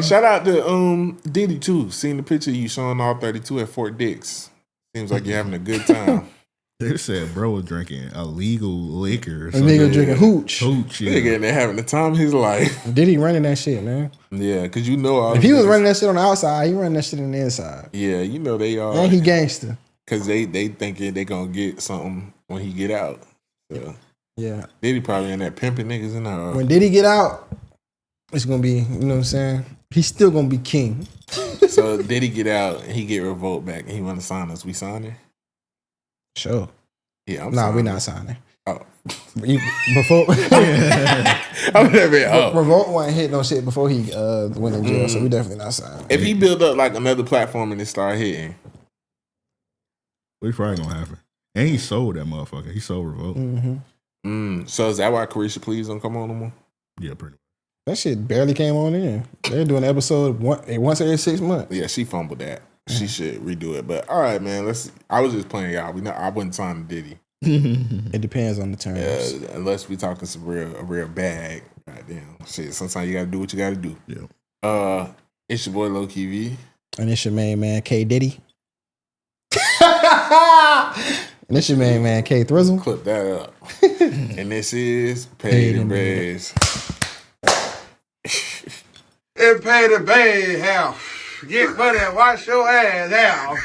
Shout out to Diddy too. Seen the picture of you showing all 32 at Fort Dix. Seems like you're having a good time. They said bro was drinking illegal liquor. A nigga drinking hooch. Hooch, yeah. Nigga in there having the time of his life. Diddy running that shit, man. Yeah, because all if he was running that shit on the outside, he running that shit on the inside. Yeah, they are. And he gangster. Because they thinking they gonna get something when he get out. So. Yeah. Diddy probably in there pimping niggas in there. When Diddy get out, it's gonna be, you know what I'm saying? He's still gonna be king. So Diddy get out and he get Revolt back and he wanna sign us. We signing? Sure. Yeah, we're not signing. Oh. Before Revolt wasn't hit no shit before he went in jail, so we definitely not signing. If he build up like another platform and it start hitting, what's probably gonna happen? And he sold that motherfucker. He sold Revolt. Mm-hmm. So is that why Carisha Please don't come on no more? Yeah, pretty much. That shit barely came on in. They're doing an episode once every 6 months. Yeah, she fumbled that. She should redo it. But all right, man. I was just playing y'all. I wouldn't sign Diddy. It depends on the terms. Unless we talking a real bag. Goddamn shit. Sometimes you gotta do what you gotta do. Yeah. It's your boy Low Key V. And it's your main man K Diddy. And it's your main man K Thrizzle. Clip that up. And this is Paid N Bazed. It Paid N Bazed, hell. Get money and wash your ass out.